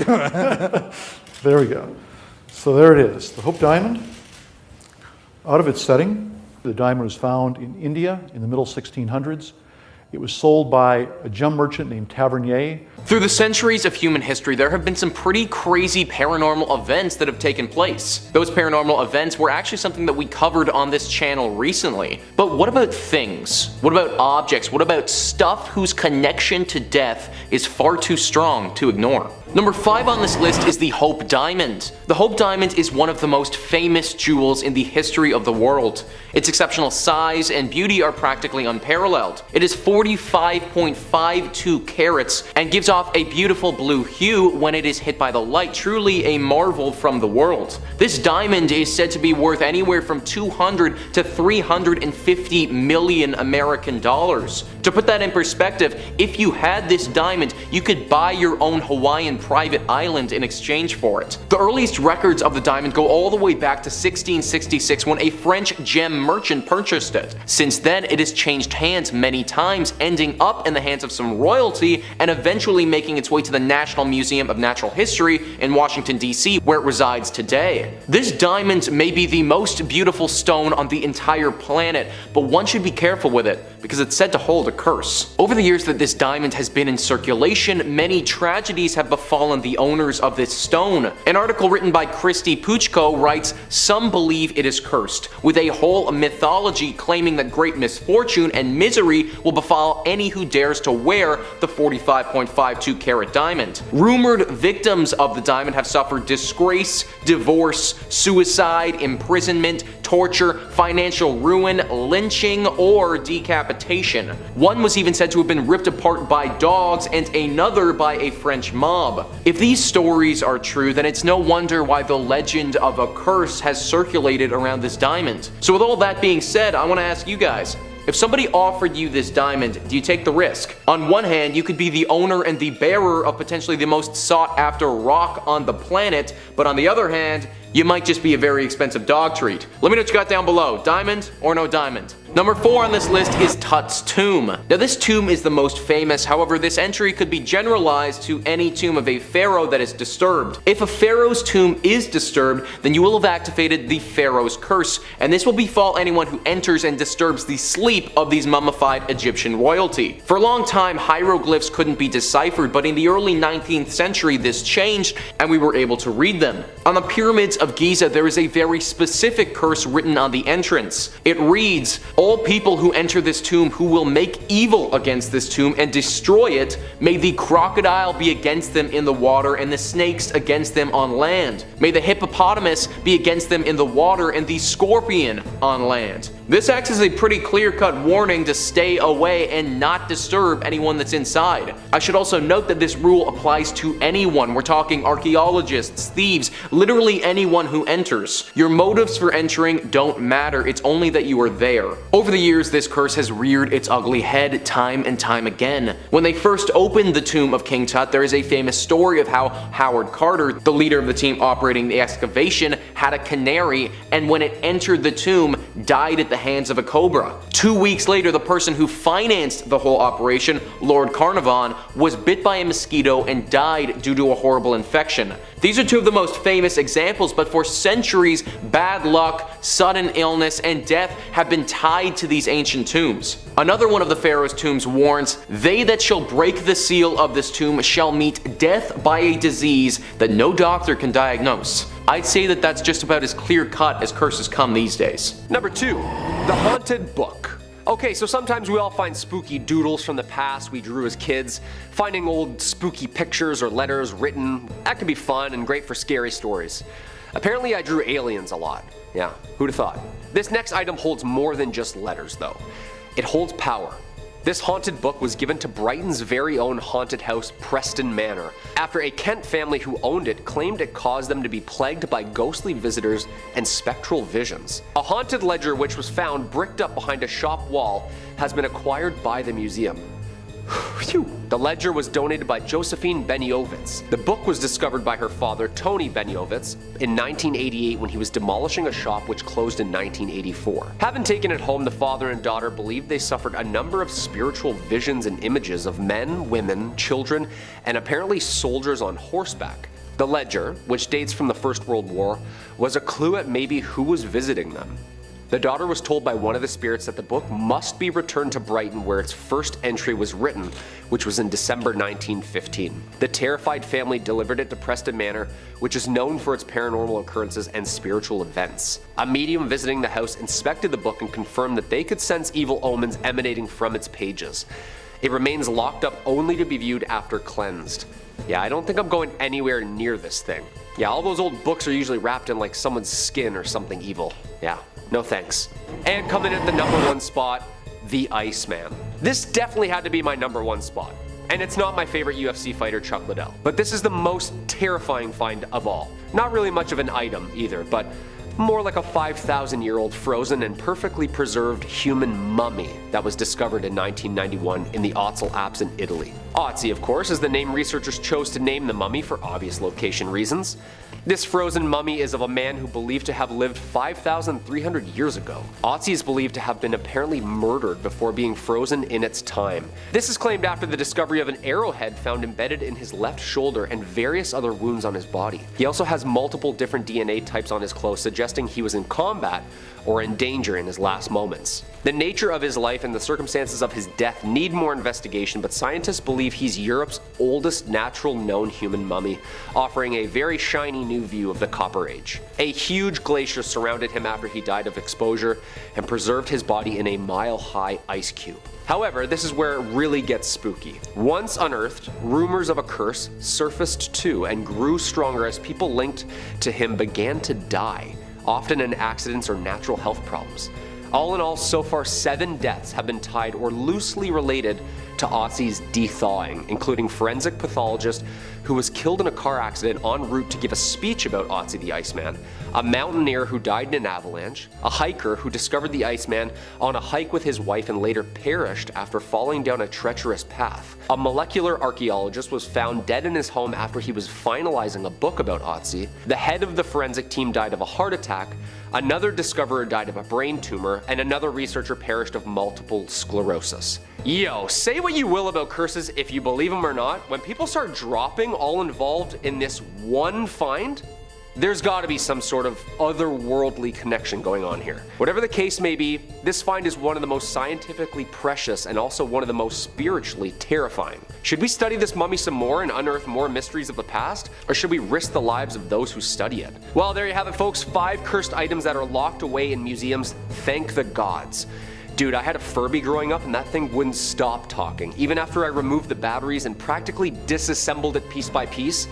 There we go. So there it is, the Hope Diamond. Out of its setting, the diamond was found in India in the middle 1600s. It was sold by a gem merchant named Tavernier. Through the centuries of human history, there have been some pretty crazy paranormal events that have taken place. Those paranormal events were actually something that we covered on this channel recently. But what about things? What about objects? What about stuff whose connection to death is far too strong to ignore? Number 5 on this list is the Hope Diamond. The Hope Diamond is one of the most famous jewels in the history of the world. Its exceptional size and beauty are practically unparalleled. It is 45.52 carats and gives off a beautiful blue hue when it is hit by the light, truly a marvel from the world. This diamond is said to be worth anywhere from 200 to 350 million American dollars. To put that in perspective, if you had this diamond, you could buy your own Hawaiian private island in exchange for it. The earliest records of the diamond go all the way back to 1666 when a French gem merchant purchased it. Since then, it has changed hands many times, ending up in the hands of some royalty and eventually making its way to the National Museum of Natural History in Washington, D.C., where it resides today. This diamond may be the most beautiful stone on the entire planet, but one should be careful with it because it's said to hold a curse. Over the years that this diamond has been in circulation, many tragedies have befallen the owners of this stone. An article written by Christy Puchko writes, "Some believe it is cursed, with a whole mythology claiming that great misfortune and misery will befall any who dares to wear the 45.52 carat diamond. Rumored victims of the diamond have suffered disgrace, divorce, suicide, imprisonment, torture, financial ruin, lynching, or decapitation. One was even said to have been ripped apart by dogs and another by a French mob. If these stories are true, then it's no wonder why the legend of a curse has circulated around this diamond. So with all that being said, I want to ask you guys, if somebody offered you this diamond, do you take the risk? On one hand, you could be the owner and the bearer of potentially the most sought after rock on the planet, but on the other hand, you might just be a very expensive dog treat. Let me know what you got down below, diamond or no diamond? Number 4 on this list is Tut's tomb. Now this tomb is the most famous, however this entry could be generalized to any tomb of a pharaoh that is disturbed. If a pharaoh's tomb is disturbed, then you will have activated the pharaoh's curse, and this will befall anyone who enters and disturbs the sleep of these mummified Egyptian royalty. For a long time, hieroglyphs couldn't be deciphered, but in the early 19th century this changed and we were able to read them. On the pyramids of Giza, there is a very specific curse written on the entrance. It reads, "All people who enter this tomb who will make evil against this tomb and destroy it, may the crocodile be against them in the water and the snakes against them on land. May the hippopotamus be against them in the water and the scorpion on land." This acts as a pretty clear-cut warning to stay away and not disturb anyone that's inside. I should also note that this rule applies to anyone. We're talking archaeologists, thieves, literally anyone who enters. Your motives for entering don't matter, it's only that you are there. Over the years, this curse has reared its ugly head time and time again. When they first opened the tomb of King Tut, there is a famous story of how Howard Carter, the leader of the team operating the excavation, had a canary, and when it entered the tomb, died at the hands of a cobra. 2 weeks later, the person who financed the whole operation, Lord Carnarvon, was bit by a mosquito and died due to a horrible infection. These are two of the most famous examples, but for centuries, bad luck, sudden illness, and death have been tied to these ancient tombs. Another one of the pharaoh's tombs warns, "They that shall break the seal of this tomb shall meet death by a disease that no doctor can diagnose." I'd say that that's just about as clear-cut as curses come these days. Number 2, the haunted book. Okay, so sometimes we all find spooky doodles from the past we drew as kids. Finding old spooky pictures or letters written, that can be fun and great for scary stories. Apparently I drew aliens a lot. Yeah, who'd have thought? This next item holds more than just letters though. It holds power. This haunted book was given to Brighton's very own haunted house, Preston Manor, after a Kent family who owned it claimed it caused them to be plagued by ghostly visitors and spectral visions. A haunted ledger which was found bricked up behind a shop wall has been acquired by the museum. Phew. The ledger was donated by Josephine Beniovitz. The book was discovered by her father, Tony Beniovitz, in 1988 when he was demolishing a shop which closed in 1984. Having taken it home, the father and daughter believed they suffered a number of spiritual visions and images of men, women, children, and apparently soldiers on horseback. The ledger, which dates from the First World War, was a clue at maybe who was visiting them. The daughter was told by one of the spirits that the book must be returned to Brighton where its first entry was written, which was in December 1915. The terrified family delivered it to Preston Manor, which is known for its paranormal occurrences and spiritual events. A medium visiting the house inspected the book and confirmed that they could sense evil omens emanating from its pages. It remains locked up only to be viewed after cleansed. Yeah, I don't think I'm going anywhere near this thing. Yeah, all those old books are usually wrapped in like someone's skin or something evil. Yeah. No thanks. And coming in at the number 1 spot, the Iceman. This definitely had to be my number 1 spot. And it's not my favorite UFC fighter, Chuck Liddell. But this is the most terrifying find of all. Not really much of an item either, but more like a 5,000-year-old frozen and perfectly preserved human mummy that was discovered in 1991 in the Ötztal Alps in Italy. Ötzi, of course, is the name researchers chose to name the mummy for obvious location reasons. This frozen mummy is of a man who believed to have lived 5,300 years ago. Ötzi is believed to have been apparently murdered before being frozen in its time. This is claimed after the discovery of an arrowhead found embedded in his left shoulder and various other wounds on his body. He also has multiple different DNA types on his clothes, suggesting he was in combat or in danger in his last moments. The nature of his life and the circumstances of his death need more investigation, but scientists believe he's Europe's oldest natural known human mummy, offering a very shiny new view of the Copper Age. A huge glacier surrounded him after he died of exposure and preserved his body in a mile-high ice cube. However, this is where it really gets spooky. Once unearthed, rumors of a curse surfaced too and grew stronger as people linked to him began to die, often in accidents or natural health problems. All in all, so far 7 deaths have been tied or loosely related to Ötzi's de-thawing, including forensic pathologist who was killed in a car accident en route to give a speech about Ötzi the Iceman, a mountaineer who died in an avalanche, a hiker who discovered the Iceman on a hike with his wife and later perished after falling down a treacherous path. A molecular archaeologist was found dead in his home after he was finalizing a book about Ötzi. The head of the forensic team died of a heart attack, another discoverer died of a brain tumor, and another researcher perished of multiple sclerosis. Yo, say what you will about curses if you believe them or not, when people start dropping all involved in this one find, there's gotta be some sort of otherworldly connection going on here. Whatever the case may be, this find is one of the most scientifically precious and also one of the most spiritually terrifying. Should we study this mummy some more and unearth more mysteries of the past, or should we risk the lives of those who study it? Well, there you have it, folks. 5 cursed items that are locked away in museums. Thank the gods. Dude, I had a Furby growing up and that thing wouldn't stop talking. Even after I removed the batteries and practically disassembled it piece by piece,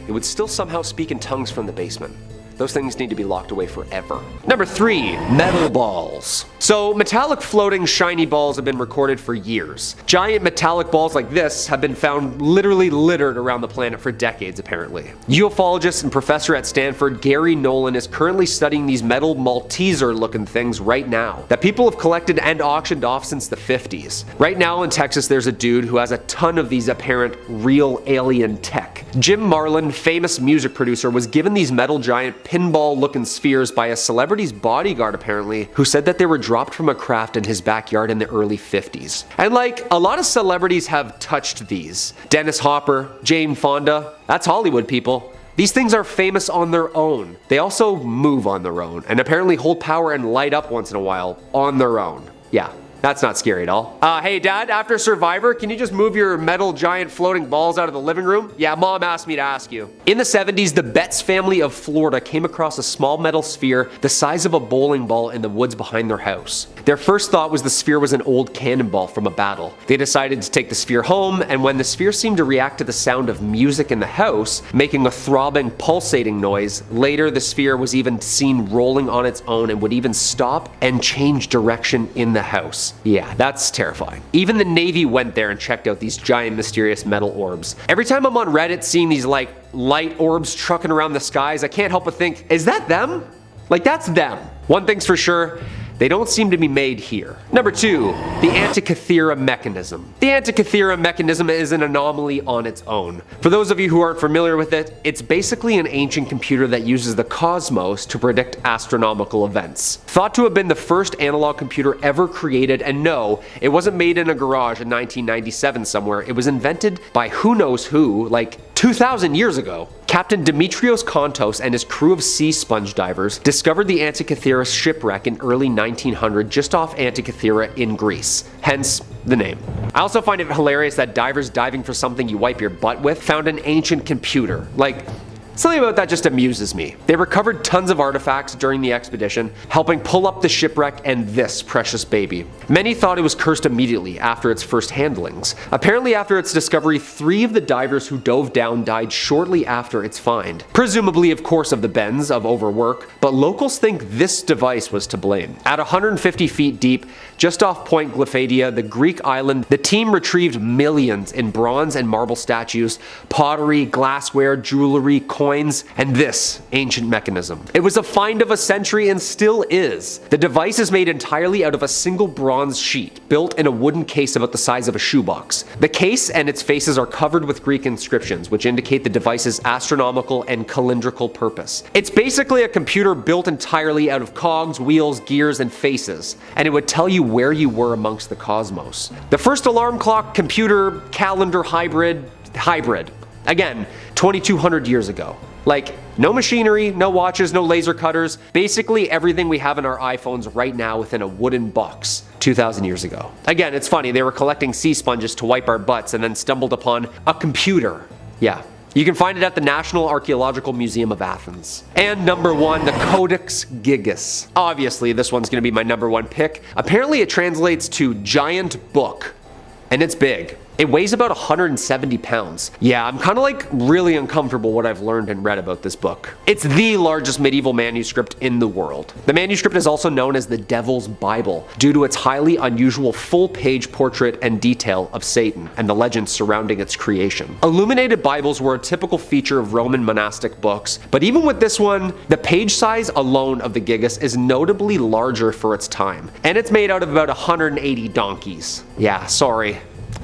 it would still somehow speak in tongues from the basement. Those things need to be locked away forever. Number 3, metal balls. So metallic floating shiny balls have been recorded for years. Giant metallic balls like this have been found literally littered around the planet for decades apparently. Ufologist and professor at Stanford Gary Nolan is currently studying these metal Malteser looking things right now that people have collected and auctioned off since the 50s. Right now in Texas there's a dude who has a ton of these apparent real alien tech. Jim Marlin, famous music producer, was given these metal giant pinball looking spheres by a celebrity's bodyguard apparently, who said that they were dropped from a craft in his backyard in the early 50s. And like, a lot of celebrities have touched these. Dennis Hopper, Jane Fonda, that's Hollywood people. These things are famous on their own. They also move on their own and apparently hold power and light up once in a while on their own. Yeah. That's not scary at all. Hey dad, after Survivor, can you just move your metal giant floating balls out of the living room? Yeah, mom asked me to ask you. In the 70s, the Betts family of Florida came across a small metal sphere the size of a bowling ball in the woods behind their house. Their first thought was the sphere was an old cannonball from a battle. They decided to take the sphere home, and when the sphere seemed to react to the sound of music in the house, making a throbbing, pulsating noise, later the sphere was even seen rolling on its own and would even stop and change direction in the house. Yeah, that's terrifying. Even the Navy went there and checked out these giant mysterious metal orbs. Every time I'm on Reddit seeing these like light orbs trucking around the skies, I can't help but think, is that them? Like, that's them. One thing's for sure, they don't seem to be made here. Number 2, the Antikythera mechanism. The Antikythera mechanism is an anomaly on its own. For those of you who aren't familiar with it, it's basically an ancient computer that uses the cosmos to predict astronomical events. Thought to have been the first analog computer ever created, and no, it wasn't made in a garage in 1997 somewhere. It was invented by who knows who, like 2,000 years ago. Captain Dimitrios Kontos and his crew of sea sponge divers discovered the Antikythera shipwreck in early 1900 just off Antikythera in Greece, hence the name. I also find it hilarious that divers diving for something you wipe your butt with found an ancient computer. Like, something about that just amuses me. They recovered tons of artifacts during the expedition, helping pull up the shipwreck and this precious baby. Many thought it was cursed immediately after its first handlings. Apparently after its discovery, 3 of the divers who dove down died shortly after its find. Presumably of course of the bends, of overwork, but locals think this device was to blame. At 150 feet deep, just off Point Glyphadia, the Greek island, the team retrieved millions in bronze and marble statues, pottery, glassware, jewelry, coins, and this ancient mechanism. It was a find of a century and still is. The device is made entirely out of a single bronze sheet, built in a wooden case about the size of a shoebox. The case and its faces are covered with Greek inscriptions, which indicate the device's astronomical and calendrical purpose. It's basically a computer built entirely out of cogs, wheels, gears, and faces, and it would tell you where you were amongst the cosmos. The first alarm clock, computer, calendar hybrid. Again, 2200 years ago. Like, no machinery, no watches, no laser cutters, basically everything we have in our iPhones right now within a wooden box 2,000 years ago. Again, it's funny, they were collecting sea sponges to wipe our butts and then stumbled upon a computer. Yeah. You can find it at the National Archaeological Museum of Athens. And number 1, the Codex Gigas. Obviously, this one's gonna be my number 1 pick. Apparently it translates to giant book, and it's big. It weighs about 170 pounds. Yeah, I'm kind of like really uncomfortable what I've learned and read about this book. It's the largest medieval manuscript in the world. The manuscript is also known as the Devil's Bible due to its highly unusual full-page portrait and detail of Satan and the legends surrounding its creation. Illuminated Bibles were a typical feature of Roman monastic books, but even with this one, the page size alone of the Gigas is notably larger for its time, and it's made out of about 180 donkeys. Yeah, sorry.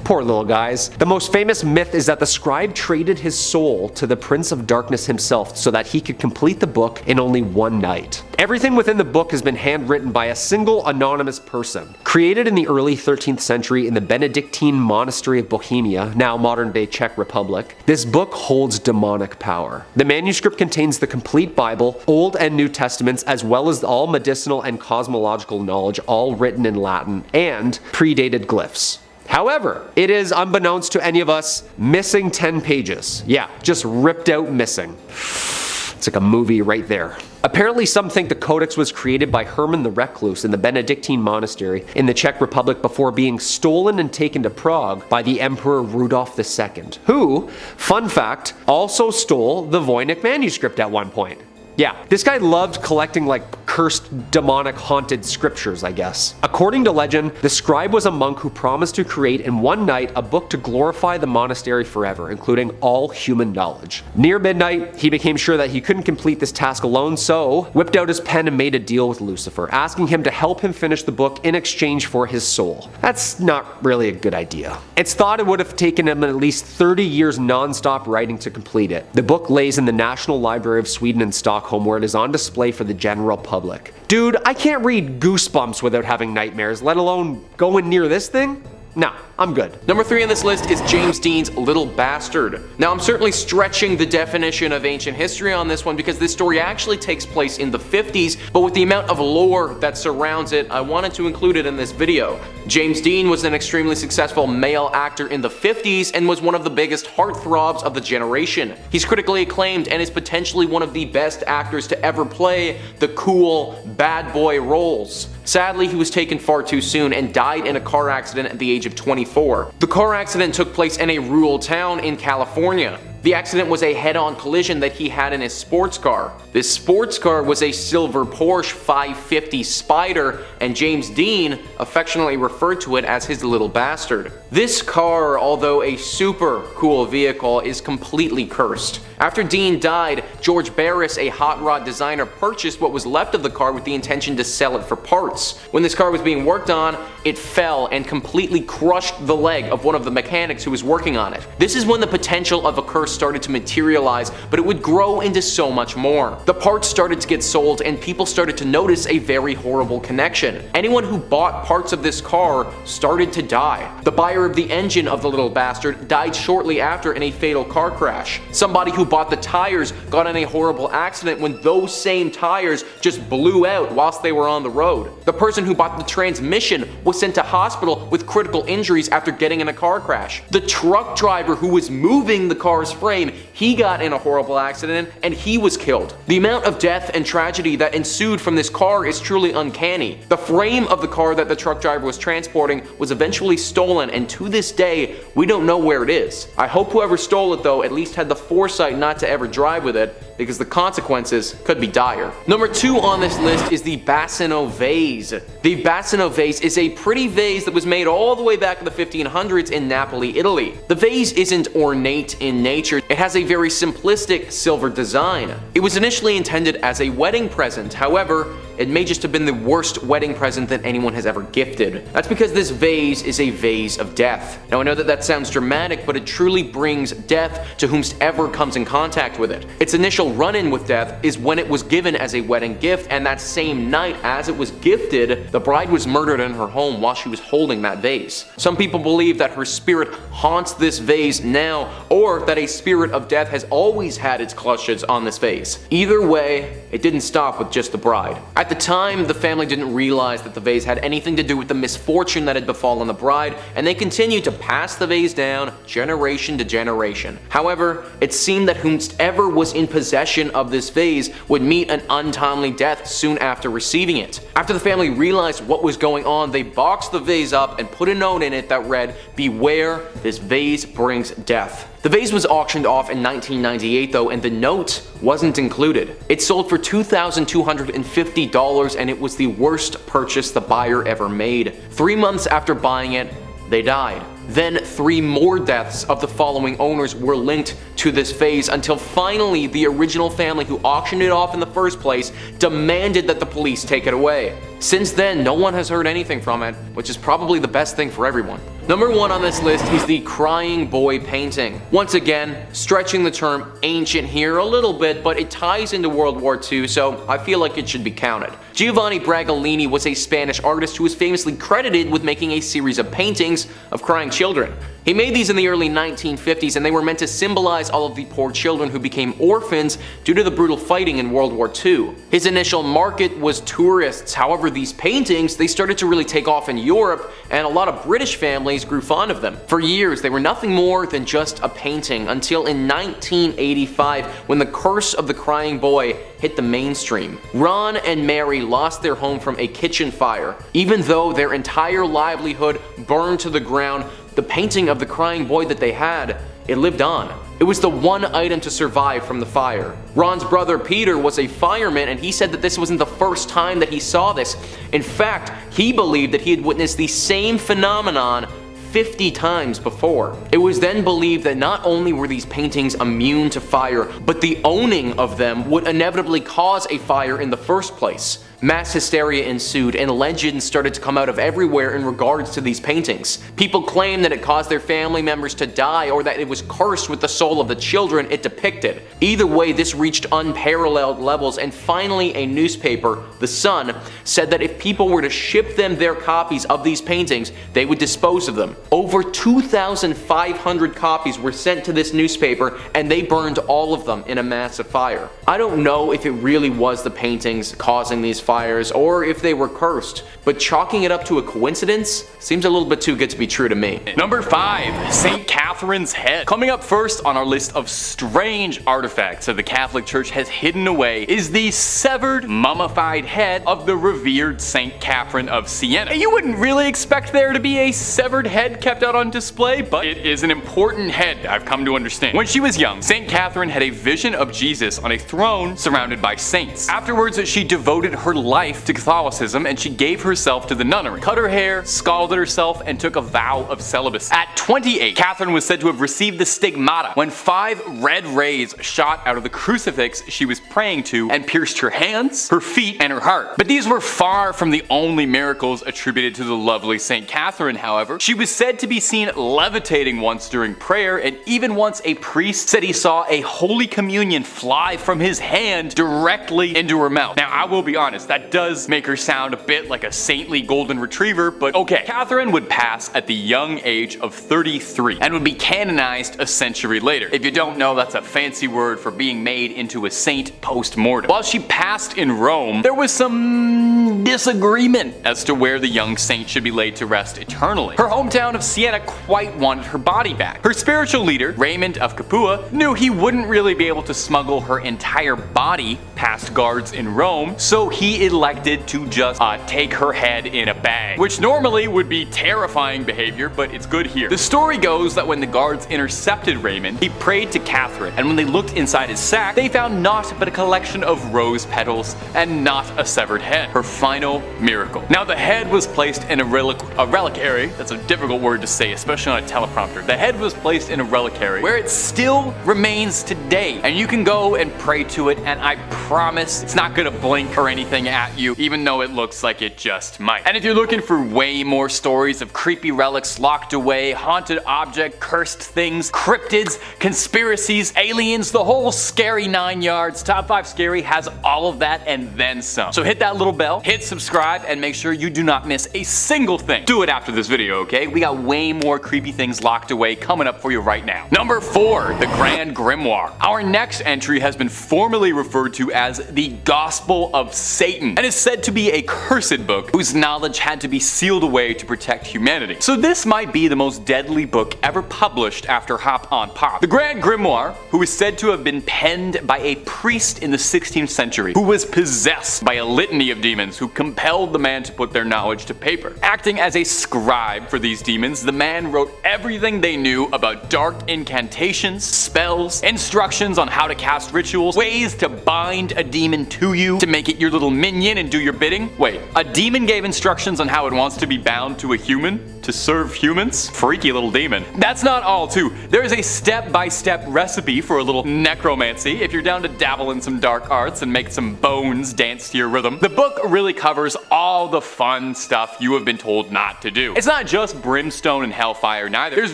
Poor little guys. The most famous myth is that the scribe traded his soul to the Prince of Darkness himself so that he could complete the book in only one night. Everything within the book has been handwritten by a single anonymous person. Created in the early 13th century in the Benedictine monastery of Bohemia, now modern-day Czech Republic, this book holds demonic power. The manuscript contains the complete Bible, Old and New Testaments, as well as all medicinal and cosmological knowledge, all written in Latin, and predated glyphs. However, it is, unbeknownst to any of us, missing 10 pages. Yeah, just ripped out missing. It's like a movie right there. Apparently some think the Codex was created by Herman the Recluse in the Benedictine monastery in the Czech Republic before being stolen and taken to Prague by the Emperor Rudolf II, who, fun fact, also stole the Voynich manuscript at one point. Yeah, this guy loved collecting like cursed, demonic, haunted scriptures, I guess. According to legend, the scribe was a monk who promised to create in one night a book to glorify the monastery forever, including all human knowledge. Near midnight, he became sure that he couldn't complete this task alone, so whipped out his pen and made a deal with Lucifer, asking him to help him finish the book in exchange for his soul. That's not really a good idea. It's thought it would have taken him at least 30 years non-stop writing to complete it. The book lays in the National Library of Sweden in Stockholm, where it is on display for the general public. Dude, I can't read Goosebumps without having nightmares, let alone going near this thing? Nah, I'm good. Number 3 on this list is James Dean's Little Bastard. Now, I'm certainly stretching the definition of ancient history on this one because this story actually takes place in the 50s, but with the amount of lore that surrounds it, I wanted to include it in this video. James Dean was an extremely successful male actor in the 50s and was one of the biggest heartthrobs of the generation. He's critically acclaimed and is potentially one of the best actors to ever play the cool, bad boy roles. Sadly, he was taken far too soon and died in a car accident at the age of 24. The car accident took place in a rural town in California. The accident was a head-on collision that he had in his sports car. This sports car was a silver Porsche 550 Spider, and James Dean affectionately referred to it as his little bastard. This car, although a super cool vehicle, is completely cursed. After Dean died, George Barris, a hot rod designer, purchased what was left of the car with the intention to sell it for parts. When this car was being worked on, it fell and completely crushed the leg of one of the mechanics who was working on it. This is when the potential of a curse started to materialize, but it would grow into so much more. The parts started to get sold and people started to notice a very horrible connection. Anyone who bought parts of this car started to die. The buyer of the engine of the little bastard died shortly after in a fatal car crash. Somebody who bought the tires got in a horrible accident when those same tires just blew out whilst they were on the road. The person who bought the transmission was sent to hospital with critical injuries after getting in a car crash. The truck driver who was moving the car's frame, he got in a horrible accident and he was killed. The amount of death and tragedy that ensued from this car is truly uncanny. The frame of the car that the truck driver was transporting was eventually stolen, and to this day, we don't know where it is. I hope whoever stole it though at least had the foresight not to ever drive with it, because the consequences could be dire. Number 2 on this list is the Bassano vase. The Bassano vase is a pretty vase that was made all the way back in the 1500s in Napoli, Italy. The vase isn't ornate in nature, it has a very simplistic silver design. It was initially intended as a wedding present, however, it may just have been the worst wedding present that anyone has ever gifted. That's because this vase is a vase of death. Now I know that sounds dramatic, but it truly brings death to whomsoever comes in contact with it. Its initial run-in with death is when it was given as a wedding gift, and that same night as it was gifted, the bride was murdered in her home while she was holding that vase. Some people believe that her spirit haunts this vase now, or that a spirit of death has always had its clutches on this vase. Either way, it didn't stop with just the bride. At the time, the family didn't realize that the vase had anything to do with the misfortune that had befallen the bride, and they continued to pass the vase down generation to generation. However, it seemed that whomsoever was in possession of this vase would meet an untimely death soon after receiving it. After the family realized what was going on, they boxed the vase up and put a note in it that read, "Beware, this vase brings death." The vase was auctioned off in 1998 though, and the note wasn't included. It sold for $2,250 and it was the worst purchase the buyer ever made. 3 months after buying it, they died. Then 3 more deaths of the following owners were linked to this vase until finally the original family who auctioned it off in the first place demanded that the police take it away. Since then, no one has heard anything from it, which is probably the best thing for everyone. Number 1 on this list is the Crying Boy painting. Once again, stretching the term ancient here a little bit, but it ties into World War II, so I feel like it should be counted. Giovanni Bragolini was a Spanish artist who was famously credited with making a series of paintings of crying children. He made these in the early 1950s, and they were meant to symbolize all of the poor children who became orphans due to the brutal fighting in World War II. His initial market was tourists. However, these paintings, they started to really take off in Europe, and a lot of British families grew fond of them. For years, they were nothing more than just a painting, until in 1985, when the curse of the crying boy hit the mainstream. Ron and Mary lost their home from a kitchen fire. Even though their entire livelihood burned to the ground, the painting of the crying boy that they had, it lived on. It was the one item to survive from the fire. Ron's brother Peter was a fireman, and he said that this wasn't the first time that he saw this. In fact, he believed that he had witnessed the same phenomenon 50 times before. It was then believed that not only were these paintings immune to fire, but the owning of them would inevitably cause a fire in the first place. Mass hysteria ensued, and legends started to come out of everywhere in regards to these paintings. People claimed that it caused their family members to die, or that it was cursed with the soul of the children it depicted. Either way, this reached unparalleled levels, and finally a newspaper, The Sun, said that if people were to ship them their copies of these paintings, they would dispose of them. Over 2,500 copies were sent to this newspaper, and they burned all of them in a massive fire. I don't know if it really was the paintings causing these fires or if they were cursed, but chalking it up to a coincidence seems a little bit too good to be true to me. Number 5. St. Catherine's head. Coming up first on our list of strange artifacts that the Catholic Church has hidden away is the severed, mummified head of the revered St. Catherine of Siena. You wouldn't really expect there to be a severed head kept out on display, but it is an important head, I've come to understand. When she was young, St. Catherine had a vision of Jesus on a throne surrounded by saints. Afterwards, she devoted her life to Catholicism and she gave herself to the nunnery, cut her hair, scalded herself, and took a vow of celibacy. At 28, Catherine was said to have received the stigmata when 5 red rays shot out of the crucifix she was praying to and pierced her hands, her feet, and her heart. But these were far from the only miracles attributed to the lovely St. Catherine, however. She was said to be seen levitating once during prayer, and even once a priest said he saw a Holy Communion fly from his hand directly into her mouth. Now, I will be honest, that does make her sound a bit like a saintly golden retriever, but okay. Catherine would pass at the young age of 33 and would be canonized a century later. If you don't know, that's a fancy word for being made into a saint post-mortem. While she passed in Rome, there was some disagreement as to where the young saint should be laid to rest eternally. Her hometown of Siena quite wanted her body back. Her spiritual leader, Raymond of Capua, knew he wouldn't really be able to smuggle her entire body past guards in Rome, so he elected to just take her head in a bag, which normally would be terrifying behavior, but it's good here. The story goes that when the guards intercepted Raymond, he prayed to Catherine, and when they looked inside his sack, they found naught but a collection of rose petals and not a severed head. Her final miracle. Now, the head was placed in a reliquary. That's a difficult word to say, especially on a teleprompter. The head was placed in a reliquary where it still remains today, and you can go and pray to it, and I promise it's not gonna blink or anything at you, even though it looks like it just might. And if you're looking for way more stories of creepy relics locked away, haunted object, cursed things, cryptids, conspiracies, aliens, the whole scary 9 yards, Top 5 Scary has all of that and then some. So hit that little bell, hit subscribe, and make sure you do not miss a single thing. Do it after this video, okay? We got way more creepy things locked away coming up for you right now. Number 4, the Grand Grimoire. Our next entry has been formally referred to as the Gospel of Satan and is said to be a cursed book whose knowledge had to be sealed away to protect humanity. So this might be the most deadly book ever published after Hop on Pop. The Grand Grimoire, who is said to have been penned by a priest in the 16th century who was possessed by a litany of demons who compelled the man to put their knowledge to paper. Acting as a scribe for these demons, the man wrote everything they knew about dark incantations, spells, instructions on how to cast rituals, ways to bind a demon to you to make it your little minion and do your bidding. Wait, a demon gave instructions on how it wants to be bound to a human to serve humans? Freaky little demon. That's not all too. There is a step-by-step recipe for a little necromancy if you're down to dabble in some dark arts and make some bones dance to your rhythm. The book really covers all the fun stuff you have been told not to do. It's not just brimstone and hellfire neither. There's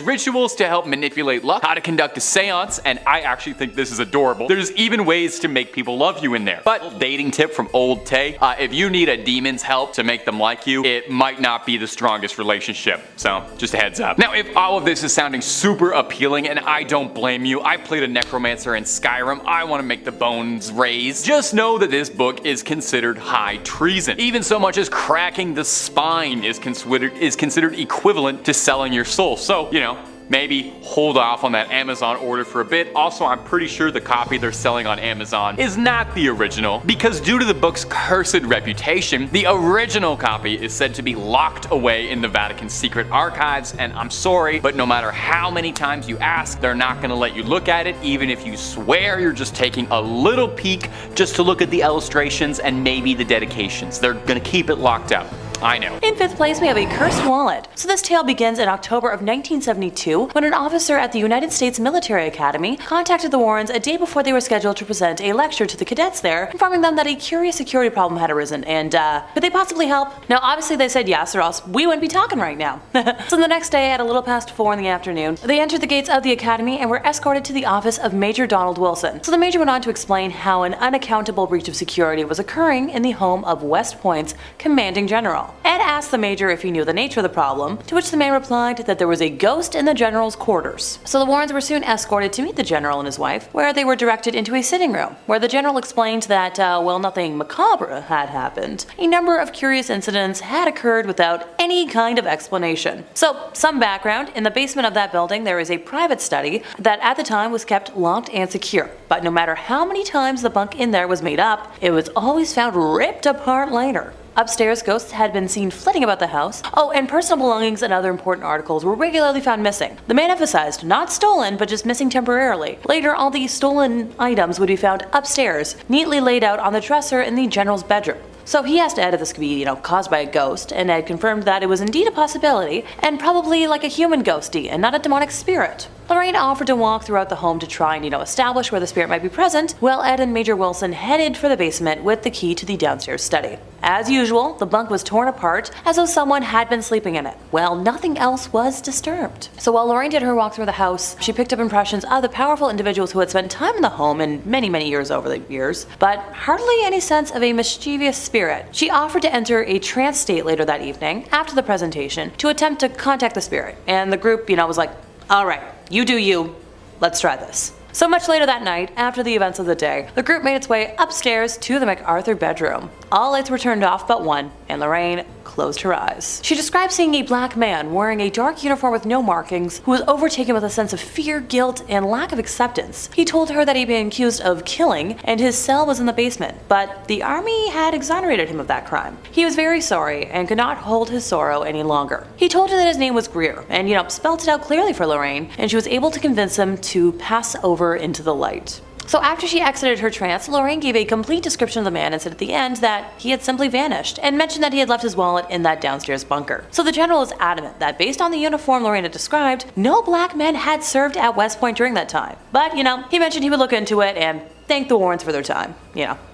rituals to help manipulate luck, how to conduct a seance, and I actually think this is adorable. There's even ways to make people love you in there. But dating tip from old Tay, if you need a demon's help to make them like you, it might not be the strongest relationship. So just a heads up. Now, if all of this is sounding super appealing, and I don't blame you, I played a necromancer in Skyrim, I want to make the bones raise. Just know that this book is considered high treason. Even so much as cracking the spine is considered equivalent to selling your soul. So, you know, maybe hold off on that Amazon order for a bit. Also, I'm pretty sure the copy they're selling on Amazon is not the original, because due to the book's cursed reputation, the original copy is said to be locked away in the Vatican's secret archives, and I'm sorry, but no matter how many times you ask, they're not gonna let you look at it, even if you swear you're just taking a little peek just to look at the illustrations and maybe the dedications. They're gonna keep it locked up. I know. In 5th place, we have a cursed wallet. So this tale begins in October of 1972 when an officer at the United States Military Academy contacted the Warrens a day before they were scheduled to present a lecture to the cadets there, informing them that a curious security problem had arisen and, could they possibly help? Now, obviously they said yes, or else we wouldn't be talking right now. So the next day, at a little past 4 in the afternoon, they entered the gates of the academy and were escorted to the office of Major Donald Wilson. So the Major went on to explain how an unaccountable breach of security was occurring in the home of West Point's commanding general. general. Ed asked the major if he knew the nature of the problem, to which the man replied that there was a ghost in the general's quarters. So the Warrens were soon escorted to meet the general and his wife, where they were directed into a sitting room, where the general explained that, well, nothing macabre had happened. A number of curious incidents had occurred without any kind of explanation. So, some background: in the basement of that building there is a private study that at the time was kept locked and secure, but no matter how many times the bunk in there was made up, it was always found ripped apart later. Upstairs, ghosts had been seen flitting about the house. Oh, and personal belongings and other important articles were regularly found missing. The man emphasized not stolen, but just missing temporarily. Later, all these stolen items would be found upstairs, neatly laid out on the dresser in the general's bedroom. So he asked Ed if this could be, caused by a ghost, and Ed confirmed that it was indeed a possibility, and probably like a human ghosty and not a demonic spirit. Lorraine offered to walk throughout the home to try and, establish where the spirit might be present, while Ed and Major Wilson headed for the basement with the key to the downstairs study. As usual, the bunk was torn apart as though someone had been sleeping in it, while nothing else was disturbed. So while Lorraine did her walk through the house, she picked up impressions of the powerful individuals who had spent time in the home in many years over the years, but hardly any sense of a mischievous spirit. She offered to enter a trance state later that evening, after the presentation, to attempt to contact the spirit, and the group, was like, alright, you do you, let's try this. So much later that night, after the events of the day, the group made its way upstairs to the MacArthur bedroom. All lights were turned off but one, and Lorraine closed her eyes. She described seeing a black man wearing a dark uniform with no markings, who was overtaken with a sense of fear, guilt, and lack of acceptance. He told her that he'd been accused of killing, and his cell was in the basement, but the army had exonerated him of that crime. He was very sorry, and could not hold his sorrow any longer. He told her that his name was Greer, and spelled it out clearly for Lorraine, and she was able to convince him to pass over into the light. So after she exited her trance, Lorraine gave a complete description of the man and said at the end that he had simply vanished, and mentioned that he had left his wallet in that downstairs bunker. So the general is adamant that based on the uniform Lorraine had described, no black men had served at West Point during that time. But, he mentioned he would look into it and thank the Warrens for their time.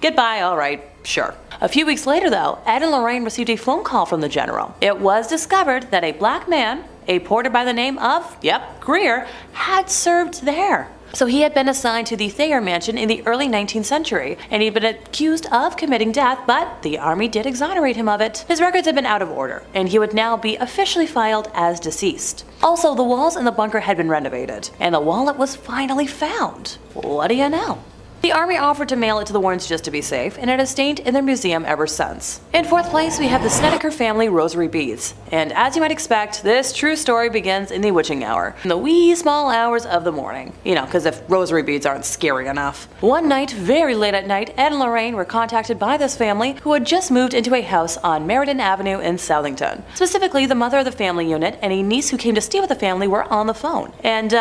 Goodbye, alright, sure. A few weeks later though, Ed and Lorraine received a phone call from the general. It was discovered that a black man, a porter by the name of, Greer, had served there. So he had been assigned to the Thayer mansion in the early 19th century, and he'd been accused of committing death, but the army did exonerate him of it. His records had been out of order, and he would now be officially filed as deceased. Also, the walls in the bunker had been renovated, and the wallet was finally found. What do you know? The army offered to mail it to the Warrens just to be safe, and it has stayed in their museum ever since. In fourth place, we have the Snedeker family rosary beads. And as you might expect, this true story begins in the witching hour, in the wee small hours of the morning. Because if rosary beads aren't scary enough. One night, very late at night, Ed and Lorraine were contacted by this family who had just moved into a house on Meriden Avenue in Southington. Specifically, the mother of the family unit and a niece who came to stay with the family were on the phone. And,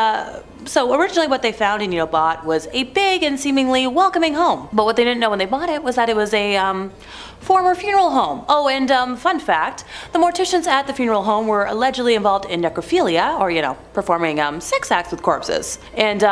so originally what they found and bought was a big and seemingly welcoming home. But what they didn't know when they bought it was that it was a former funeral home. Oh, and fun fact, the morticians at the funeral home were allegedly involved in necrophilia, or performing sex acts with corpses. And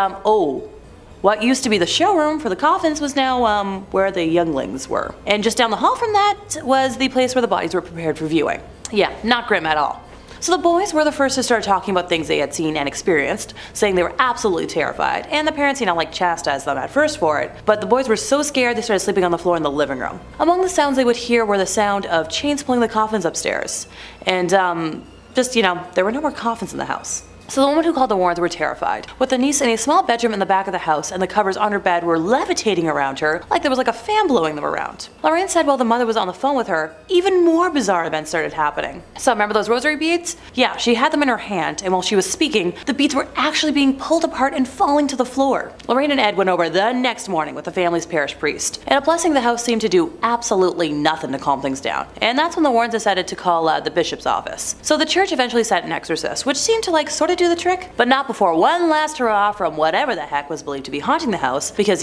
what used to be the showroom for the coffins was now where the younglings were. And just down the hall from that was the place where the bodies were prepared for viewing. Yeah, not grim at all. So the boys were the first to start talking about things they had seen and experienced, saying they were absolutely terrified, and the parents, chastised them at first for it, but the boys were so scared they started sleeping on the floor in the living room. Among the sounds they would hear were the sound of chains pulling the coffins upstairs, and there were no more coffins in the house. So the woman who called the Warrens were terrified, with the niece in a small bedroom in the back of the house, and the covers on her bed were levitating around her like there was a fan blowing them around. Lorraine said while the mother was on the phone with her, even more bizarre events started happening. So remember those rosary beads? Yeah, she had them in her hand, and while she was speaking, the beads were actually being pulled apart and falling to the floor. Lorraine and Ed went over the next morning with the family's parish priest, and a blessing of the house seemed to do absolutely nothing to calm things down. And that's when the Warrens decided to call the bishop's office. So the church eventually sent an exorcist, which seemed to sort of do the trick, but not before one last hurrah from whatever the heck was believed to be haunting the house, because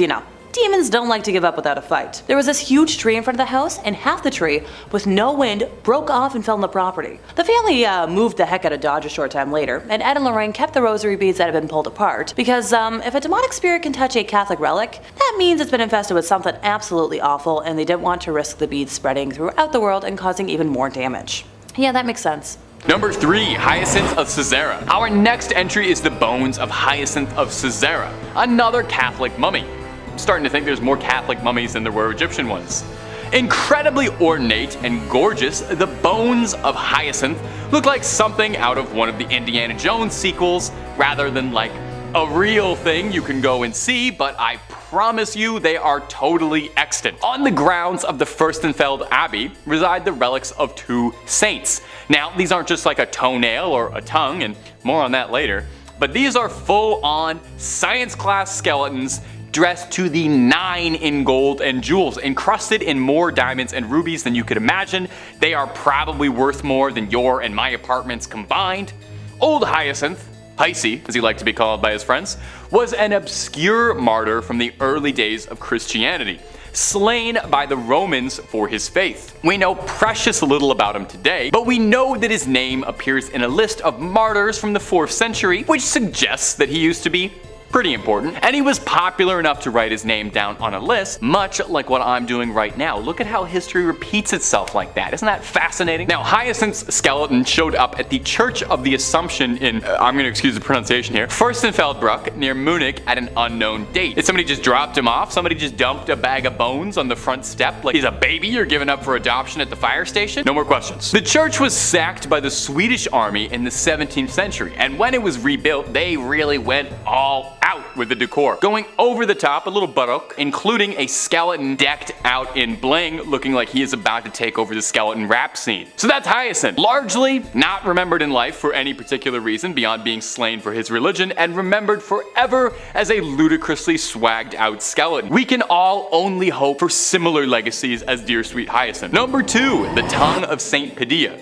demons don't like to give up without a fight. There was this huge tree in front of the house, and half the tree, with no wind, broke off and fell on the property. The family moved the heck out of Dodge a short time later, and Ed and Lorraine kept the rosary beads that had been pulled apart, because if a demonic spirit can touch a Catholic relic, that means it's been infested with something absolutely awful, and they didn't want to risk the beads spreading throughout the world and causing even more damage. Yeah, that makes sense. Number 3. Hyacinth of Caesarea. Our next entry is the bones of Hyacinth of Caesarea, another Catholic mummy. I'm starting to think there's more Catholic mummies than there were Egyptian ones. Incredibly ornate and gorgeous, the bones of Hyacinth look like something out of one of the Indiana Jones sequels rather than like a real thing you can go and see, but I promise you they are totally extant. On the grounds of the Furstenfeld Abbey reside the relics of two saints. Now, these aren't just like a toenail or a tongue, and more on that later, but these are full-on science class skeletons dressed to the nine in gold and jewels, encrusted in more diamonds and rubies than you could imagine. They are probably worth more than your and my apartments combined. Old Hyacinth, Hisey, as he liked to be called by his friends, was an obscure martyr from the early days of Christianity, slain by the Romans for his faith. We know precious little about him today, but we know that his name appears in a list of martyrs from the 4th century, which suggests that he used to be pretty important, and he was popular enough to write his name down on a list, much like what I'm doing right now. Look at how history repeats itself like that. Isn't that fascinating? Now, Hyacinth's skeleton showed up at the Church of the Assumption in, I'm going to excuse the pronunciation here, Furstenfeldbruck near Munich at an unknown date. Did somebody just dropped him off? Somebody just dumped a bag of bones on the front step like he's a baby you're giving up for adoption at the fire station? No more questions. The church was sacked by the Swedish army in the 17th century, and when it was rebuilt, they really went all out with the decor, going over the top, a little baroque, including a skeleton decked out in bling, looking like he is about to take over the skeleton rap scene. So that's Hyacinth, largely not remembered in life for any particular reason beyond being slain for his religion, and remembered forever as a ludicrously swagged out skeleton. We can all only hope for similar legacies as dear sweet Hyacinth. Number 2, the tongue of Saint Padilla.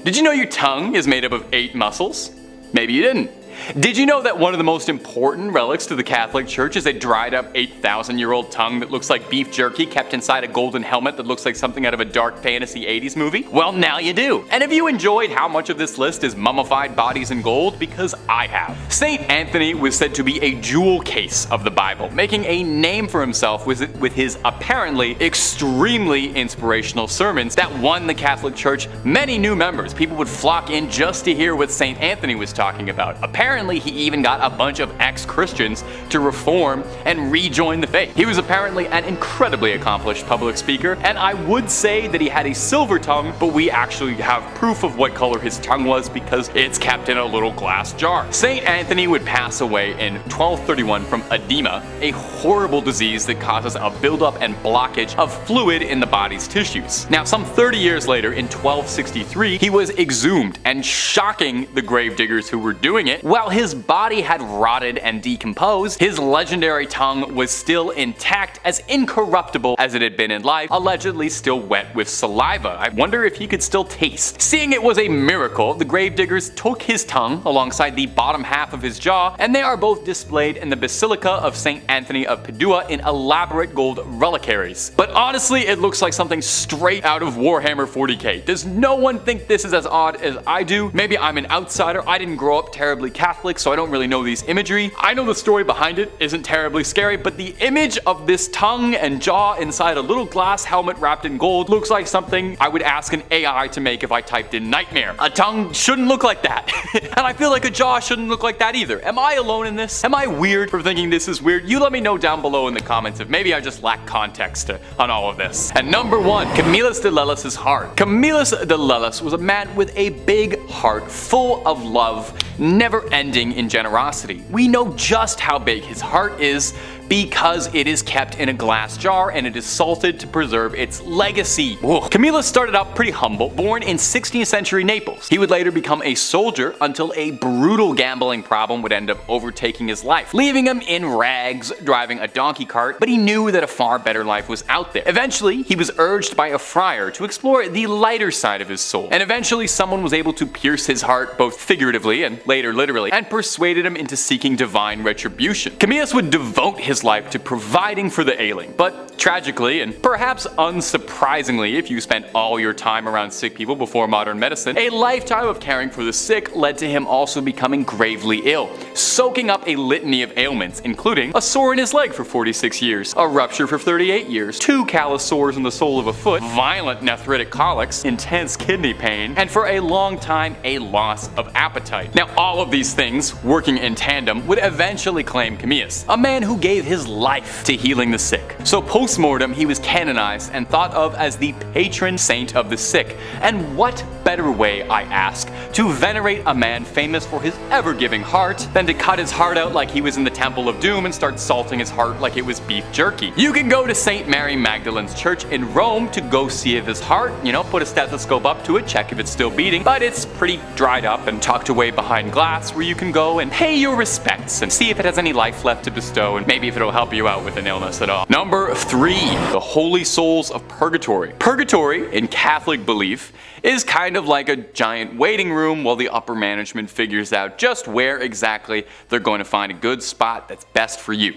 Did you know your tongue is made up of 8 muscles? Maybe you didn't. Did you know that one of the most important relics to the Catholic Church is a dried up 8,000-year-old tongue that looks like beef jerky kept inside a golden helmet that looks like something out of a dark fantasy 80s movie? Well, now you do. And have you enjoyed how much of this list is mummified bodies in gold? Because I have. St. Anthony was said to be a jewel case of the Bible, making a name for himself with his apparently extremely inspirational sermons that won the Catholic Church many new members. People would flock in just to hear what St. Anthony was talking about. Apparently, he even got a bunch of ex-Christians to reform and rejoin the faith. He was apparently an incredibly accomplished public speaker, and I would say that he had a silver tongue, but we actually have proof of what color his tongue was because it's kept in a little glass jar. St. Anthony would pass away in 1231 from edema, a horrible disease that causes a buildup and blockage of fluid in the body's tissues. Now, some 30 years later, in 1263, he was exhumed, and shocking the gravediggers who were doing it, while his body had rotted and decomposed, his legendary tongue was still intact, as incorruptible as it had been in life, allegedly still wet with saliva. I wonder if he could still taste. Seeing it was a miracle, the gravediggers took his tongue alongside the bottom half of his jaw, and they are both displayed in the Basilica of St. Anthony of Padua in elaborate gold reliquaries. But honestly, it looks like something straight out of Warhammer 40k. Does no one think this is as odd as I do? Maybe I'm an outsider. I didn't grow up terribly Catholic, so I don't really know these imagery. I know the story behind it isn't terribly scary, but the image of this tongue and jaw inside a little glass helmet wrapped in gold looks like something I would ask an AI to make if I typed in nightmare. A tongue shouldn't look like that. And I feel like a jaw shouldn't look like that either. Am I alone in this? Am I weird for thinking this is weird? You let me know down below in the comments if maybe I just lack context on all of this. And number 1, Camillus de Lellis' heart. Camillus de Lellis was a man with a big heart full of love, never ending in generosity. We know just how big his heart is because it is kept in a glass jar and it is salted to preserve its legacy. Camillus started out pretty humble, born in 16th century Naples. He would later become a soldier until a brutal gambling problem would end up overtaking his life, leaving him in rags driving a donkey cart, but he knew that a far better life was out there. Eventually, he was urged by a friar to explore the lighter side of his soul, and eventually someone was able to pierce his heart both figuratively and later literally, and persuaded him into seeking divine retribution. Camillus would devote his life to providing for the ailing, but tragically, and perhaps unsurprisingly if you spent all your time around sick people before modern medicine, a lifetime of caring for the sick led to him also becoming gravely ill, soaking up a litany of ailments, including a sore in his leg for 46 years, a rupture for 38 years, 2 callous sores in the sole of a foot, violent nephritic colics, intense kidney pain, and for a long time, a loss of appetite. Now, all of these things, working in tandem, would eventually claim Camillus, a man who gave his life to healing the sick. So post-mortem, he was canonized and thought of as the patron saint of the sick. And what better way, I ask, to venerate a man famous for his ever-giving heart than to cut his heart out like he was in the Temple of Doom and start salting his heart like it was beef jerky. You can go to St. Mary Magdalene's Church in Rome to go see if his heart, put a stethoscope up to it, check if it's still beating, but it's pretty dried up and tucked away behind glass where you can go and pay your respects and see if it has any life left to bestow and maybe if it'll help you out with an illness at all. Number 3, the Holy Souls of Purgatory. Purgatory, in Catholic belief, is kind of like a giant waiting room while the upper management figures out just where exactly they're going to find a good spot that's best for you.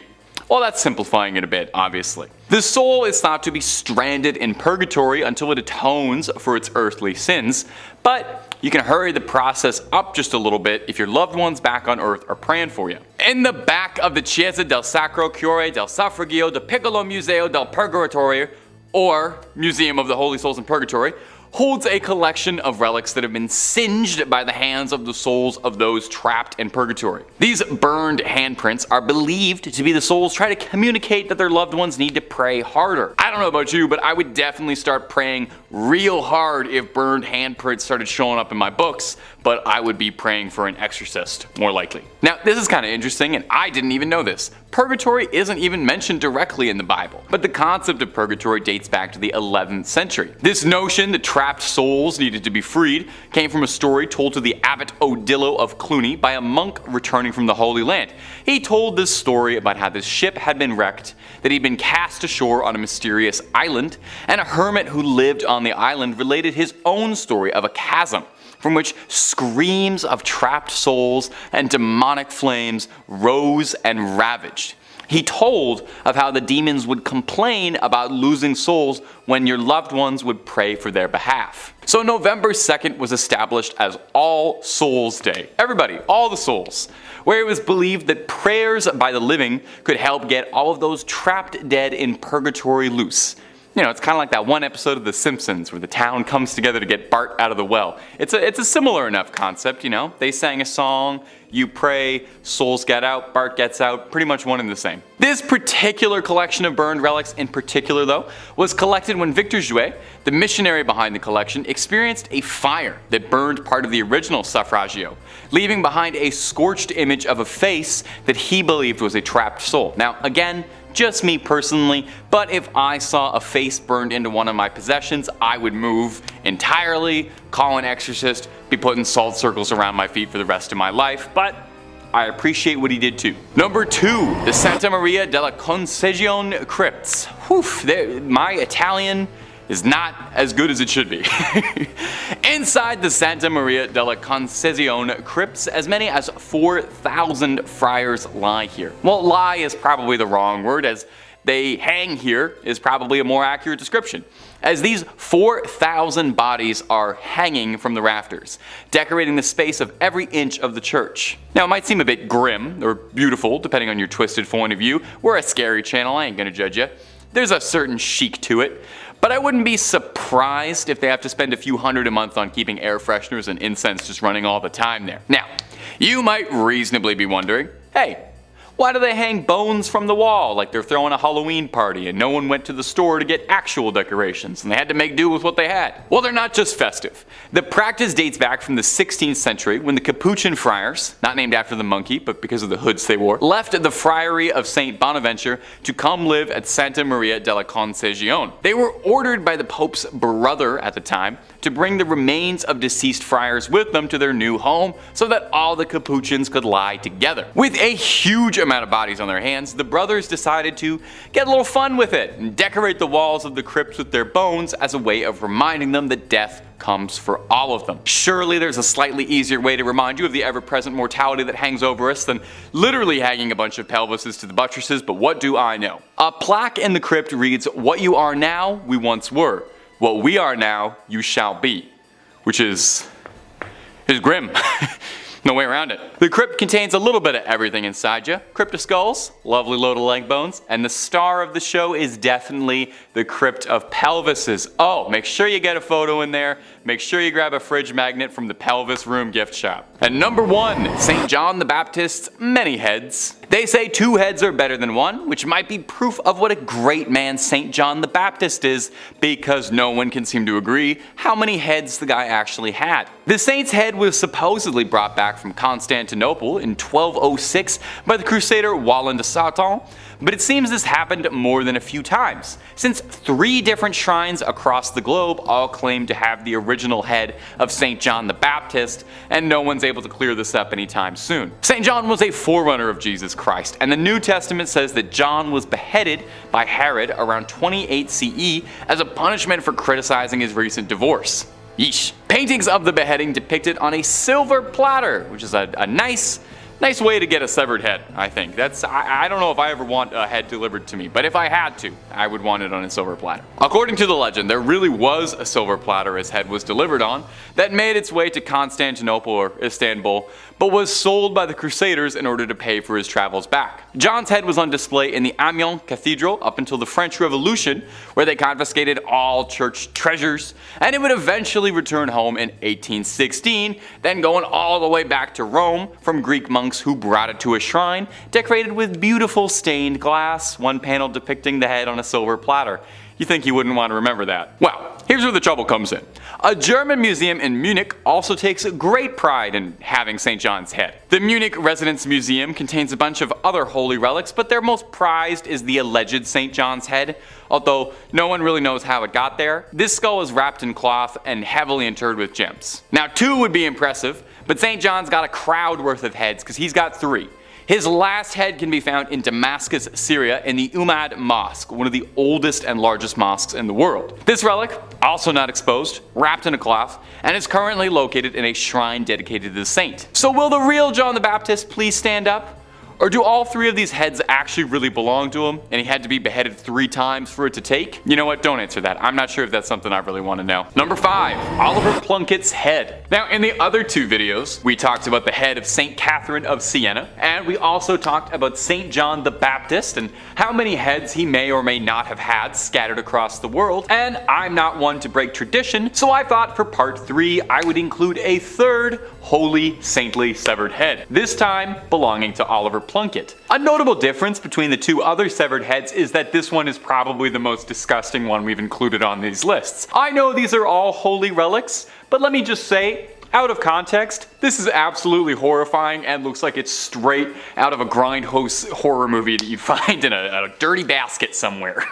Well, that's simplifying it a bit, obviously. The soul is thought to be stranded in purgatory until it atones for its earthly sins, but you can hurry the process up just a little bit if your loved ones back on earth are praying for you. In the back of the Chiesa del Sacro Cuore del Suffragio del Piccolo Museo del Purgatorio, or Museum of the Holy Souls in Purgatory, holds a collection of relics that have been singed by the hands of the souls of those trapped in purgatory. These burned handprints are believed to be the souls trying to communicate that their loved ones need to pray harder. I don't know about you, but I would definitely start praying real hard if burned handprints started showing up in my books, but I would be praying for an exorcist, more likely. Now, this is kind of interesting, and I didn't even know this. Purgatory isn't even mentioned directly in the Bible, but the concept of purgatory dates back to the 11th century. This notion that trapped souls needed to be freed came from a story told to the Abbot Odilo of Cluny by a monk returning from the Holy Land. He told this story about how this ship had been wrecked, that he'd been cast ashore on a mysterious island, and a hermit who lived on the island related his own story of a chasm from which screams of trapped souls and demonic flames rose and ravaged. He told of how the demons would complain about losing souls when your loved ones would pray for their behalf. So November 2nd was established as All Souls Day. Everybody, all the souls. Where it was believed that prayers by the living could help get all of those trapped dead in purgatory loose. It's kind of like that one episode of The Simpsons where the town comes together to get Bart out of the well. It's a similar enough concept, They sang a song, you pray, souls get out, Bart gets out, pretty much one and the same. This particular collection of burned relics in particular, though, was collected when Victor Jouet, the missionary behind the collection, experienced a fire that burned part of the original suffragio, leaving behind a scorched image of a face that he believed was a trapped soul. Now, again, just me personally, but if I saw a face burned into one of my possessions, I would move entirely, call an exorcist, be putting salt circles around my feet for the rest of my life, but I appreciate what he did too. Number 2, the Santa Maria della Concesione crypts. Whew, my Italian is not as good as it should be. Inside the Santa Maria della Concesione crypts, as many as 4,000 friars lie here. Well, lie is probably the wrong word, as they hang here is probably a more accurate description, as these 4,000 bodies are hanging from the rafters, decorating the space of every inch of the church. Now, it might seem a bit grim or beautiful, depending on your twisted point of view. We're a scary channel, I ain't gonna judge you. There's a certain chic to it. But I wouldn't be surprised if they have to spend a few hundred a month on keeping air fresheners and incense just running all the time there. Now, you might reasonably be wondering, hey, why do they hang bones from the wall like they're throwing a Halloween party and no one went to the store to get actual decorations and they had to make do with what they had? Well, they're not just festive. The practice dates back from the 16th century when the Capuchin friars, not named after the monkey but because of the hoods they wore, left the friary of St. Bonaventure to come live at Santa Maria della Concesione. They were ordered by the Pope's brother at the time to bring the remains of deceased friars with them to their new home so that all the Capuchins could lie together. With a huge amount of bodies on their hands, the brothers decided to get a little fun with it and decorate the walls of the crypts with their bones as a way of reminding them that death comes for all of them. Surely there's a slightly easier way to remind you of the ever-present mortality that hangs over us than literally hanging a bunch of pelvises to the buttresses, but what do I know? A plaque in the crypt reads, "What you are now, we once were. What we are now, you shall be." Which is grim. No way around it. The crypt contains a little bit of everything inside you. Crypt of skulls, lovely load of leg bones, and the star of the show is definitely the crypt of pelvises. Oh, make sure you get a photo in there. Make sure you grab a fridge magnet from the Pelvis Room gift shop. And number 1, St. John the Baptist's many heads. They say 2 heads are better than 1, which might be proof of what a great man St. John the Baptist is, because no one can seem to agree how many heads the guy actually had. The saint's head was supposedly brought back from Constantinople in 1206 by the crusader Wallen de Satan, but it seems this happened more than a few times, since 3 different shrines across the globe all claim to have the original head of St. John the Baptist, and no one's able to clear this up anytime soon. St. John was a forerunner of Jesus Christ, and the New Testament says that John was beheaded by Herod around 28 CE as a punishment for criticizing his recent divorce. Yeesh. Paintings of the beheading depicted on a silver platter, which is a nice way to get a severed head, I think. I don't know if I ever want a head delivered to me, but if I had to, I would want it on a silver platter. According to the legend, there really was a silver platter his head was delivered on that made its way to Constantinople or Istanbul, but was sold by the Crusaders in order to pay for his travels back. John's head was on display in the Amiens Cathedral up until the French Revolution, where they confiscated all church treasures, and it would eventually return home in 1816, then going all the way back to Rome from Greek monks who brought it to a shrine decorated with beautiful stained glass, one panel depicting the head on a silver platter. You think you wouldn't want to remember that? Well, here's where the trouble comes in. A German museum in Munich also takes great pride in having St. John's head. The Munich Residence Museum contains a bunch of other holy relics, but their most prized is the alleged St. John's head, although no one really knows how it got there. This skull is wrapped in cloth and heavily interred with gems. Now 2 would be impressive, but St. John's got a crowd worth of heads because he's got 3. His last head can be found in Damascus, Syria in the Umayyad Mosque, one of the oldest and largest mosques in the world. This relic, also not exposed, wrapped in a cloth, and is currently located in a shrine dedicated to the saint. So will the real John the Baptist please stand up? Or do all 3 of these heads actually really belong to him, and he had to be beheaded 3 times for it to take? You know what, don't answer that. I'm not sure if that's something I really want to know. Number 5, Oliver Plunkett's head. Now in the other 2 videos, we talked about the head of St. Catherine of Siena, and we also talked about St. John the Baptist and how many heads he may or may not have had scattered across the world, and I'm not one to break tradition, so I thought for part 3 I would include a 3rd holy saintly severed head, this time belonging to Oliver Plunkett. A notable difference between the 2 other severed heads is that this one is probably the most disgusting one we've included on these lists. I know these are all holy relics, but let me just say, out of context, this is absolutely horrifying and looks like it's straight out of a grindhouse horror movie that you find in a dirty basket somewhere.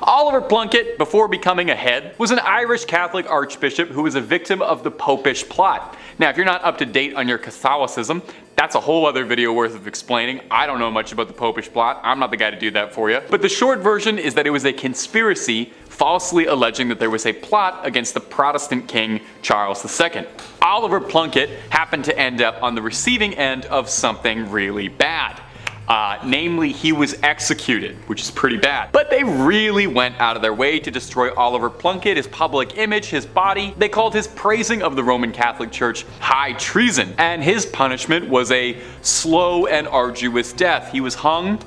Oliver Plunkett, before becoming a head, was an Irish Catholic archbishop who was a victim of the Popish plot. Now, if you're not up to date on your Catholicism, that's a whole other video worth of explaining. I don't know much about the Popish plot. I'm not the guy to do that for you. But the short version is that it was a conspiracy falsely alleging that there was a plot against the Protestant king Charles II. Oliver Plunkett happened to end up on the receiving end of something really bad. Namely, he was executed, which is pretty bad. But they really went out of their way to destroy Oliver Plunkett, his public image, his body. They called his praising of the Roman Catholic Church high treason, and his punishment was a slow and arduous death. He was hung,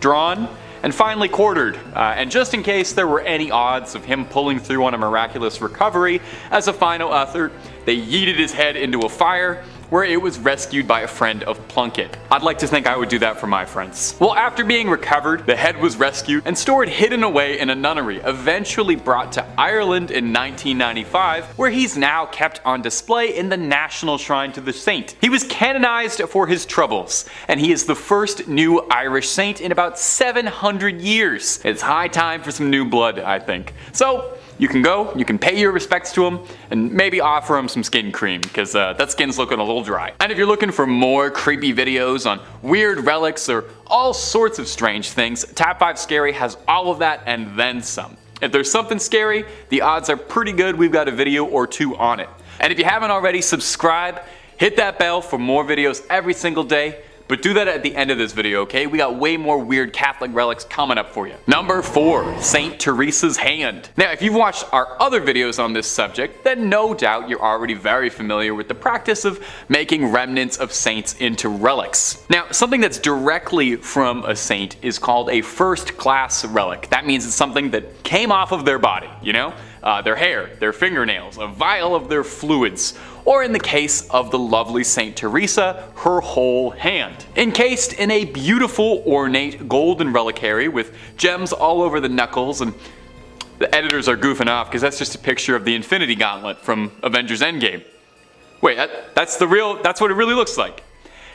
drawn, and finally quartered. And just in case there were any odds of him pulling through on a miraculous recovery, as a final effort, they yeeted his head into a fire, where it was rescued by a friend of Plunkett. I'd like to think I would do that for my friends. Well, after being recovered, the head was rescued and stored hidden away in a nunnery, eventually brought to Ireland in 1995, where he's now kept on display in the National Shrine to the Saint. He was canonized for his troubles, and he is the first new Irish saint in about 700 years. It's high time for some new blood, I think. So, you can go, you can pay your respects to him, and maybe offer him some skin cream, because that skin's looking a little dry. And if you're looking for more creepy videos on weird relics or all sorts of strange things, Top 5 Scary has all of that and then some. If there's something scary, the odds are pretty good we've got a video or 2 on it. And if you haven't already, subscribe, hit that bell for more videos every single day. but do that at the end of this video, okay? We got way more weird Catholic relics coming up for you. Number 4, St. Teresa's hand. Now, if you've watched our other videos on this subject, then no doubt you're already very familiar with the practice of making remnants of saints into relics. Now, something that's directly from a saint is called a first-class relic. That means it's something that came off of their body, you know? Their hair, their fingernails, a vial of their fluids, or in the case of the lovely St. Teresa, her whole hand. Encased in a beautiful, ornate golden reliquary with gems all over the knuckles, and the editors are goofing off because that's just a picture of the Infinity Gauntlet from Avengers Endgame. Wait, that's what it really looks like.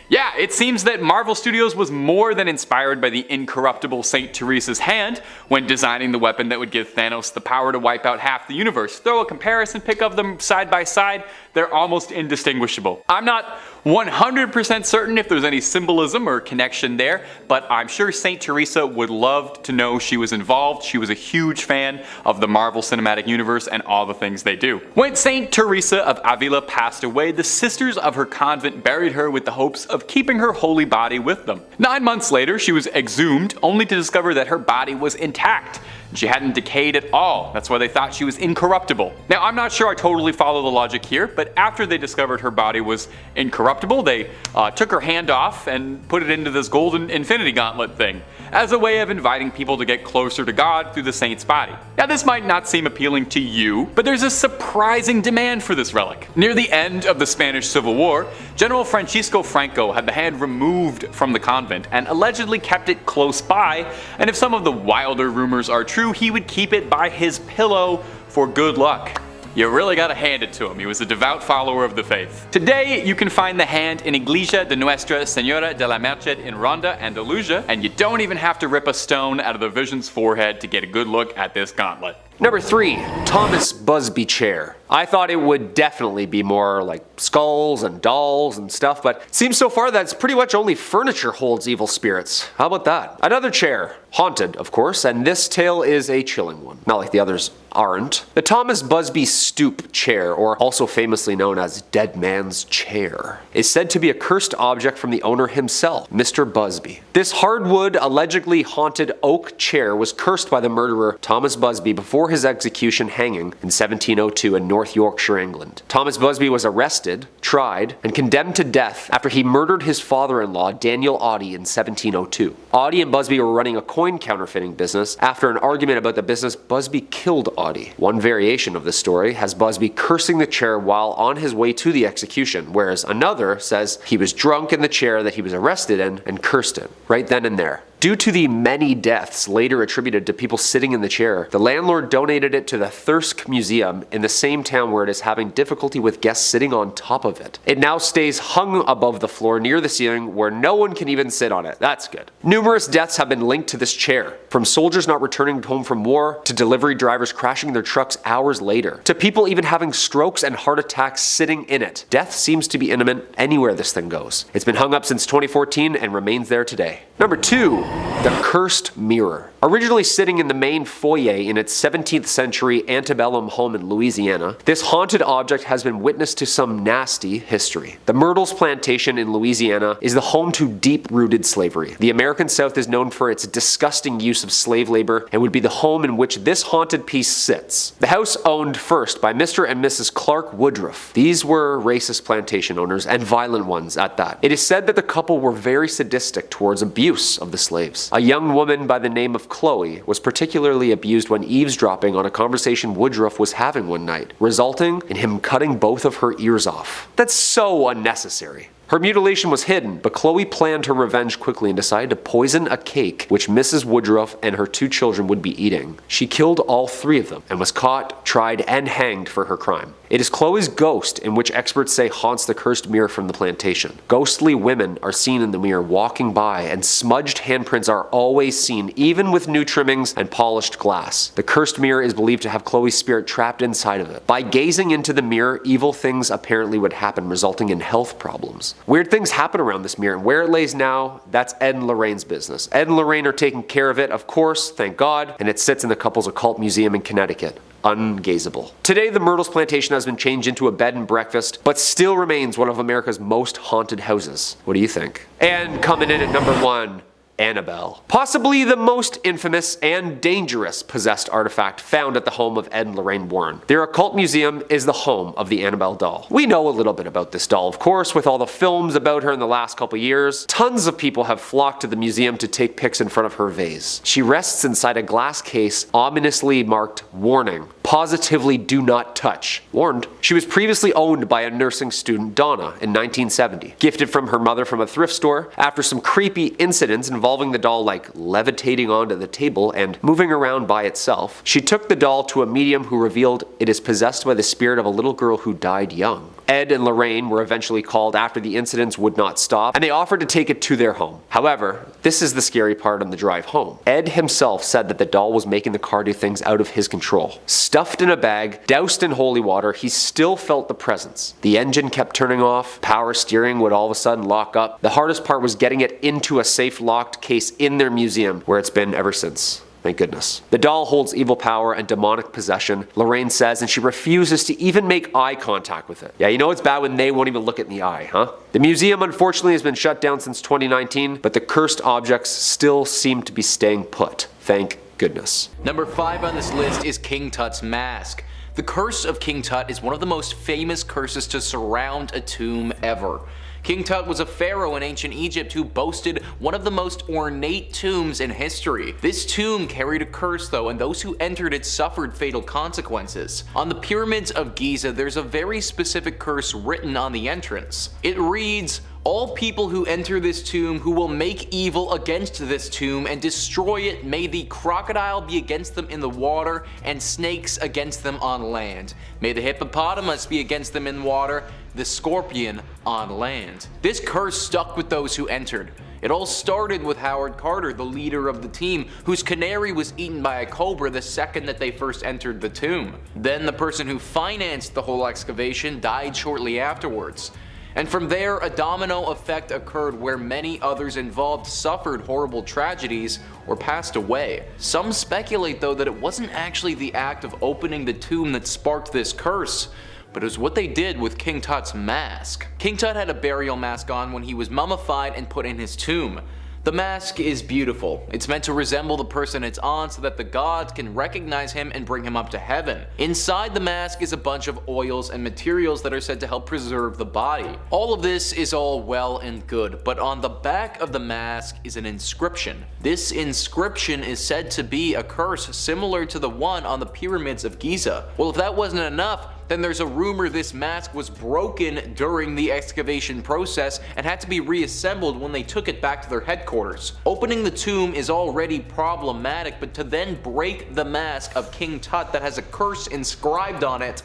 Yeah, it seems that Marvel Studios was more than inspired by the incorruptible St. Teresa's hand when designing the weapon that would give Thanos the power to wipe out half the universe. Throw a comparison pic of them side by side, they're almost indistinguishable. I'm not 100% certain if there's any symbolism or connection there, but I'm sure St. Teresa would love to know she was involved. She was a huge fan of the Marvel Cinematic Universe and all the things they do. When St. Teresa of Avila passed away, the sisters of her convent buried her with the hopes of keeping her holy body with them. 9 months later, she was exhumed, only to discover that her body was intact. She hadn't decayed at all. That's why they thought she was incorruptible. Now, I'm not sure I totally follow the logic here, but after they discovered her body was incorruptible, they took her hand off and put it into this golden Infinity Gauntlet thing, as a way of inviting people to get closer to God through the saint's body. Now, this might not seem appealing to you, but there's a surprising demand for this relic. Near the end of the Spanish Civil War, General Francisco Franco had the hand removed from the convent and allegedly kept it close by, and if some of the wilder rumors are true, he would keep it by his pillow for good luck. You really gotta hand it to him, he was a devout follower of the faith. Today, you can find the hand in Iglesia de Nuestra Señora de la Merced in Ronda, Andalusia, and you don't even have to rip a stone out of the Vision's forehead to get a good look at this gauntlet. Number 3, Thomas Busby chair. I thought it would definitely be more like skulls and dolls and stuff, but it seems so far that it's pretty much only furniture holds evil spirits. How about that? Another chair. Haunted, of course, and this tale is a chilling one. Not like the others aren't. The Thomas Busby stoop chair, or also famously known as Dead Man's Chair, is said to be a cursed object from the owner himself, Mr. Busby. This hardwood, allegedly haunted oak chair was cursed by the murderer Thomas Busby before his execution hanging in 1702 in North Yorkshire, England. Thomas Busby was arrested, tried, and condemned to death after he murdered his father-in-law, Daniel Audie, in 1702. Audie and Busby were running a coin counterfeiting business. After an argument about the business, Busby killed Audie. One variation of this story has Busby cursing the chair while on his way to the execution, whereas another says he was drunk in the chair that he was arrested in and cursed it, right then and there. Due to the many deaths later attributed to people sitting in the chair, the landlord donated it to the Thirsk Museum in the same town where it is having difficulty with guests sitting on top of it. It now stays hung above the floor near the ceiling where no one can even sit on it. That's good. Numerous deaths have been linked to this chair, from soldiers not returning home from war, to delivery drivers crashing their trucks hours later, to people even having strokes and heart attacks sitting in it. Death seems to be imminent anywhere this thing goes. It's been hung up since 2014 and remains there today. Number 2. The Cursed Mirror. Originally sitting in the main foyer in its 17th century antebellum home in Louisiana, this haunted object has been witness to some nasty history. The Myrtles Plantation in Louisiana is the home to deep-rooted slavery. The American South is known for its disgusting use of slave labor and would be the home in which this haunted piece sits. The house owned first by Mr. and Mrs. Clark Woodruff. These were racist plantation owners, and violent ones at that. It is said that the couple were very sadistic towards abuse of the slaves. A young woman by the name of Chloe was particularly abused when eavesdropping on a conversation Woodruff was having one night, resulting in him cutting both of her ears off. That's so unnecessary. Her mutilation was hidden, but Chloe planned her revenge quickly and decided to poison a cake which Mrs. Woodruff and her 2 children would be eating. She killed all 3 of them and was caught, tried, and hanged for her crime. It is Chloe's ghost in which experts say haunts the cursed mirror from the plantation. Ghostly women are seen in the mirror walking by, and smudged handprints are always seen, even with new trimmings and polished glass. The cursed mirror is believed to have Chloe's spirit trapped inside of it. By gazing into the mirror, evil things apparently would happen, resulting in health problems. Weird things happen around this mirror, and where it lays now, that's Ed and Lorraine's business. Ed and Lorraine are taking care of it, of course, thank God, and it sits in the couple's occult museum in Connecticut. ungazable. Today, the Myrtles plantation has been changed into a bed and breakfast, but still remains one of America's most haunted houses. What do you think? And coming in at number 1, Annabelle. Possibly the most infamous and dangerous possessed artifact found at the home of Ed and Lorraine Warren. Their occult museum is the home of the Annabelle doll. We know a little bit about this doll, of course, with all the films about her in the last couple years. Tons of people have flocked to the museum to take pics in front of her vase. She rests inside a glass case ominously marked "Warning. Positively do not touch." Warned. She was previously owned by a nursing student, Donna, in 1970. Gifted from her mother from a thrift store, after some creepy incidents involving the doll like levitating onto the table and moving around by itself, she took the doll to a medium who revealed it is possessed by the spirit of a little girl who died young. Ed and Lorraine were eventually called after the incidents would not stop, and they offered to take it to their home. However, this is the scary part on the drive home. Ed himself said that the doll was making the car do things out of his control. Stuffed in a bag, doused in holy water, he still felt the presence. The engine kept turning off, power steering would all of a sudden lock up. The hardest part was getting it into a safe locked case in their museum, where it's been ever since. Thank goodness. The doll holds evil power and demonic possession, Lorraine says, and she refuses to even make eye contact with it. Yeah, you know it's bad when they won't even look it in the eye, huh? The museum unfortunately has been shut down since 2019, but the cursed objects still seem to be staying put. Thank goodness. Number 5 on this list is King Tut's mask. The curse of King Tut is one of the most famous curses to surround a tomb ever. King Tut was a pharaoh in ancient Egypt who boasted one of the most ornate tombs in history. This tomb carried a curse though, and those who entered it suffered fatal consequences. On the pyramids of Giza, there's a very specific curse written on the entrance. It reads, "All people who enter this tomb who will make evil against this tomb and destroy it, may the crocodile be against them in the water and snakes against them on land. May the hippopotamus be against them in water, the scorpion on land." This curse stuck with those who entered. It all started with Howard Carter, the leader of the team, whose canary was eaten by a cobra the second that they first entered the tomb. Then the person who financed the whole excavation died shortly afterwards. And from there, a domino effect occurred where many others involved suffered horrible tragedies or passed away. Some speculate though that it wasn't actually the act of opening the tomb that sparked this curse, but it was what they did with King Tut's mask. King Tut had a burial mask on when he was mummified and put in his tomb. The mask is beautiful. It's meant to resemble the person it's on so that the gods can recognize him and bring him up to heaven. Inside the mask is a bunch of oils and materials that are said to help preserve the body. All of this is all well and good, but on the back of the mask is an inscription. This inscription is said to be a curse similar to the one on the pyramids of Giza. Well, if that wasn't enough, then there's a rumor this mask was broken during the excavation process and had to be reassembled when they took it back to their headquarters. Opening the tomb is already problematic, but to then break the mask of King Tut that has a curse inscribed on it,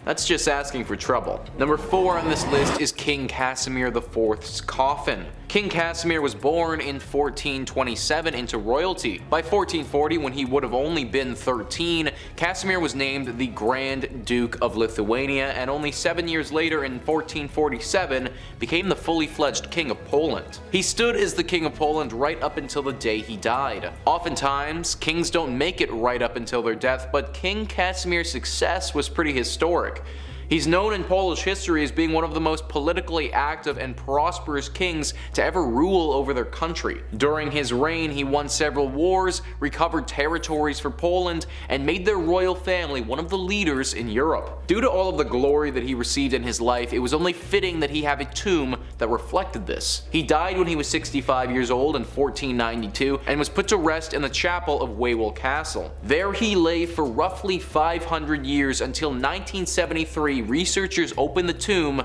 that's just asking for trouble. Number 4 on this list is King Casimir IV's coffin. King Casimir was born in 1427 into royalty. By 1440, when he would have only been 13, Casimir was named the Grand Duke of Lithuania, and only 7 years later in 1447 became the fully fledged King of Poland. He stood as the King of Poland right up until the day he died. Oftentimes, kings don't make it right up until their death, but King Casimir's success was pretty historic. He's known in Polish history as being one of the most politically active and prosperous kings to ever rule over their country. During his reign, he won several wars, recovered territories for Poland, and made their royal family one of the leaders in Europe. Due to all of the glory that he received in his life, it was only fitting that he have a tomb that reflected this. He died when he was 65 years old in 1492 and was put to rest in the chapel of Wawel Castle. There he lay for roughly 500 years until 1973. Researchers opened the tomb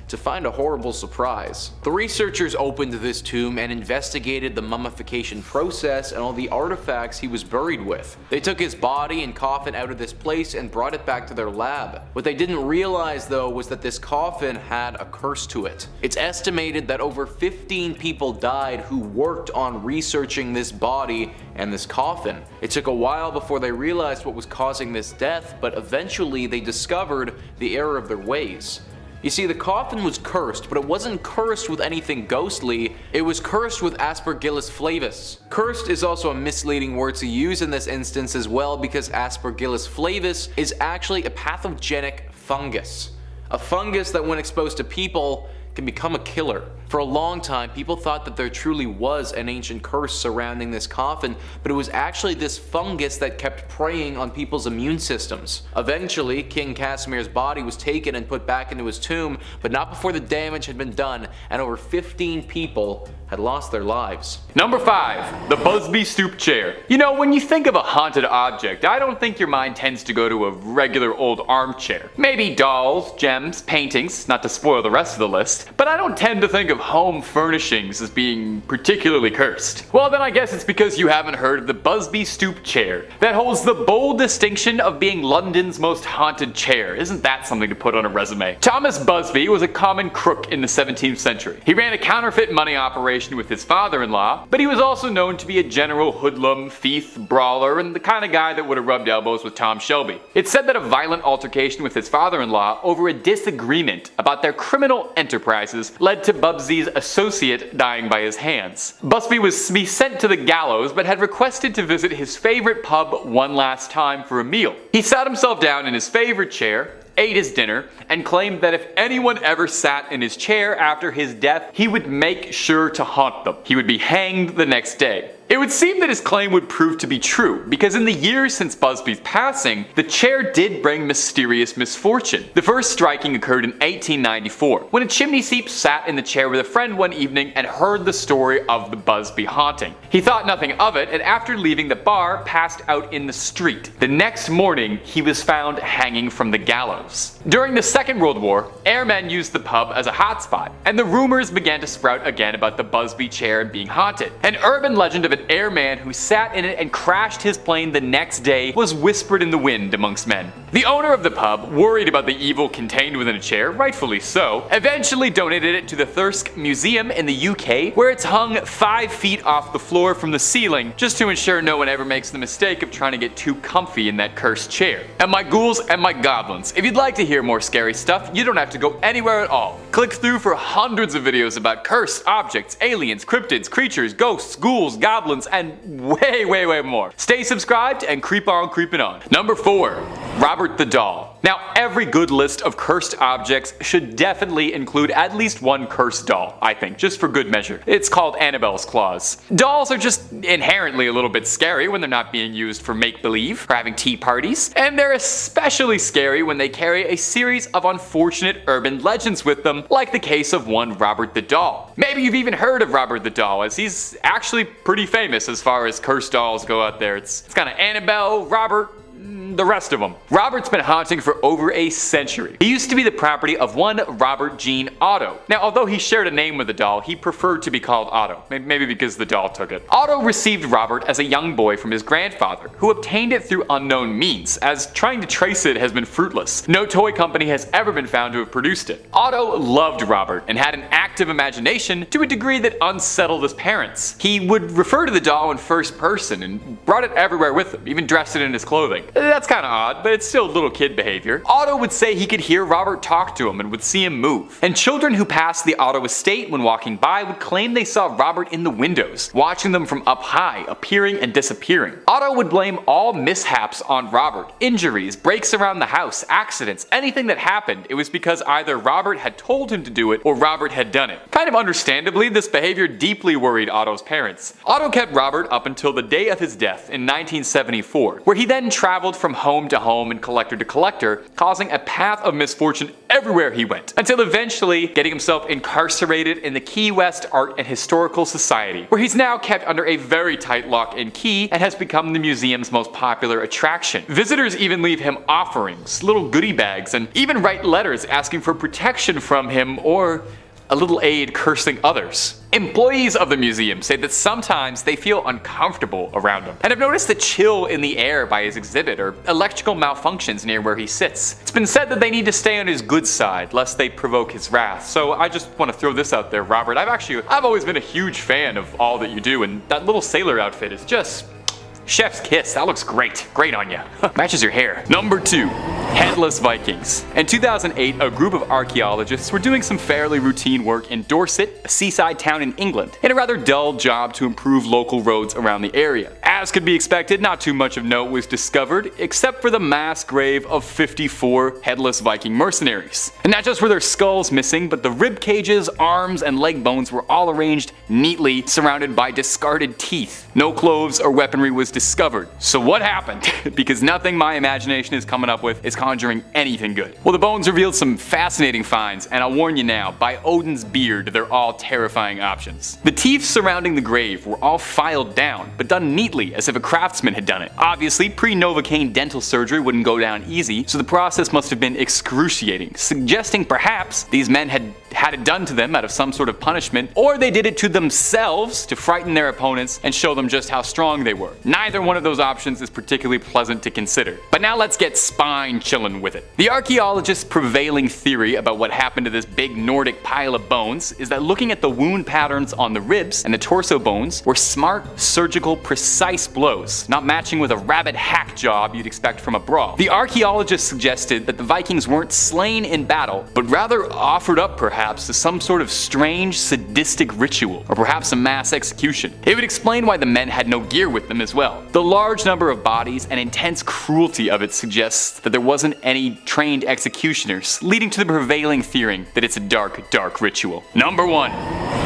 to find a horrible surprise. The researchers opened this tomb and investigated the mummification process and all the artifacts he was buried with. They took his body and coffin out of this place and brought it back to their lab. What they didn't realize though was that this coffin had a curse to it. It's estimated that over 15 people died who worked on researching this body and this coffin. It took a while before they realized what was causing this death, but eventually they discovered the error of their ways. You see, the coffin was cursed, but it wasn't cursed with anything ghostly, it was cursed with Aspergillus flavus. Cursed is also a misleading word to use in this instance as well, because Aspergillus flavus is actually a pathogenic fungus. A fungus that when exposed to people can become a killer. For a long time, people thought that there truly was an ancient curse surrounding this coffin, but it was actually this fungus that kept preying on people's immune systems. Eventually, King Casimir's body was taken and put back into his tomb, but not before the damage had been done and over 15 people had lost their lives. Number 5. The Busby Stoop Chair. You know, when you think of a haunted object, I don't think your mind tends to go to a regular old armchair. Maybe dolls, gems, paintings, not to spoil the rest of the list, but I don't tend to think of home furnishings as being particularly cursed. Well, then I guess it's because you haven't heard of the Busby Stoop Chair, that holds the bold distinction of being London's most haunted chair. Isn't that something to put on a resume? Thomas Busby was a common crook in the 17th century. He ran a counterfeit money operation with his father-in-law, but he was also known to be a general hoodlum, thief, brawler, and the kind of guy that would have rubbed elbows with Tom Shelby. It's said that a violent altercation with his father-in-law over a disagreement about their criminal enterprises led to Bubsy's associate dying by his hands. Busby was to be sent to the gallows, but had requested to visit his favorite pub one last time for a meal. He sat himself down in his favorite chair, ate his dinner, and claimed that if anyone ever sat in his chair after his death, he would make sure to haunt them. He would be hanged the next day. It would seem that his claim would prove to be true, because in the years since Busby's passing, the chair did bring mysterious misfortune. The first striking occurred in 1894, when a chimney sweep sat in the chair with a friend one evening and heard the story of the Busby haunting. He thought nothing of it, and after leaving the bar, passed out in the street. The next morning, he was found hanging from the gallows. During the Second World War, airmen used the pub as a hotspot, and the rumors began to sprout again about the Busby chair being haunted. An urban legend of an airman who sat in it and crashed his plane the next day was whispered in the wind amongst men. The owner of the pub, worried about the evil contained within a chair, rightfully so, eventually donated it to the Thirsk Museum in the UK, where it's hung 5 feet off the floor from the ceiling, just to ensure no one ever makes the mistake of trying to get too comfy in that cursed chair. And my ghouls and my goblins, if you'd like to hear more scary stuff, you don't have to go anywhere at all. Click through for hundreds of videos about cursed objects, aliens, cryptids, creatures, ghosts, ghouls, goblins, and way more. Stay subscribed and creep on creeping on. Number 4. Robert the Doll. Now, every good list of cursed objects should definitely include at least one cursed doll, I think, just for good measure. It's called Annabelle's Claws. Dolls are just inherently a little bit scary when they're not being used for make-believe or having tea parties, and they're especially scary when they carry a series of unfortunate urban legends with them, like the case of one Robert the Doll. Maybe you've even heard of Robert the Doll, as he's actually pretty famous as far as cursed dolls go out there. It's kind of Annabelle, Robert, the rest of them. Robert's been haunting for over a century. He used to be the property of one Robert Jean Otto. Now, although he shared a name with the doll, he preferred to be called Otto, maybe because the doll took it. Otto received Robert as a young boy from his grandfather, who obtained it through unknown means, as trying to trace it has been fruitless. No toy company has ever been found to have produced it. Otto loved Robert and had an active imagination to a degree that unsettled his parents. He would refer to the doll in first person and brought it everywhere with him, even dressed it in his clothing. That's kind of odd, but it's still little kid behavior. Otto would say he could hear Robert talk to him and would see him move. And children who passed the Otto estate when walking by would claim they saw Robert in the windows, watching them from up high, appearing and disappearing. Otto would blame all mishaps on Robert. Injuries, breaks around the house, accidents, anything that happened, it was because either Robert had told him to do it or Robert had done it. Kind of understandably, this behavior deeply worried Otto's parents. Otto kept Robert up until the day of his death in 1974, where he then traveled from home to home and collector to collector, causing a path of misfortune everywhere he went, until eventually getting himself incarcerated in the Key West Art and Historical Society, where he's now kept under a very tight lock and key and has become the museum's most popular attraction. Visitors even leave him offerings, little goodie bags, and even write letters asking for protection from him or a little aid cursing others. Employees of the museum say that sometimes they feel uncomfortable around him, and have noticed the chill in the air by his exhibit or electrical malfunctions near where he sits. It's been said that they need to stay on his good side lest they provoke his wrath. So I just want to throw this out there, Robert. I've always been a huge fan of all that you do, and that little sailor outfit is just chef's kiss. That looks great. Great on you. Matches your hair. Number 2. Headless Vikings. In 2008, a group of archaeologists were doing some fairly routine work in Dorset, a seaside town in England, in a rather dull job to improve local roads around the area. As could be expected, not too much of note was discovered, except for the mass grave of 54 headless Viking mercenaries. And not just were their skulls missing, but the rib cages, arms, and leg bones were all arranged neatly, surrounded by discarded teeth. No clothes or weaponry was discovered. So what happened? Because nothing my imagination is coming up with is conjuring anything good. Well, the bones revealed some fascinating finds, and I'll warn you now, by Odin's beard, they're all terrifying options. The teeth surrounding the grave were all filed down, but done neatly as if a craftsman had done it. Obviously, pre-Novocaine dental surgery wouldn't go down easy, so the process must have been excruciating, suggesting perhaps these men had it done to them out of some sort of punishment, or they did it to themselves to frighten their opponents and show them just how strong they were. Neither one of those options is particularly pleasant to consider. But now let's get spine chillin' with it. The archaeologists' prevailing theory about what happened to this big Nordic pile of bones is that looking at the wound patterns on the ribs and the torso bones were smart, surgical, precise blows, not matching with a rabid hack job you'd expect from a brawl. The archaeologists suggested that the Vikings weren't slain in battle, but rather offered up perhaps to some sort of strange, sadistic ritual, or perhaps a mass execution. It would explain why the men had no gear with them as well. The large number of bodies and intense cruelty of it suggests that there wasn't any trained executioners, leading to the prevailing theory that it's a dark, dark ritual. Number 1.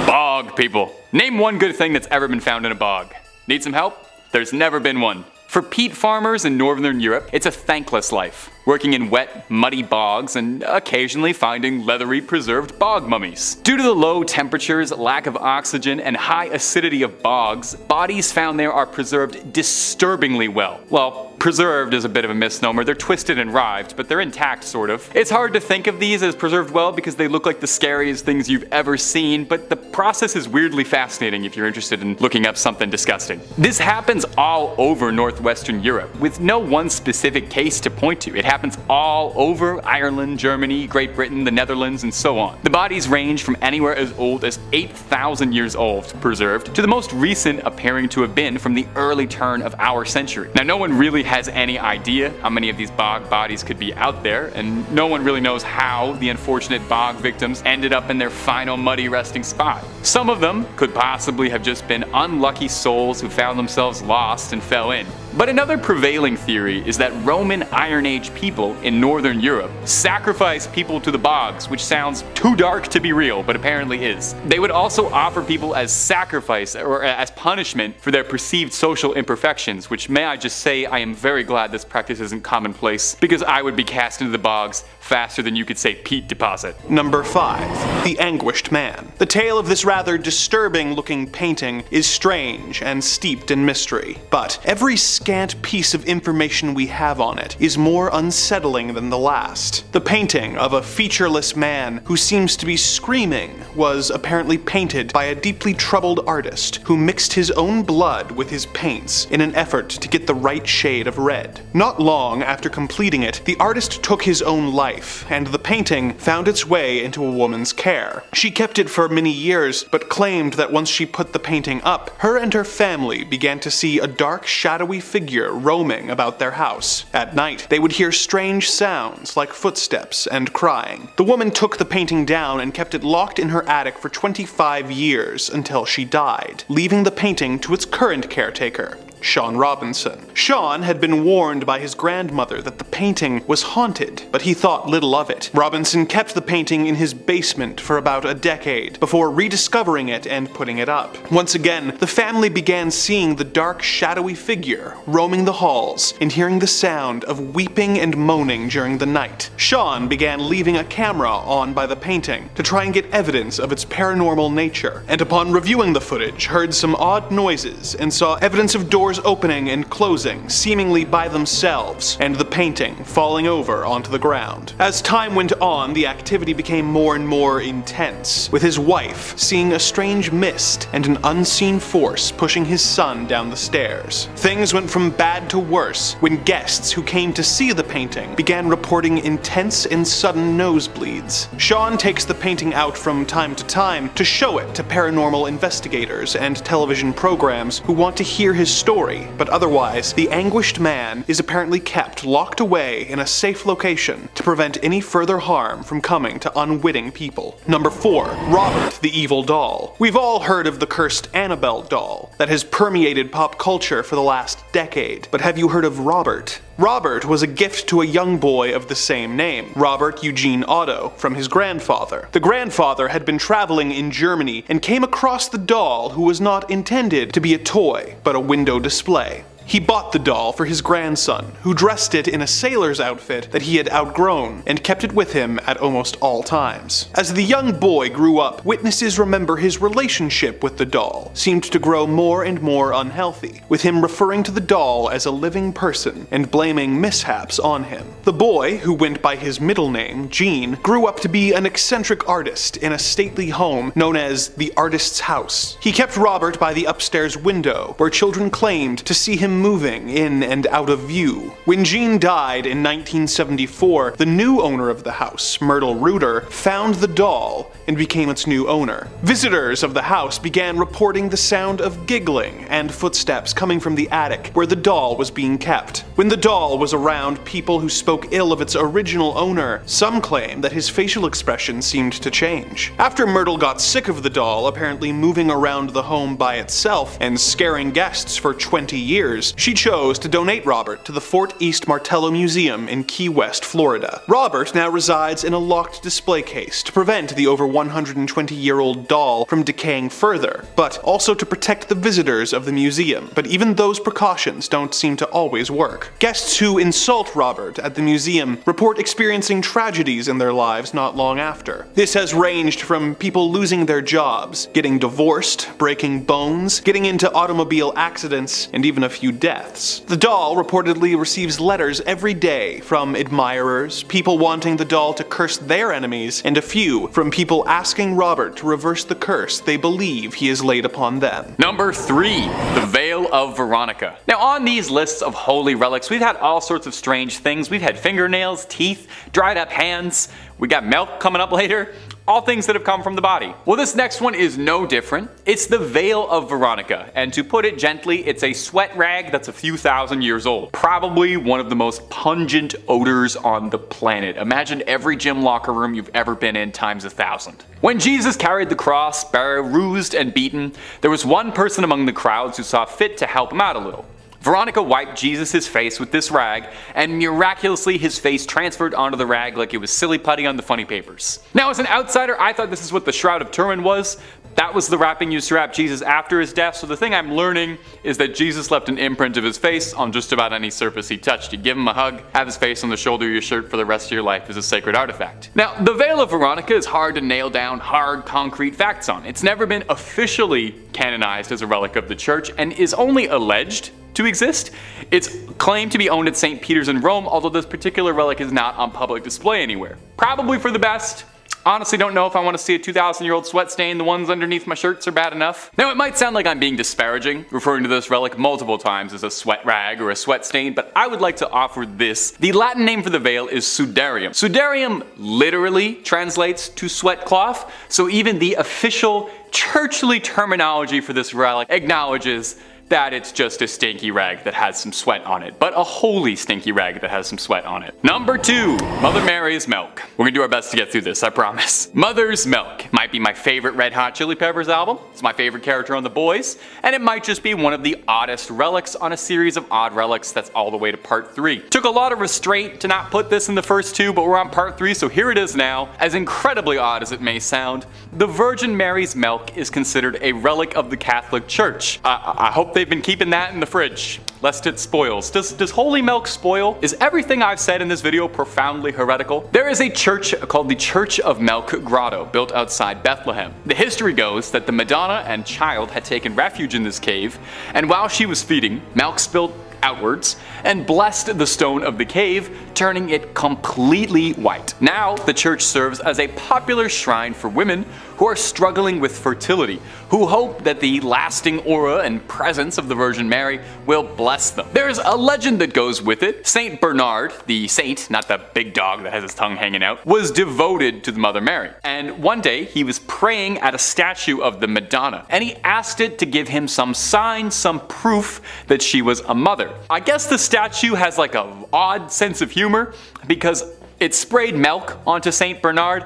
Bog people. Name one good thing that's ever been found in a bog. Need some help? There's never been one. For peat farmers in northern Europe, it's a thankless life, working in wet, muddy bogs and occasionally finding leathery preserved bog mummies. Due to the low temperatures, lack of oxygen, and high acidity of bogs, bodies found there are preserved disturbingly well. Well, preserved is a bit of a misnomer. They're twisted and rived, but they're intact sort of. It's hard to think of these as preserved well because they look like the scariest things you've ever seen, but the process is weirdly fascinating if you're interested in looking up something disgusting. This happens all over northwestern Europe, with no one specific case to point to. It happens all over Ireland, Germany, Great Britain, the Netherlands, and so on. The bodies range from anywhere as old as 8,000 years old, preserved, to the most recent appearing to have been from the early turn of our century. Now, no one really has any idea how many of these bog bodies could be out there, and no one really knows how the unfortunate bog victims ended up in their final muddy resting spot. Some of them could possibly have just been unlucky souls who found themselves lost and fell in. But another prevailing theory is that Roman Iron Age people in northern Europe sacrificed people to the bogs, which sounds too dark to be real, but apparently is. They would also offer people as sacrifice or as punishment for their perceived social imperfections, which may I just say I am very glad this practice isn't commonplace, because I would be cast into the bogs faster than you could say peat deposit. Number 5. The Anguished Man. The tale of this rather disturbing looking painting is strange and steeped in mystery, but every scant piece of information we have on it is more unsettling than the last. The painting of a featureless man who seems to be screaming was apparently painted by a deeply troubled artist who mixed his own blood with his paints in an effort to get the right shade of red. Not long after completing it, the artist took his own life, and the painting found its way into a woman's care. She kept it for many years, but claimed that once she put the painting up, her and her family began to see a dark, shadowy figure roaming about their house. At night, they would hear strange sounds like footsteps and crying. The woman took the painting down and kept it locked in her attic for 25 years until she died, leaving the painting to its current caretaker, Sean Robinson. Sean had been warned by his grandmother that the painting was haunted, but he thought little of it. Robinson kept the painting in his basement for about a decade before rediscovering it and putting it up. Once again, the family began seeing the dark, shadowy figure roaming the halls and hearing the sound of weeping and moaning during the night. Sean began leaving a camera on by the painting to try and get evidence of its paranormal nature, and upon reviewing the footage, heard some odd noises and saw evidence of doors opening and closing seemingly by themselves, and the painting falling over onto the ground. As time went on, the activity became more and more intense, with his wife seeing a strange mist and an unseen force pushing his son down the stairs. Things went from bad to worse when guests who came to see the painting began reporting intense and sudden nosebleeds. Sean takes the painting out from time to time to show it to paranormal investigators and television programs who want to hear his story story, but otherwise, the anguished man is apparently kept locked away in a safe location to prevent any further harm from coming to unwitting people. Number 4. Robert the Evil Doll. We've all heard of the cursed Annabelle doll that has permeated pop culture for the last decade, but have you heard of Robert? Robert was a gift to a young boy of the same name, Robert Eugene Otto, from his grandfather. The grandfather had been traveling in Germany and came across the doll, who was not intended to be a toy, but a window display. He bought the doll for his grandson, who dressed it in a sailor's outfit that he had outgrown, and kept it with him at almost all times. As the young boy grew up, witnesses remember his relationship with the doll seemed to grow more and more unhealthy, with him referring to the doll as a living person and blaming mishaps on him. The boy, who went by his middle name, Gene, grew up to be an eccentric artist in a stately home known as the Artist's House. He kept Robert by the upstairs window, where children claimed to see him moving in and out of view. When Gene died in 1974, the new owner of the house, Myrtle Reuter, found the doll and became its new owner. Visitors of the house began reporting the sound of giggling and footsteps coming from the attic where the doll was being kept. When the doll was around people who spoke ill of its original owner, some claim that his facial expression seemed to change. After Myrtle got sick of the doll apparently moving around the home by itself and scaring guests for 20 years, she chose to donate Robert to the Fort East Martello Museum in Key West, Florida. Robert now resides in a locked display case to prevent the over 120-year-old doll from decaying further, but also to protect the visitors of the museum. But even those precautions don't seem to always work. Guests who insult Robert at the museum report experiencing tragedies in their lives not long after. This has ranged from people losing their jobs, getting divorced, breaking bones, getting into automobile accidents, and even a few deaths. The doll reportedly receives letters every day from admirers, people wanting the doll to curse their enemies, and a few from people asking Robert to reverse the curse they believe he has laid upon them. Number 3. The Veil of Veronica. Now on these lists of holy relics, we've had all sorts of strange things. We've had fingernails, teeth, dried up hands, we got milk coming up later. All things that have come from the body. Well, this next one is no different. It's the Veil of Veronica, and to put it gently, it's a sweat rag that's a few thousand years old. Probably one of the most pungent odors on the planet. Imagine every gym locker room you've ever been in times 1,000. When Jesus carried the cross, bruised and beaten, there was one person among the crowds who saw fit to help him out a little. Veronica wiped Jesus' face with this rag, and miraculously his face transferred onto the rag like it was silly putty on the funny papers. Now as an outsider, I thought this is what the Shroud of Turin was. That was the wrapping used to wrap Jesus after his death, so the thing I'm learning is that Jesus left an imprint of his face on just about any surface he touched. You give him a hug, have his face on the shoulder of your shirt for the rest of your life as a sacred artifact. Now, the Veil of Veronica is hard to nail down hard, concrete facts on. It's never been officially canonized as a relic of the church and is only alleged to exist. It's claimed to be owned at St. Peter's in Rome, although this particular relic is not on public display anywhere. Probably for the best. Honestly don't know if I want to see a 2,000-year-old sweat stain. The ones underneath my shirts are bad enough. Now it might sound like I'm being disparaging, referring to this relic multiple times as a sweat rag or a sweat stain, but I would like to offer this. The Latin name for the veil is sudarium. Sudarium literally translates to sweat cloth, so even the official churchly terminology for this relic acknowledges that it's just a stinky rag that has some sweat on it, but a holy stinky rag that has some sweat on it. Number 2, Mother Mary's milk. We're gonna do our best to get through this, I promise. Mother's Milk might be my favorite Red Hot Chili Peppers album, it's my favorite character on The Boys, and it might just be one of the oddest relics on a series of odd relics that's all the way to part 3. Took a lot of restraint to not put this in the first 2, but we're on part 3, so here it is now. As incredibly odd as it may sound, the Virgin Mary's milk is considered a relic of the Catholic Church. I hope they've been keeping that in the fridge, lest it spoils. Does holy milk spoil? Is everything I've said in this video profoundly heretical? There is a church called the Church of Milk Grotto, built outside Bethlehem. The history goes that the Madonna and child had taken refuge in this cave, and while she was feeding, milk spilled outwards and blessed the stone of the cave, turning it completely white. Now the church serves as a popular shrine for women who are struggling with fertility, who hope that the lasting aura and presence of the Virgin Mary will bless them. There's a legend that goes with it. Saint Bernard, the saint, not the big dog that has his tongue hanging out, was devoted to the Mother Mary. And one day he was praying at a statue of the Madonna, and he asked it to give him some sign, some proof that she was a mother. I guess the statue has like an odd sense of humor because it sprayed milk onto Saint Bernard.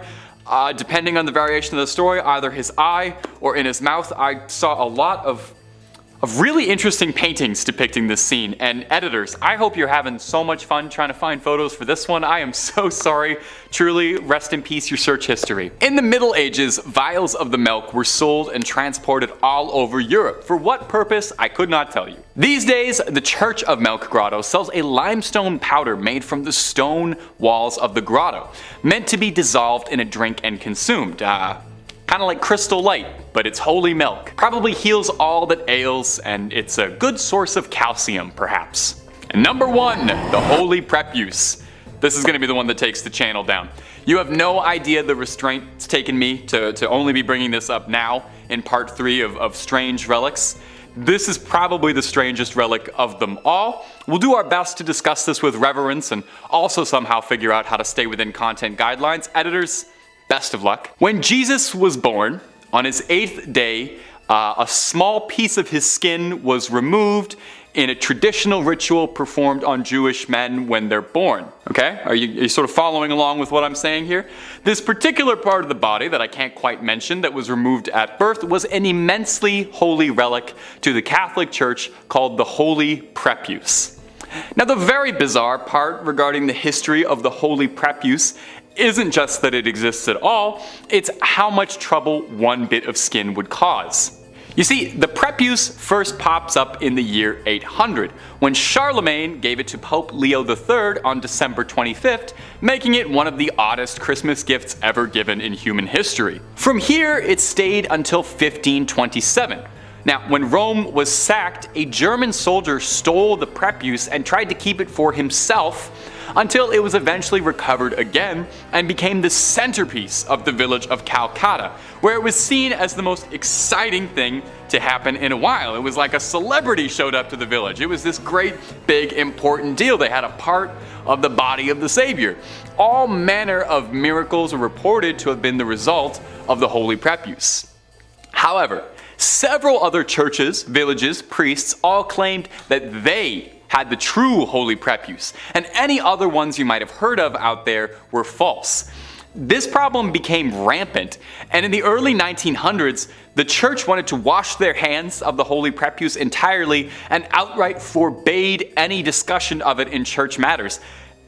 Depending on the variation of the story, either his eye or in his mouth. I saw a lot of really interesting paintings depicting this scene, and editors, I hope you're having so much fun trying to find photos for this one. I am so sorry. Truly, rest in peace your search history. In the Middle Ages, vials of the milk were sold and transported all over Europe. For what purpose, I could not tell you. These days, the Church of Milk Grotto sells a limestone powder made from the stone walls of the grotto, meant to be dissolved in a drink and consumed. Kind of like Crystal Light, but it's holy milk. Probably heals all that ails, and it's a good source of calcium, perhaps. And number 1, the Holy Prepuce. This is going to be the one that takes the channel down. You have no idea the restraint it's taken me to only be bringing this up now in part 3 of Strange Relics. This is probably the strangest relic of them all. We'll do our best to discuss this with reverence and also somehow figure out how to stay within content guidelines. Editors, best of luck. When Jesus was born, on his 8th day, a small piece of his skin was removed in a traditional ritual performed on Jewish men when they're born. Okay? Are you sort of following along with what I'm saying here? This particular part of the body that I can't quite mention that was removed at birth was an immensely holy relic to the Catholic Church called the Holy Prepuce. Now, the very bizarre part regarding the history of the Holy Prepuce isn't just that it exists at all, it's how much trouble one bit of skin would cause. You see, the prepuce first pops up in the year 800, when Charlemagne gave it to Pope Leo III on December 25th, making it one of the oddest Christmas gifts ever given in human history. From here, it stayed until 1527. Now, when Rome was sacked, a German soldier stole the prepuce and tried to keep it for himself until it was eventually recovered again and became the centerpiece of the village of Calcutta, where it was seen as the most exciting thing to happen in a while. It was like a celebrity showed up to the village. It was this great, big, important deal. They had a part of the body of the Savior. All manner of miracles are reported to have been the result of the Holy Prepuce. However, several other churches, villages, priests all claimed that they had the true Holy Prepuce, and any other ones you might have heard of out there were false. This problem became rampant, and in the early 1900s, the church wanted to wash their hands of the Holy Prepuce entirely and outright forbade any discussion of it in church matters.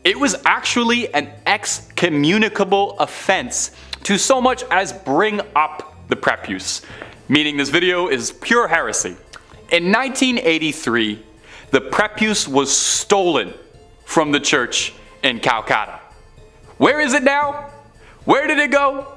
It was actually an excommunicable offense to so much as bring up the prepuce, meaning this video is pure heresy. In 1983, the prepuce was stolen from the church in Calcutta. Where is it now? Where did it go?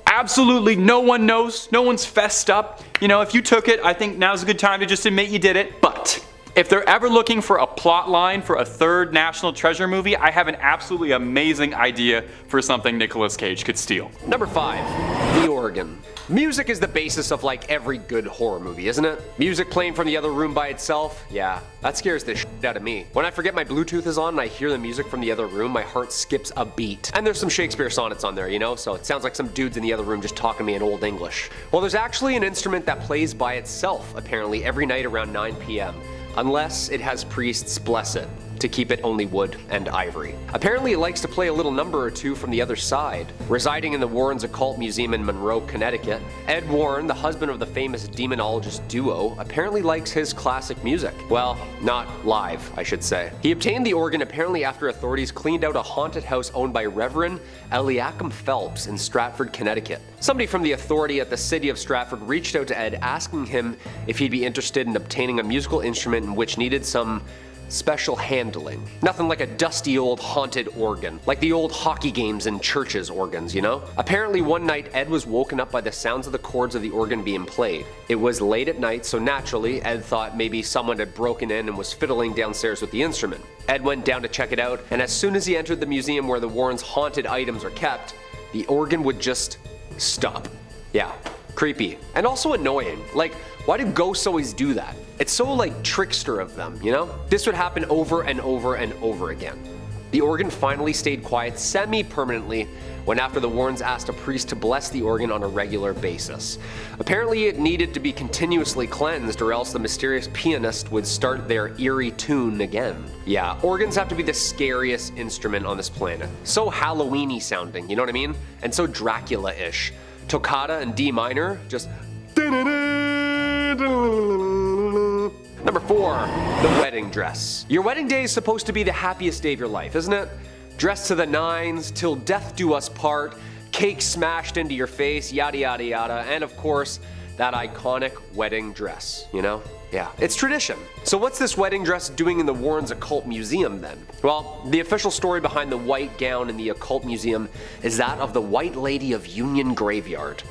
Absolutely no one knows. No one's fessed up. You know, if you took it, I think now's a good time to just admit you did it. But if they're ever looking for a plot line for a third National Treasure movie, I have an absolutely amazing idea for something Nicolas Cage could steal. Number 5, the organ. Music is the basis of like every good horror movie, isn't it? Music playing from the other room by itself? Yeah, that scares the shit out of me. When I forget my Bluetooth is on and I hear the music from the other room, my heart skips a beat. And there's some Shakespeare sonnets on there, you know? So it sounds like some dudes in the other room just talking to me in Old English. Well, there's actually an instrument that plays by itself, apparently, every night around 9 p.m. Unless it has priests bless it to keep it only wood and ivory. Apparently it likes to play a little number or two from the other side. Residing in the Warrens Occult Museum in Monroe, Connecticut, Ed Warren, the husband of the famous demonologist duo, apparently likes his classic music. Well, not live, I should say. He obtained the organ apparently after authorities cleaned out a haunted house owned by Reverend Eliakim Phelps in Stratford, Connecticut. Somebody from the authority at the city of Stratford reached out to Ed asking him if he'd be interested in obtaining a musical instrument in which needed some special handling. Nothing like a dusty old haunted organ, like the old hockey games and churches organs, you know? Apparently one night Ed was woken up by the sounds of the chords of the organ being played. It was late at night, so naturally Ed thought maybe someone had broken in and was fiddling downstairs with the instrument. Ed went down to check it out, and as soon as he entered the museum where the Warrens' haunted items are kept, the organ would just stop. Yeah, creepy. And also annoying. Like, why do ghosts always do that? It's so like trickster of them, you know? This would happen over and over and over again. The organ finally stayed quiet semi-permanently when after the Warrens asked a priest to bless the organ on a regular basis. Apparently it needed to be continuously cleansed or else the mysterious pianist would start their eerie tune again. Yeah, organs have to be the scariest instrument on this planet. So Halloween-y sounding, you know what I mean? And so Dracula-ish. Toccata in D minor, just... Number 4, the wedding dress. Your wedding day is supposed to be the happiest day of your life, isn't it? Dressed to the nines, till death do us part, cake smashed into your face, yada yada yada, and of course, that iconic wedding dress, you know? Yeah, it's tradition. So what's this wedding dress doing in the Warrens Occult Museum then? Well, the official story behind the white gown in the Occult Museum is that of the White Lady of Union Graveyard.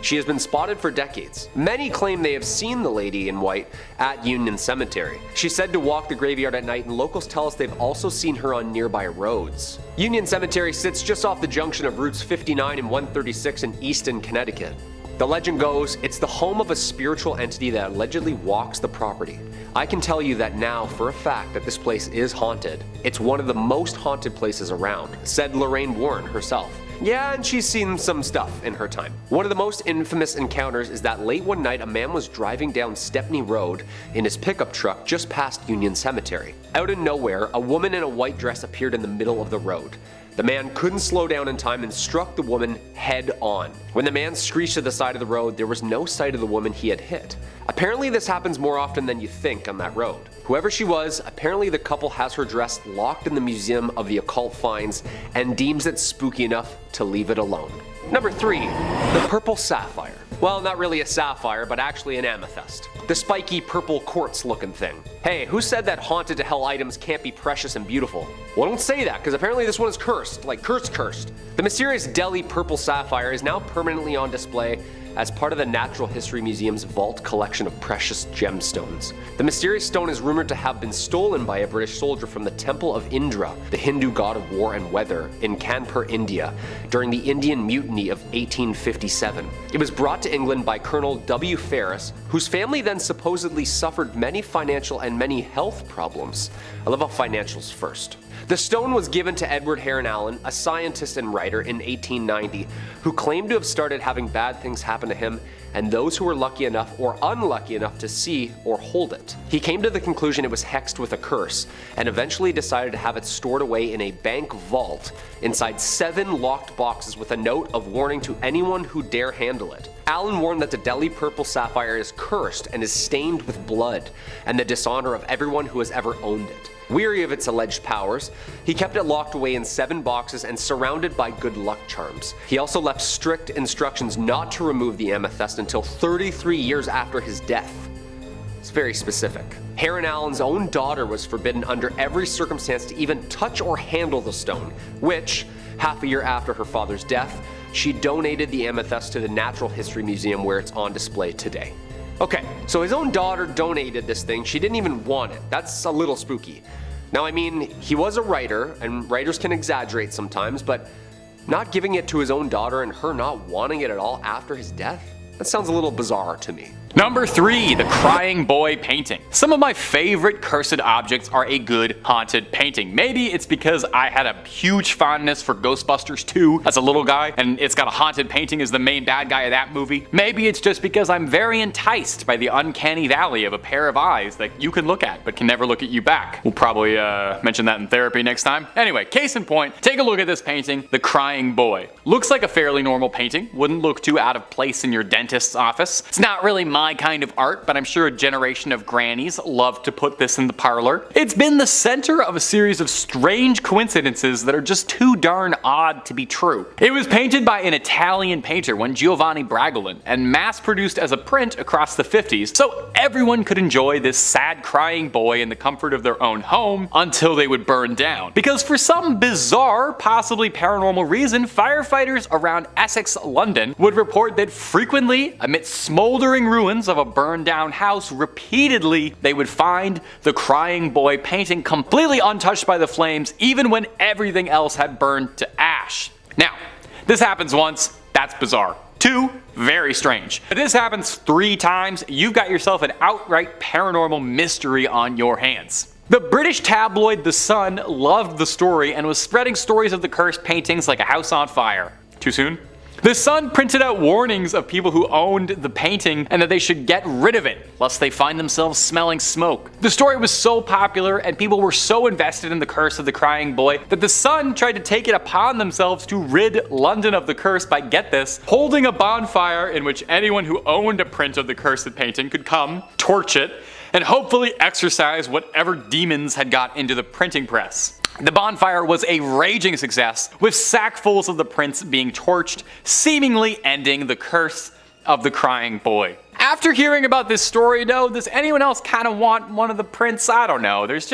She has been spotted for decades. Many claim they have seen the lady in white at Union Cemetery. She's said to walk the graveyard at night, and locals tell us they've also seen her on nearby roads. Union Cemetery sits just off the junction of routes 59 and 136 in Easton, Connecticut. The legend goes, it's the home of a spiritual entity that allegedly walks the property. I can tell you that now for a fact that this place is haunted. It's one of the most haunted places around, said Lorraine Warren herself. Yeah, and she's seen some stuff in her time. One of the most infamous encounters is that late one night a man was driving down Stepney Road in his pickup truck just past Union Cemetery. Out of nowhere, a woman in a white dress appeared in the middle of the road. The man couldn't slow down in time and struck the woman head on. When the man screeched to the side of the road, there was no sight of the woman he had hit. Apparently this happens more often than you think on that road. Whoever she was, apparently the couple has her dress locked in the Museum of the Occult Finds and deems it spooky enough to leave it alone. Number 3, the purple sapphire. Well, not really a sapphire, but actually an amethyst. The spiky purple quartz looking thing. Hey, who said that haunted to hell items can't be precious and beautiful? Well, don't say that, because apparently this one is cursed, like cursed. The mysterious Delhi purple sapphire is now permanently on display as part of the Natural History Museum's vault collection of precious gemstones. The mysterious stone is rumored to have been stolen by a British soldier from the Temple of Indra, the Hindu god of war and weather, in Kanpur, India, during the Indian Mutiny of 1857. It was brought to England by Colonel W. Ferris, whose family then supposedly suffered many financial and many health problems. I love how financials first. The stone was given to Edward Heron Allen, a scientist and writer, in 1890, who claimed to have started having bad things happen to him and those who were lucky enough or unlucky enough to see or hold it. He came to the conclusion it was hexed with a curse, and eventually decided to have it stored away in a bank vault inside 7 locked boxes with a note of warning to anyone who dare handle it. Allen warned that the Delhi purple sapphire is cursed and is stained with blood and the dishonor of everyone who has ever owned it. Weary of its alleged powers, he kept it locked away in 7 boxes and surrounded by good luck charms. He also left strict instructions not to remove the amethyst until 33 years after his death. It's very specific. Heron Allen's own daughter was forbidden under every circumstance to even touch or handle the stone, which, half a year after her father's death, she donated the amethyst to the Natural History Museum where it's on display today. Okay, so his own daughter donated this thing. She didn't even want it. That's a little spooky. Now, I mean, he was a writer, and writers can exaggerate sometimes, but not giving it to his own daughter and her not wanting it at all after his death? That sounds a little bizarre to me. Number 3, the Crying Boy painting. Some of my favorite cursed objects are a good haunted painting. Maybe it's because I had a huge fondness for Ghostbusters 2 as a little guy, and it's got a haunted painting as the main bad guy of that movie. Maybe it's just because I'm very enticed by the uncanny valley of a pair of eyes that you can look at but can never look at you back. We'll probably mention that in therapy next time. Anyway, case in point, take a look at this painting, The Crying Boy. Looks like a fairly normal painting, wouldn't look too out of place in your dentist's office. It's not really my kind of art, but I'm sure a generation of grannies love to put this in the parlor. It's been the center of a series of strange coincidences that are just too darn odd to be true. It was painted by an Italian painter, one Giovanni Bragolin, and mass-produced as a print across the 50s, so everyone could enjoy this sad crying boy in the comfort of their own home until they would burn down. Because for some bizarre, possibly paranormal reason, firefighters around Essex, London would report that frequently, amidst smoldering ruins of a burned down house, repeatedly they would find the Crying Boy painting completely untouched by the flames even when everything else had burned to ash. Now, this happens once, that's bizarre. 2, 2, very strange. If this happens 3 times, you've got yourself an outright paranormal mystery on your hands. The British tabloid The Sun loved the story and was spreading stories of the cursed paintings like a house on fire. Too soon? The Sun printed out warnings of people who owned the painting and that they should get rid of it, lest they find themselves smelling smoke. The story was so popular and people were so invested in the curse of the crying boy that the Sun tried to take it upon themselves to rid London of the curse by, get this, holding a bonfire in which anyone who owned a print of the cursed painting could come, torch it, and hopefully exorcise whatever demons had got into the printing press. The bonfire was a raging success, with sackfuls of the prints being torched, seemingly ending the curse of the crying boy. After hearing about this story though, does anyone else kind of want one of the prints? I don't know, there's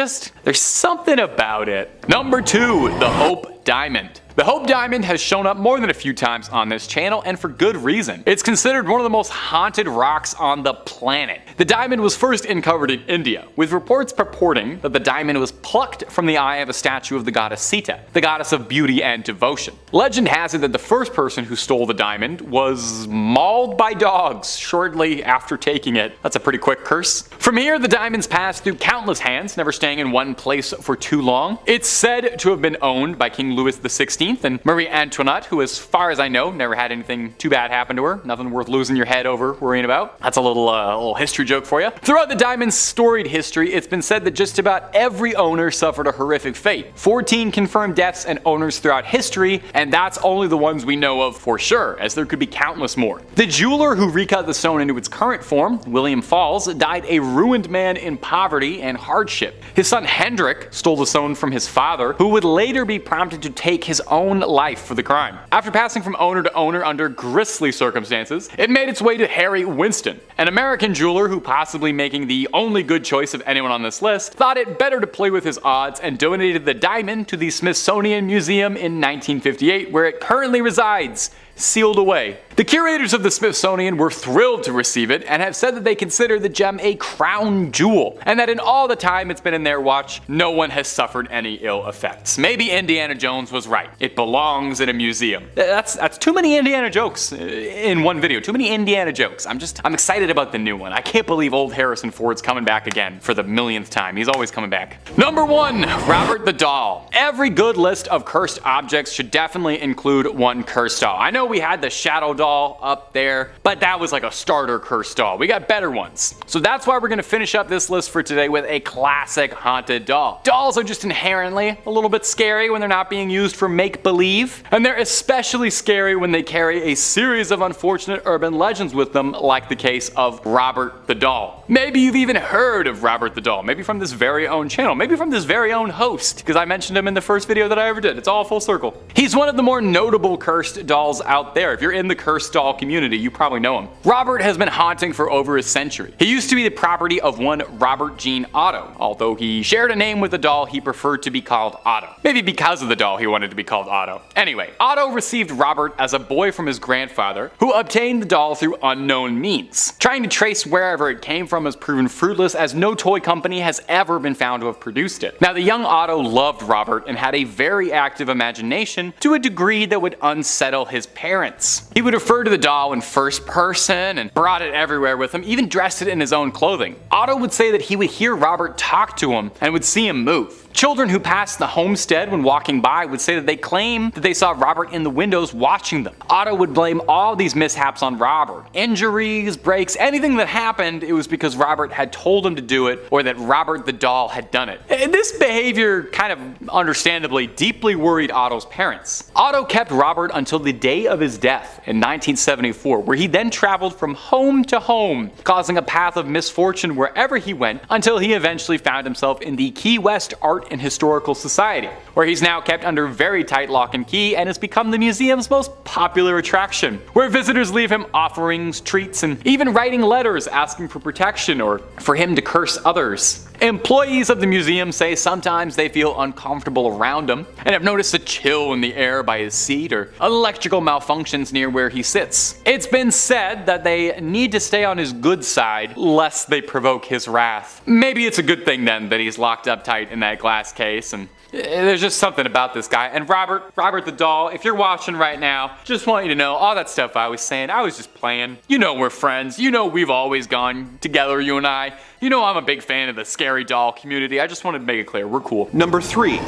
something about it. Number 2, the Hope Diamond. The Hope Diamond has shown up more than a few times on this channel, and for good reason. It's considered one of the most haunted rocks on the planet. The diamond was first uncovered in India, with reports purporting that the diamond was plucked from the eye of a statue of the goddess Sita, the goddess of beauty and devotion. Legend has it that the first person who stole the diamond was mauled by dogs shortly after taking it. That's a pretty quick curse. From here, the diamonds passed through countless hands, never staying in one place for too long. It's said to have been owned by King Louis XVI and Marie Antoinette, who, as far as I know, never had anything too bad happen to her. Nothing worth losing your head over worrying about. That's a little history joke for you. Throughout the diamond's storied history, it's been said that just about every owner suffered a horrific fate. 14 confirmed deaths and owners throughout history, and that's only the ones we know of for sure, as there could be countless more. The jeweler who recut the stone into its current form, William Falls, died a ruined man in poverty and hardship. His son Hendrik stole the stone from his father, who would later be prompted to take his own life for the crime. After passing from owner to owner under grisly circumstances, it made its way to Harry Winston, an American jeweler who, possibly making the only good choice of anyone on this list, thought it better to play with his odds and donated the diamond to the Smithsonian Museum in 1958, where it currently resides, sealed away. The curators of the Smithsonian were thrilled to receive it and have said that they consider the gem a crown jewel, and that in all the time it's been in their watch, no one has suffered any ill effects. Maybe Indiana Jones was right. It belongs in a museum. That's too many Indiana jokes in one video. Too many Indiana jokes. I'm excited about the new one. I can't believe old Harrison Ford's coming back again for the millionth time. He's always coming back. Number 1, Robert the Doll. Every good list of cursed objects should definitely include one cursed doll. I know we had the Shadow Doll up there, but that was like a starter cursed doll. We got better ones. So that's why we're gonna finish up this list for today with a classic haunted doll. Dolls are just inherently a little bit scary when they're not being used for make-believe, and they're especially scary when they carry a series of unfortunate urban legends with them, like the case of Robert the Doll. Maybe you've even heard of Robert the Doll, maybe from this very own channel, maybe from this very own host, because I mentioned him in the first video that I ever did. It's all full circle. He's one of the more notable cursed dolls out there. If you're in the cursed doll community, you probably know him. Robert has been haunting for over a century. He used to be the property of one Robert Jean Otto, although he shared a name with the doll he preferred to be called Otto. Maybe because of the doll he wanted to be called Otto. Anyway, Otto received Robert as a boy from his grandfather, who obtained the doll through unknown means. Trying to trace wherever it came from has proven fruitless, as no toy company has ever been found to have produced it. Now, the young Otto loved Robert and had a very active imagination to a degree that would unsettle his parents. He would refer to the doll in first person and brought it everywhere with him, even dressed it in his own clothing. Otto would say that he would hear Robert talk to him and would see him move. Children who passed the homestead when walking by would say that they claimed that they saw Robert in the windows watching them. Otto would blame all these mishaps on Robert. Injuries, breaks, anything that happened, it was because Robert had told him to do it, or that Robert the doll had done it. And this behavior kind of understandably deeply worried Otto's parents. Otto kept Robert until the day of his death in 1974, where he then traveled from home to home, causing a path of misfortune wherever he went, until he eventually found himself in the Key West Art and Historical Society, where he's now kept under very tight lock and key and has become the museum's most popular attraction, where visitors leave him offerings, treats, and even writing letters asking for protection or for him to curse others. Employees of the museum say sometimes they feel uncomfortable around him and have noticed a chill in the air by his seat or electrical malfunctions near where he sits. It's been said that they need to stay on his good side lest they provoke his wrath. Maybe it's a good thing then that he's locked up tight in that glass case, and There's just something about this guy. And Robert the doll, if you're watching right now, just want you to know all that stuff I was saying, I was just playing. You know we're friends. You know we've always gone together, you and I. You know I'm a big fan of the scary doll community. I just wanted to make it clear, we're cool. Number 3.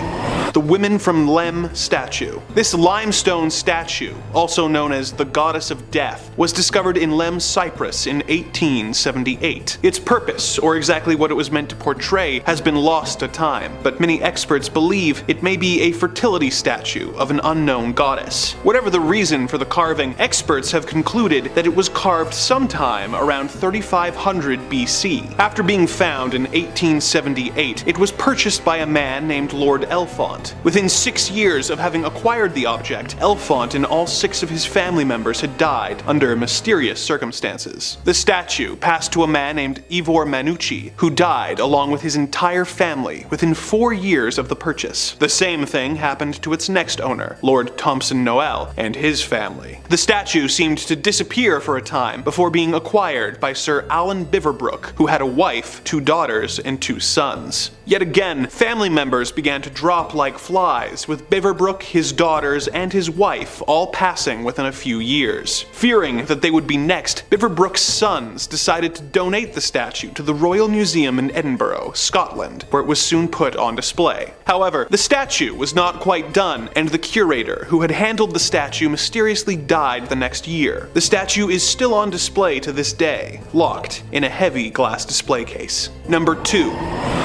The Women from Lem statue. This limestone statue, also known as the Goddess of Death, was discovered in Lem, Cyprus in 1878. Its purpose, or exactly what it was meant to portray, has been lost to time, but many experts believe it may be a fertility statue of an unknown goddess. Whatever the reason for the carving, experts have concluded that it was carved sometime around 3500 BC. After being found in 1878, it was purchased by a man named Lord Elfont. Within 6 years of having acquired the object, Elfont and all 6 of his family members had died under mysterious circumstances. The statue passed to a man named Ivor Manucci, who died along with his entire family within 4 years of the purchase. The same thing happened to its next owner, Lord Thompson Noel, and his family. The statue seemed to disappear for a time before being acquired by Sir Alan Biverbrook, who had a wife, 2 daughters, and 2 sons. Yet again, family members began to drop like flies, with Biverbrook, his daughters, and his wife all passing within a few years. Fearing that they would be next, Biverbrook's sons decided to donate the statue to the Royal Museum in Edinburgh, Scotland, where it was soon put on display. However, the statue was not quite done, and the curator who had handled the statue mysteriously died the next year. The statue is still on display to this day, locked in a heavy glass display case. Number 2.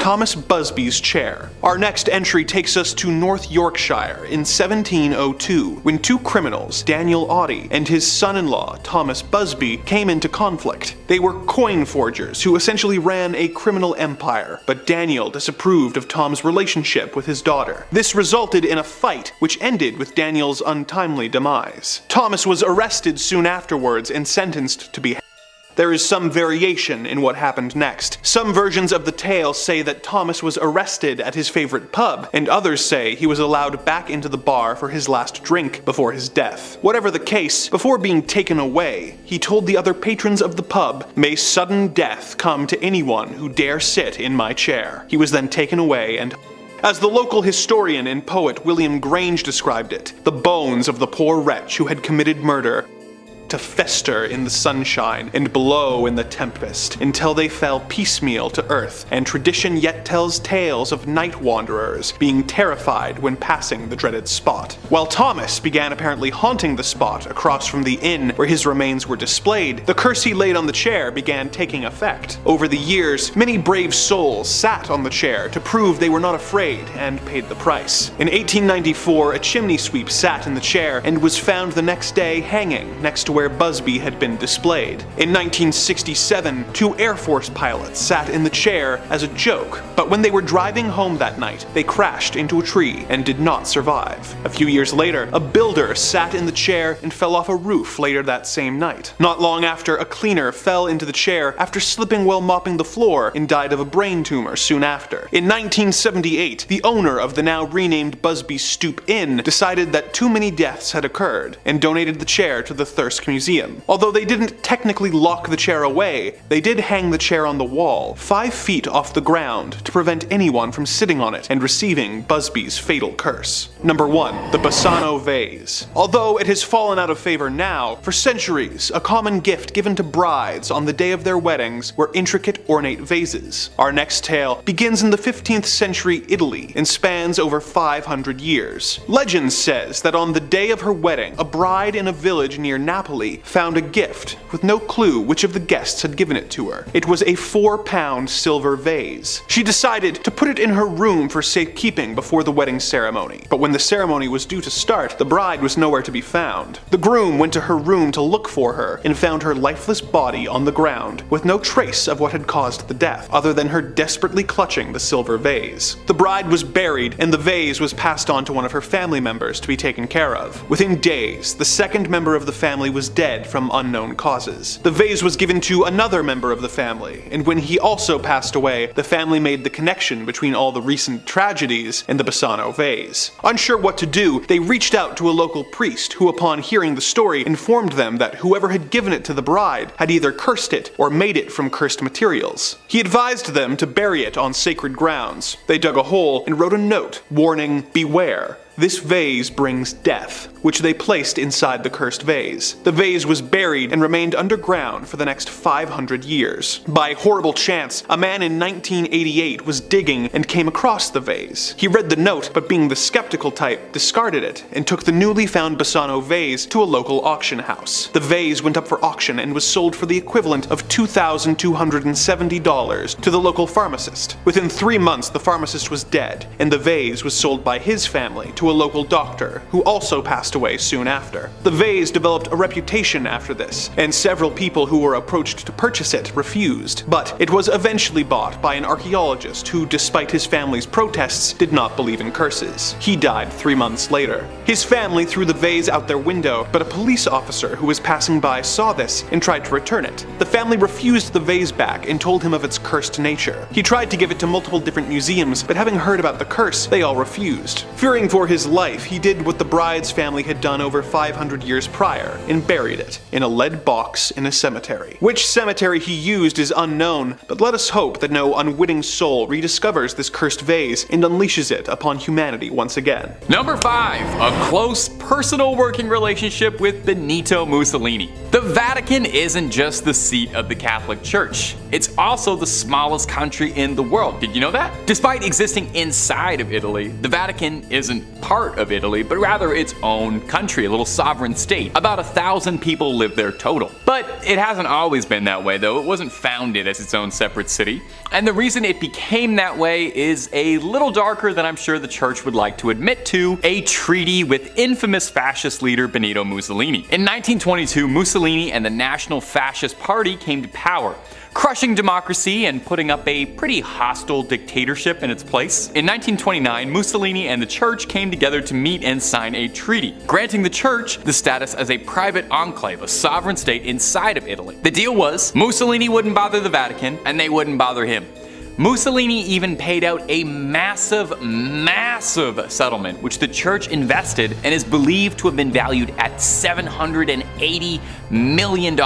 Thomas Busby's chair. Our next entry takes us to North Yorkshire in 1702, when 2 criminals, Daniel Oddie and his son-in-law, Thomas Busby, came into conflict. They were coin forgers who essentially ran a criminal empire, but Daniel disapproved of Tom's relationship with his daughter. This resulted in a fight, which ended with Daniel's untimely demise. Thomas was arrested soon afterwards and sentenced to be hanged. There is some variation in what happened next. Some versions of the tale say that Thomas was arrested at his favorite pub, and others say he was allowed back into the bar for his last drink before his death. Whatever the case, before being taken away, he told the other patrons of the pub, "May sudden death come to anyone who dare sit in my chair." He was then taken away and as the local historian and poet William Grange described it, the bones of the poor wretch who had committed murder to fester in the sunshine and blow in the tempest until they fell piecemeal to earth, and tradition yet tells tales of night wanderers being terrified when passing the dreaded spot. While Thomas began apparently haunting the spot across from the inn where his remains were displayed, the curse he laid on the chair began taking effect. Over the years, many brave souls sat on the chair to prove they were not afraid and paid the price. In 1894, a chimney sweep sat in the chair and was found the next day hanging next to where Busby had been displayed. In 1967, 2 Air Force pilots sat in the chair as a joke, but when they were driving home that night, they crashed into a tree and did not survive. A few years later, a builder sat in the chair and fell off a roof later that same night. Not long after, a cleaner fell into the chair after slipping while mopping the floor and died of a brain tumor soon after. In 1978, the owner of the now renamed Busby Stoop Inn decided that too many deaths had occurred and donated the chair to the Thirsk Museum. Although they didn't technically lock the chair away, they did hang the chair on the wall, 5 feet off the ground, to prevent anyone from sitting on it and receiving Busby's fatal curse. Number 1. The Bassano Vase. Although it has fallen out of favor now, for centuries, a common gift given to brides on the day of their weddings were intricate ornate vases. Our next tale begins in the 15th century Italy and spans over 500 years. Legend says that on the day of her wedding, a bride in a village near Napoli found a gift with no clue which of the guests had given it to her. It was a 4-pound silver vase. She decided to put it in her room for safekeeping before the wedding ceremony, but when the ceremony was due to start, the bride was nowhere to be found. The groom went to her room to look for her and found her lifeless body on the ground, with no trace of what had caused the death, other than her desperately clutching the silver vase. The bride was buried, and the vase was passed on to one of her family members to be taken care of. Within days, the second member of the family was was dead from unknown causes. The vase was given to another member of the family, and when he also passed away, the family made the connection between all the recent tragedies and the Bassano vase. Unsure what to do, they reached out to a local priest who, upon hearing the story, informed them that whoever had given it to the bride had either cursed it or made it from cursed materials. He advised them to bury it on sacred grounds. They dug a hole and wrote a note warning, "Beware. This vase brings death," which they placed inside the cursed vase. The vase was buried and remained underground for the next 500 years. By horrible chance, a man in 1988 was digging and came across the vase. He read the note, but being the skeptical type, discarded it and took the newly found Bassano vase to a local auction house. The vase went up for auction and was sold for the equivalent of $2,270 to the local pharmacist. Within 3 months, the pharmacist was dead, and the vase was sold by his family to a local doctor, who also passed away soon after. The vase developed a reputation after this, and several people who were approached to purchase it refused, but it was eventually bought by an archaeologist who, despite his family's protests, did not believe in curses. He died 3 months later. His family threw the vase out their window, but a police officer who was passing by saw this and tried to return it. The family refused the vase back and told him of its cursed nature. He tried to give it to multiple different museums, but having heard about the curse, they all refused. Fearing for his life, he did what the bride's family had done over 500 years prior and buried it in a lead box in a cemetery. Which cemetery he used is unknown, but let us hope that no unwitting soul rediscovers this cursed vase and unleashes it upon humanity once again. Number 5. A close personal working relationship with Benito Mussolini. The Vatican isn't just the seat of the Catholic Church. It's also the smallest country in the world. Did you know that? Despite existing inside of Italy, the Vatican isn't part of Italy, but rather its own country, a little sovereign state. About 1,000 people live there total. But it hasn't always been that way, though. It wasn't founded as its own separate city. And the reason it became that way is a little darker than I'm sure the church would like to admit to: a treaty with infamous fascist leader Benito Mussolini. In 1922, Mussolini and the National Fascist Party came to power, crushing democracy and putting up a pretty hostile dictatorship in its place. In 1929, Mussolini and the church came together to meet and sign a treaty, granting the church the status as a private enclave, a sovereign state inside of Italy. The deal was, Mussolini wouldn't bother the Vatican, and they wouldn't bother him. Mussolini even paid out a massive settlement, which the church invested and is believed to have been valued at $780 million,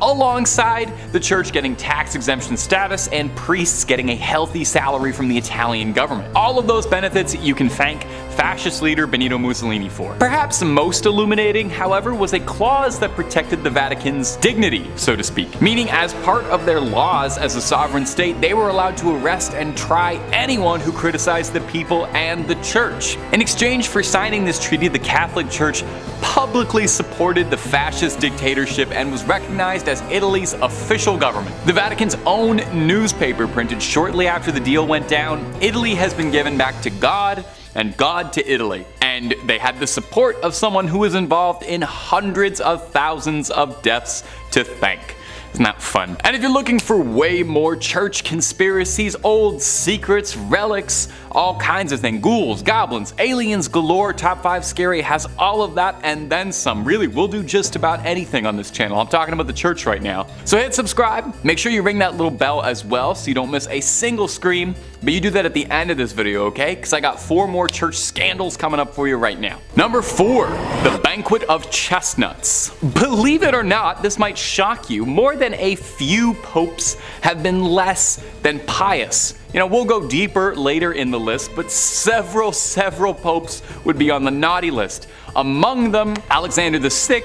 alongside the church getting tax exemption status and priests getting a healthy salary from the Italian government. All of those benefits you can thank fascist leader Benito Mussolini for. Perhaps most illuminating, however, was a clause that protected the Vatican's dignity, so to speak, meaning as part of their laws as a sovereign state, they were allowed to arrest and try anyone who criticized the people and the church. In exchange for signing this treaty, the Catholic Church publicly supported the fascist dictatorship and was recognized as Italy's official government. The Vatican's own newspaper printed shortly after the deal went down, "Italy has been given back to God, and God to Italy." And they had the support of someone who was involved in hundreds of thousands of deaths to thank. Isn't that fun? And if you're looking for way more church conspiracies, old secrets, relics, all kinds of things, ghouls, goblins, aliens galore, Top 5 Scary has all of that and then some. Really, we'll do just about anything on this channel. I'm talking about the church right now. So hit subscribe, make sure you ring that little bell as well so you don't miss a single scream. But you do that at the end of this video, okay? Because I got 4 more church scandals coming up for you right now. Number 4, the banquet of chestnuts. Believe it or not, this might shock you, more than a few popes have been less than pious. You know, we'll go deeper later in the list, but several popes would be on the naughty list. Among them, Alexander VI,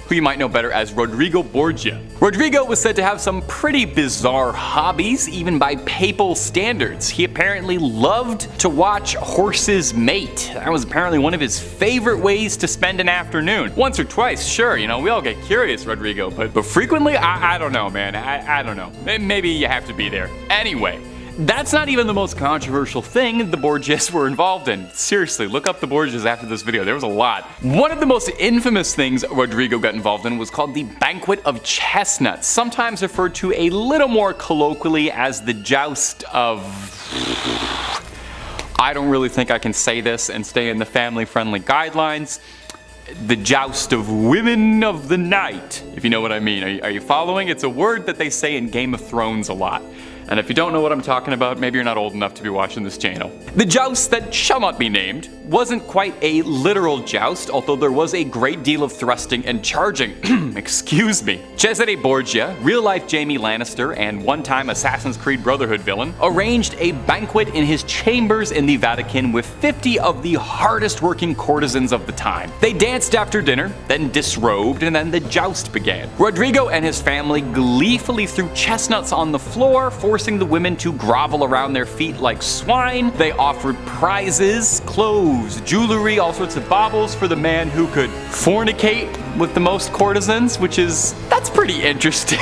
who you might know better as Rodrigo Borgia. Rodrigo was said to have some pretty bizarre hobbies, even by papal standards. He apparently loved to watch horses mate. That was apparently one of his favorite ways to spend an afternoon. Once or twice, sure, you know, we all get curious, Rodrigo, but frequently, I don't know, man. I don't know. Maybe you have to be there. Anyway, that's not even the most controversial thing the Borgias were involved in. Seriously, look up the Borgias after this video, there was a lot. One of the most infamous things Rodrigo got involved in was called the Banquet of Chestnuts, sometimes referred to a little more colloquially as the Joust of... I don't really think I can say this and stay in the family-friendly guidelines. the joust of women of the night, if you know what I mean. Are you following? It's a word that they say in Game of Thrones a lot. And if you don't know what I'm talking about, maybe you're not old enough to be watching this channel. The joust that shall not be named wasn't quite a literal joust, although there was a great deal of thrusting and charging. Excuse me. Cesare Borgia, real-life Jaime Lannister and one-time Assassin's Creed Brotherhood villain, arranged a banquet in his chambers in the Vatican with 50 of the hardest-working courtesans of the time. They danced after dinner, then disrobed, and then the joust began. Rodrigo and his family gleefully threw chestnuts on the floor, forcing the women to grovel around their feet like swine. They offered prizes, clothes, jewelry, all sorts of baubles for the man who could fornicate with the most courtesans, that's pretty interesting.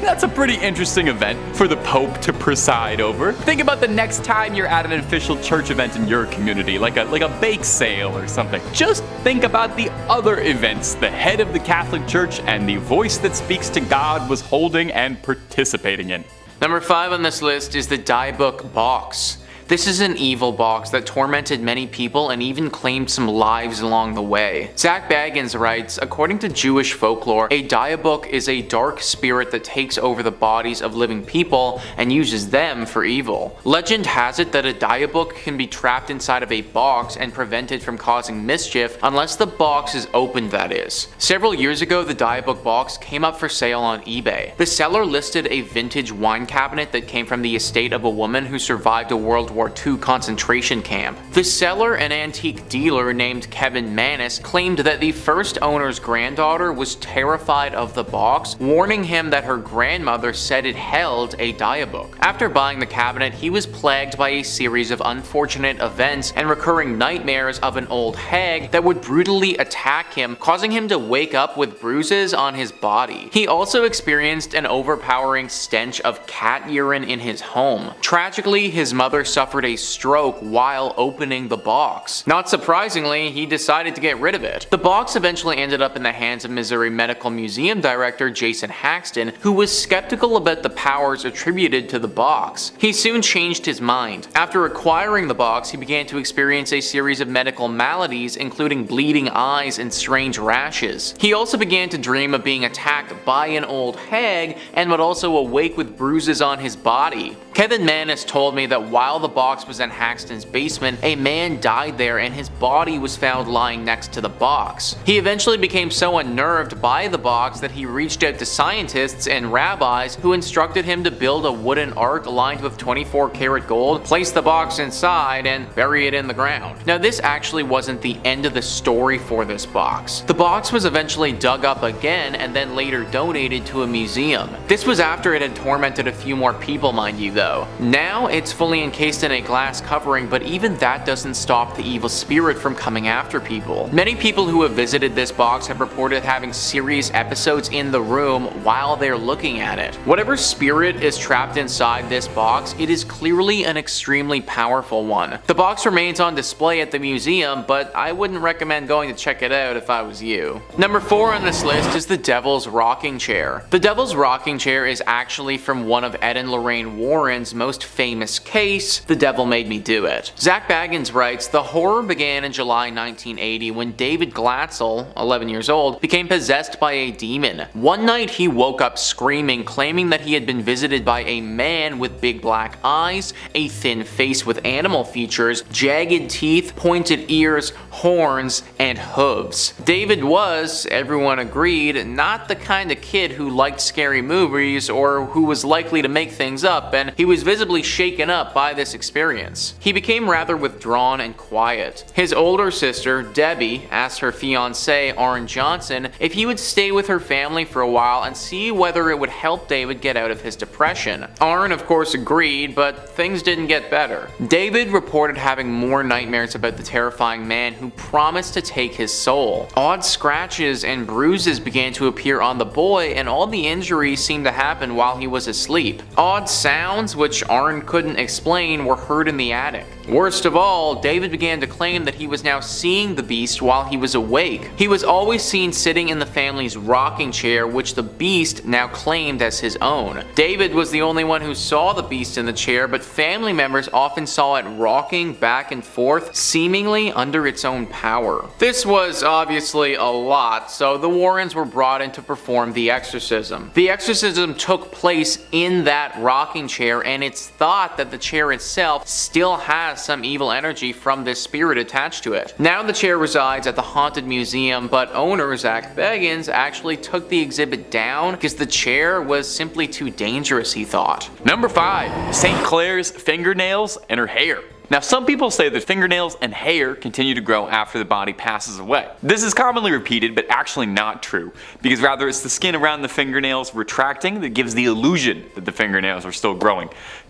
That's a pretty interesting event for the Pope to preside over. Think about the next time you're at an official church event in your community, like a bake sale or something. Just think about the other events the head of the Catholic Church and the voice that speaks to God was holding and participating in. Number 5 on this list is the Dyebook box. This is an evil box that tormented many people and even claimed some lives along the way. Zach Baggins writes, according to Jewish folklore, a Dyebook is a dark spirit that takes over the bodies of living people and uses them for evil. Legend has it that a Dyebook can be trapped inside of a box and prevented from causing mischief unless the box is opened, that is. Several years ago, the Dyebook box came up for sale on eBay. The seller listed a vintage wine cabinet that came from the estate of a woman who survived a World War II concentration camp. The seller, an antique dealer named Kevin Manis, claimed that the first owner's granddaughter was terrified of the box, warning him that her grandmother said it held a Dyebook. After buying the cabinet, he was plagued by a series of unfortunate events and recurring nightmares of an old hag that would brutally attack him, causing him to wake up with bruises on his body. He also experienced an overpowering stench of cat urine in his home. Tragically, his mother suffered a stroke while opening the box. Not surprisingly, he decided to get rid of it. The box eventually ended up in the hands of Missouri Medical Museum director Jason Haxton, who was skeptical about the powers attributed to the box. He soon changed his mind. After acquiring the box, he began to experience a series of medical maladies, including bleeding eyes and strange rashes. He also began to dream of being attacked by an old hag and would also awake with bruises on his body. Kevin Manis told me that while the box was in Haxton's basement, a man died there and his body was found lying next to the box. He eventually became so unnerved by the box that he reached out to scientists and rabbis who instructed him to build a wooden ark lined with 24-karat gold, place the box inside, and bury it in the ground. Now, this actually wasn't the end of the story for this box. The box was eventually dug up again and then later donated to a museum. This was after it had tormented a few more people, mind you, though. Now, it's fully encased in a glass covering, but even that doesn't stop the evil spirit from coming after people. Many people who have visited this box have reported having serious episodes in the room while they're looking at it. Whatever spirit is trapped inside this box, it is clearly an extremely powerful one. The box remains on display at the museum, but I wouldn't recommend going to check it out if I was you. Number 4 on this list is the Devil's Rocking Chair. The Devil's Rocking Chair is actually from one of Ed and Lorraine Warren's most famous case, The Devil Made Me Do It. Zach Baggins writes, the horror began in July 1980 when David Glatzel, 11 years old, became possessed by a demon. One night he woke up screaming, claiming that he had been visited by a man with big black eyes, a thin face with animal features, jagged teeth, pointed ears, horns, and hooves. David was, everyone agreed, not the kind of kid who liked scary movies or who was likely to make things up, and he was visibly shaken up by this experience. He became rather withdrawn and quiet. His older sister, Debbie, asked her fiancé, Arn Johnson, if he would stay with her family for a while and see whether it would help David get out of his depression. Arn, of course, agreed, but things didn't get better. David reported having more nightmares about the terrifying man who promised to take his soul. Odd scratches and bruises began to appear on the boy, and all the injuries seemed to happen while he was asleep. Odd sounds, which Arn couldn't explain, were heard in the attic. Worst of all, David began to claim that he was now seeing the beast while he was awake. He was always seen sitting in the family's rocking chair, which the beast now claimed as his own. David was the only one who saw the beast in the chair, but family members often saw it rocking back and forth, seemingly under its own power. This was obviously a lot, so the Warrens were brought in to perform the exorcism. The exorcism took place in that rocking chair, and it's thought that the chair itself still has some evil energy from this spirit attached to it. Now the chair resides at the Haunted Museum, but owner Zach Beggins actually took the exhibit down because the chair was simply too dangerous, he thought. Number 5. St. Clair's fingernails and her hair. Now, some people say that fingernails and hair continue to grow after the body passes away. This is commonly repeated, but actually not true, because rather it's the skin around the fingernails retracting that gives the illusion that the fingernails are still growing.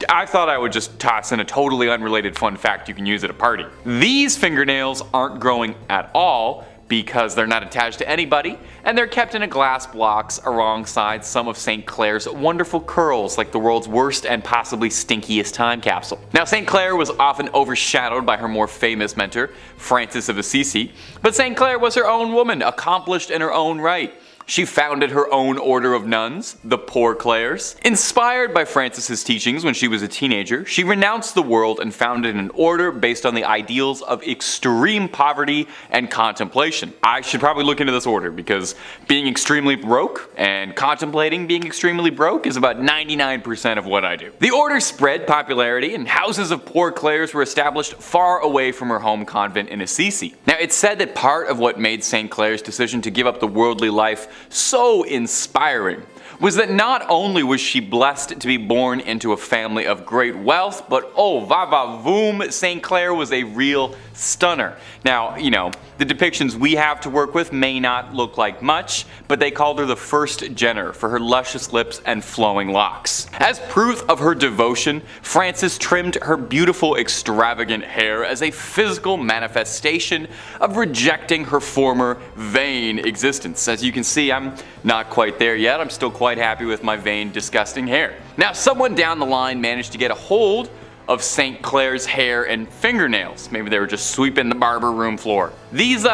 I thought I would just toss in a totally unrelated fun fact you can use at a party. These fingernails aren't growing at all, because they're not attached to anybody, and they're kept in a glass box alongside some of St. Clair's wonderful curls, like the world's worst and possibly stinkiest time capsule. Now, St. Clair was often overshadowed by her more famous mentor, Francis of Assisi, but St. Clair was her own woman, accomplished in her own right. She founded her own order of nuns, the Poor Clares. Inspired by Francis's teachings when she was a teenager, she renounced the world and founded an order based on the ideals of extreme poverty and contemplation. I should probably look into this order because being extremely broke and contemplating being extremely broke is about 99% of what I do. The order spread popularity and houses of Poor Clares were established far away from her home convent in Assisi. Now, it's said that part of what made St. Clair's decision to give up the worldly life so inspiring was that not only was she blessed to be born into a family of great wealth, but oh va-va-voom, St. Clair was a real stunner. Now, you know, the depictions we have to work with may not look like much, but they called her the first Jenner for her luscious lips and flowing locks. As proof of her devotion, Frances trimmed her beautiful extravagant hair as a physical manifestation of rejecting her former vain existence. As you can see, I'm not quite there yet. I'm still quite happy with my vain, disgusting hair. Now, someone down the line managed to get a hold of St. Clair's hair and fingernails. Maybe they were just sweeping the barber room floor. These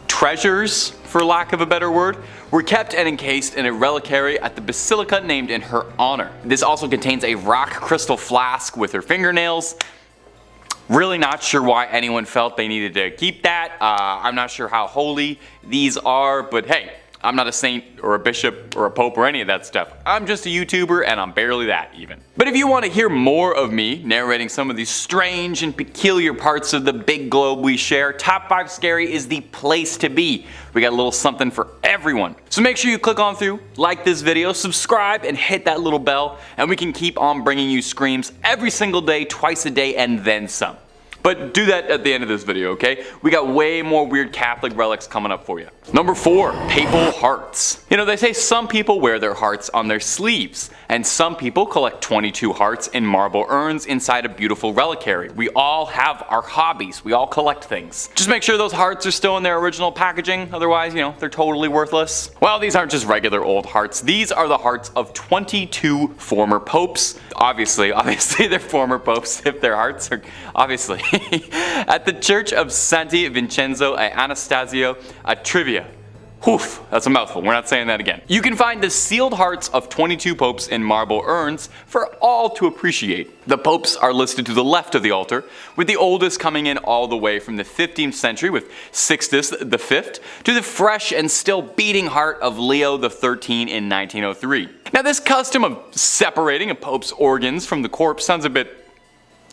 treasures, for lack of a better word, were kept and encased in a reliquary at the basilica named in her honor. This also contains a rock crystal flask with her fingernails. Really not sure why anyone felt they needed to keep that. I'm not sure how holy these are, but hey, I'm not a saint or a bishop or a pope or any of that stuff. I'm just a YouTuber and I'm barely that even. But if you want to hear more of me narrating some of these strange and peculiar parts of the big globe we share, Top 5 Scary is the place to be. We got a little something for everyone. So make sure you click on through, like this video, subscribe, and hit that little bell, and we can keep on bringing you screams every single day, twice a day, and then some. But do that at the end of this video, okay? We got way more weird Catholic relics coming up for you. Number 4, papal hearts. You know, they say some people wear their hearts on their sleeves, and some people collect 22 hearts in marble urns inside a beautiful reliquary. We all have our hobbies. We all collect things. Just make sure those hearts are still in their original packaging, otherwise, you know, they're totally worthless. Well, these aren't just regular old hearts. These are the hearts of 22 former popes. Obviously they're former popes if their hearts are, obviously. At the Church of Santi Vincenzo e Anastasio a Trivia. Oof, that's a mouthful. We're not saying that again. You can find the sealed hearts of 22 popes in marble urns for all to appreciate. The popes are listed to the left of the altar, with the oldest coming in all the way from the 15th century with Sixtus V to the fresh and still beating heart of Leo XIII in 1903. Now, this custom of separating a pope's organs from the corpse sounds a bit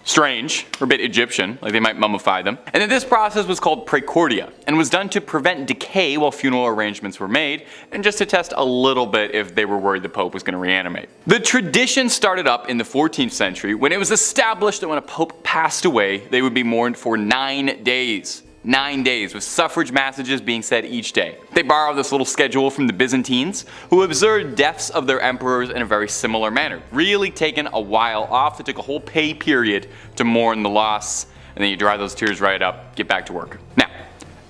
strange, or a bit Egyptian, like they might mummify them. And then this process was called praecordia, and was done to prevent decay while funeral arrangements were made, and just to test a little bit if they were worried the Pope was going to reanimate. The tradition started up in the 14th century when it was established that when a Pope passed away, they would be mourned for 9 days. 9 days, with suffrage massages being said each day. They borrowed this little schedule from the Byzantines, who observed deaths of their emperors in a very similar manner. Really taken a while off. They took a whole pay period to mourn the loss, and then you dry those tears right up, get back to work. Now,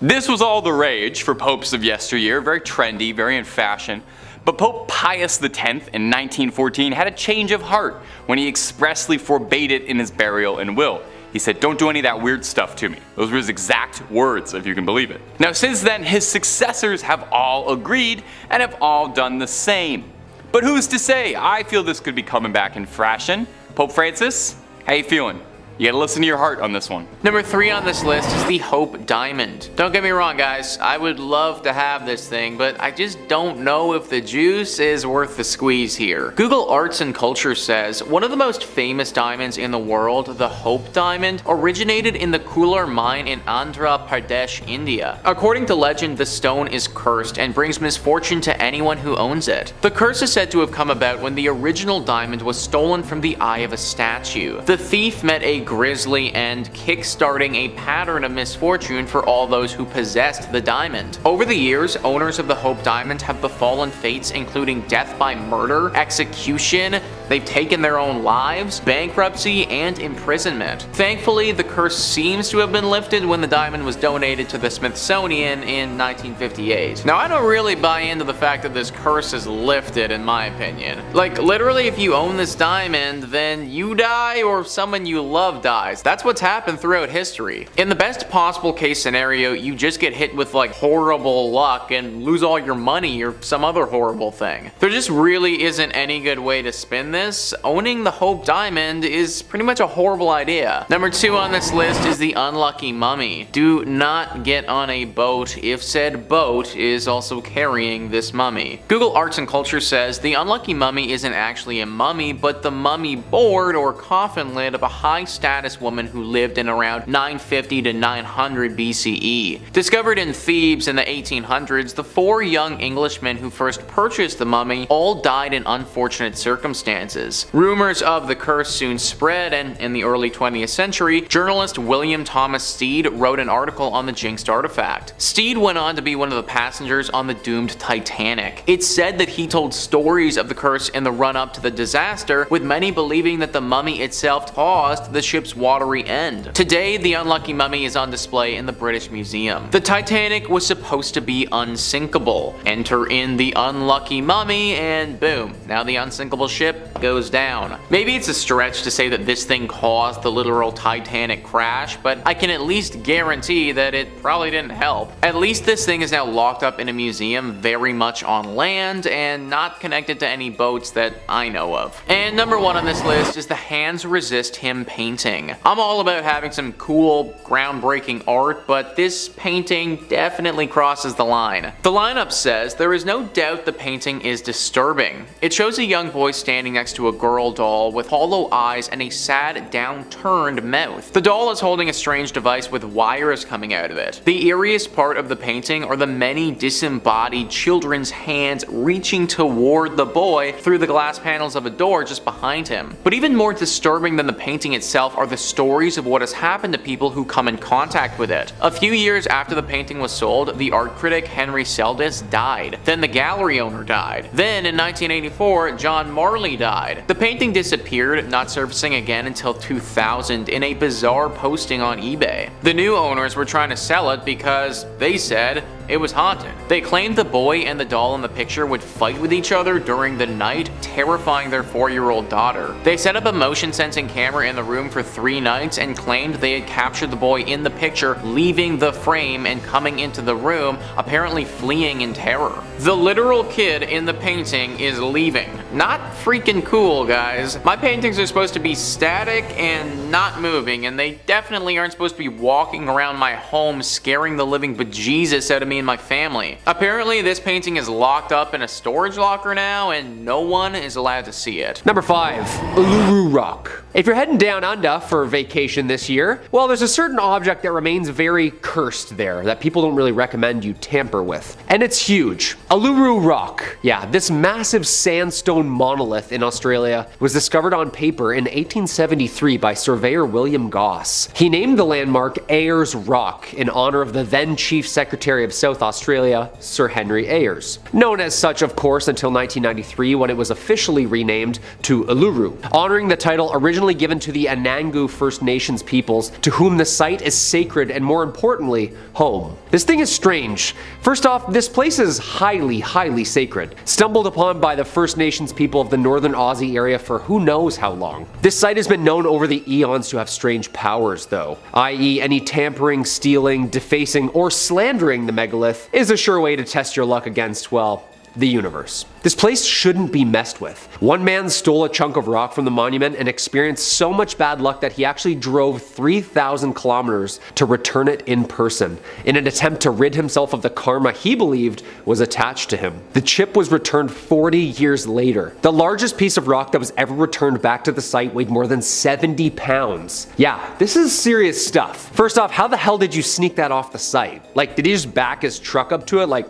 this was all the rage for popes of yesteryear, very trendy, very in fashion. But Pope Pius X in 1914 had a change of heart when he expressly forbade it in his burial and will. He said, "Don't do any of that weird stuff to me." Those were his exact words, if you can believe it. Now since then, his successors have all agreed and have all done the same. But who's to say? I feel this could be coming back in fashion. Pope Francis, how you feeling? You gotta listen to your heart on this one. Number 3 on this list is the Hope Diamond. Don't get me wrong, guys, I would love to have this thing, but I just don't know if the juice is worth the squeeze here. Google Arts and Culture says, one of the most famous diamonds in the world, the Hope Diamond, originated in the Kolar mine in Andhra Pradesh, India. According to legend, the stone is cursed and brings misfortune to anyone who owns it. The curse is said to have come about when the original diamond was stolen from the eye of a statue. The thief met a grisly end, kick-starting a pattern of misfortune for all those who possessed the diamond. Over the years, owners of the Hope Diamond have befallen fates including death by murder, execution, they've taken their own lives, bankruptcy, and imprisonment. Thankfully, the curse seems to have been lifted when the diamond was donated to the Smithsonian in 1958. Now, I don't really buy into the fact that this curse is lifted, in my opinion. Like, literally, if you own this diamond, then you die or someone you love dies. That's what's happened throughout history. In the best possible case scenario, you just get hit with like horrible luck and lose all your money or some other horrible thing. There just really isn't any good way to spin this. Owning the Hope Diamond is pretty much a horrible idea. Number 2 on this list is the Unlucky Mummy. Do not get on a boat if said boat is also carrying this mummy. Google Arts and Culture says the Unlucky Mummy isn't actually a mummy, but the mummy board or coffin lid of a high status woman who lived in around 950 to 900 BCE. Discovered in Thebes in the 1800s, the 4 young Englishmen who first purchased the mummy all died in unfortunate circumstances. Rumors of the curse soon spread, and in the early 20th century, journalist William Thomas Stead wrote an article on the jinxed artifact. Stead went on to be one of the passengers on the doomed Titanic. It's said that he told stories of the curse in the run-up to the disaster, with many believing that the mummy itself caused the ship's watery end. Today, the Unlucky Mummy is on display in the British Museum. The Titanic was supposed to be unsinkable. Enter in the Unlucky Mummy and boom, now the unsinkable ship goes down. Maybe it's a stretch to say that this thing caused the literal Titanic crash, but I can at least guarantee that it probably didn't help. At least this thing is now locked up in a museum very much on land and not connected to any boats that I know of. And number 1 on this list is the Hands Resist Him painting. I'm all about having some cool, groundbreaking art, but this painting definitely crosses the line. The lineup says, there is no doubt the painting is disturbing. It shows a young boy standing next to a girl doll with hollow eyes and a sad, downturned mouth. The doll is holding a strange device with wires coming out of it. The eeriest part of the painting are the many disembodied children's hands reaching toward the boy through the glass panels of a door just behind him. But even more disturbing than the painting itself are the stories of what has happened to people who come in contact with it. A few years after the painting was sold, the art critic Henry Seldes died. Then the gallery owner died. Then in 1984, John Marley died. The painting disappeared, not surfacing again until 2000 in a bizarre posting on eBay. The new owners were trying to sell it because they said it was haunted. They claimed the boy and the doll in the picture would fight with each other during the night, terrifying their 4-year-old daughter. They set up a motion sensing camera in the room for 3 nights and claimed they had captured the boy in the picture leaving the frame and coming into the room, apparently fleeing in terror. The literal kid in the painting is leaving. Not freaking cool, guys. My paintings are supposed to be static and not moving, and they definitely aren't supposed to be walking around my home scaring the living bejesus out of me and my family. Apparently, this painting is locked up in a storage locker now, and no one is allowed to see it. Number 5. Uluru Rock. If you're heading down under for a vacation this year, well, there's a certain object that remains very cursed there that people don't really recommend you tamper with. And it's huge. Uluru Rock. Yeah, this massive sandstone monolith in Australia was discovered on paper in 1873 by surveyor William Goss. He named the landmark Ayers Rock in honor of the then Chief Secretary of South Australia, Sir Henry Ayers. Known as such, of course, until 1993 when it was officially renamed to Uluru, honoring the title originally originally given to the Anangu First Nations peoples, to whom the site is sacred and, more importantly, home. This thing is strange. First off, this place is highly sacred, stumbled upon by the First Nations people of the northern Aussie area for who knows how long. This site has been known over the eons to have strange powers though, i.e. any tampering, stealing, defacing, or slandering the megalith is a sure way to test your luck against, well, the universe. This place shouldn't be messed with. One man stole a chunk of rock from the monument and experienced so much bad luck that he actually drove 3,000 kilometers to return it in person, in an attempt to rid himself of the karma he believed was attached to him. The chip was returned 40 years later. The largest piece of rock that was ever returned back to the site weighed more than 70 pounds. Yeah, this is serious stuff. First off, how the hell did you sneak that off the site? Like, did he just back his truck up to it like,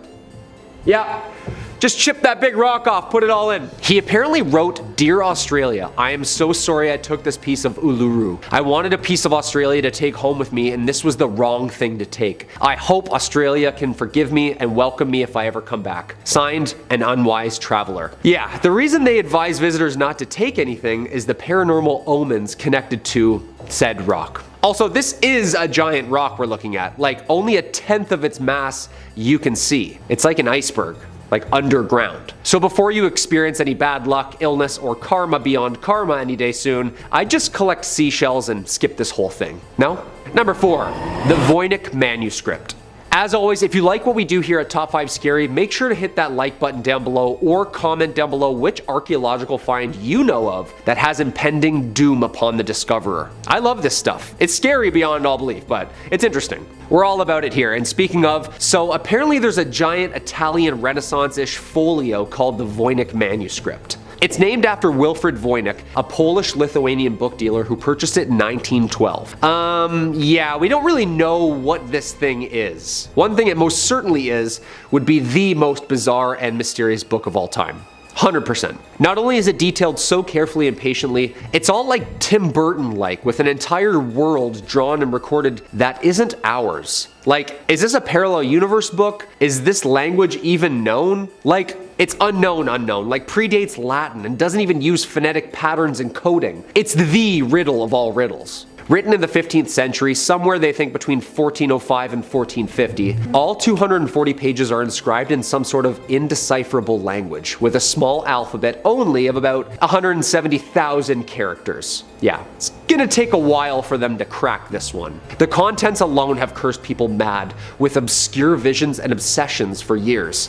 yeah, just chip that big rock off, put it all in. He apparently wrote, "Dear Australia, I am so sorry I took this piece of Uluru. I wanted a piece of Australia to take home with me, and this was the wrong thing to take. I hope Australia can forgive me and welcome me if I ever come back. Signed, an unwise traveler." Yeah, the reason they advise visitors not to take anything is the paranormal omens connected to said rock. Also, this is a giant rock we're looking at, like only a tenth of its mass you can see. It's like an iceberg, like underground. So before you experience any bad luck, illness, or karma beyond karma any day soon, I'd just collect seashells and skip this whole thing. No? Number 4, the Voynich manuscript. As always, if you like what we do here at Top 5 Scary, make sure to hit that like button down below or comment down below which archaeological find you know of that has impending doom upon the discoverer. I love this stuff. It's scary beyond all belief, but it's interesting. We're all about it here. And speaking of, so apparently there's a giant Italian Renaissance-ish folio called the Voynich manuscript. It's named after Wilfrid Voynich, a Polish-Lithuanian book dealer who purchased it in 1912. Yeah, we don't really know what this thing is. One thing it most certainly is would be the most bizarre and mysterious book of all time. 100%. Not only is it detailed so carefully and patiently, it's all like Tim Burton-like, with an entire world drawn and recorded that isn't ours. Like, is this a parallel universe book? Is this language even known? Like, it's unknown, like predates Latin and doesn't even use phonetic patterns and coding. It's the riddle of all riddles. Written in the 15th century, somewhere they think between 1405 and 1450, all 240 pages are inscribed in some sort of indecipherable language, with a small alphabet only of about 170,000 characters. Yeah, it's gonna take a while for them to crack this one. The contents alone have cursed people mad, with obscure visions and obsessions for years.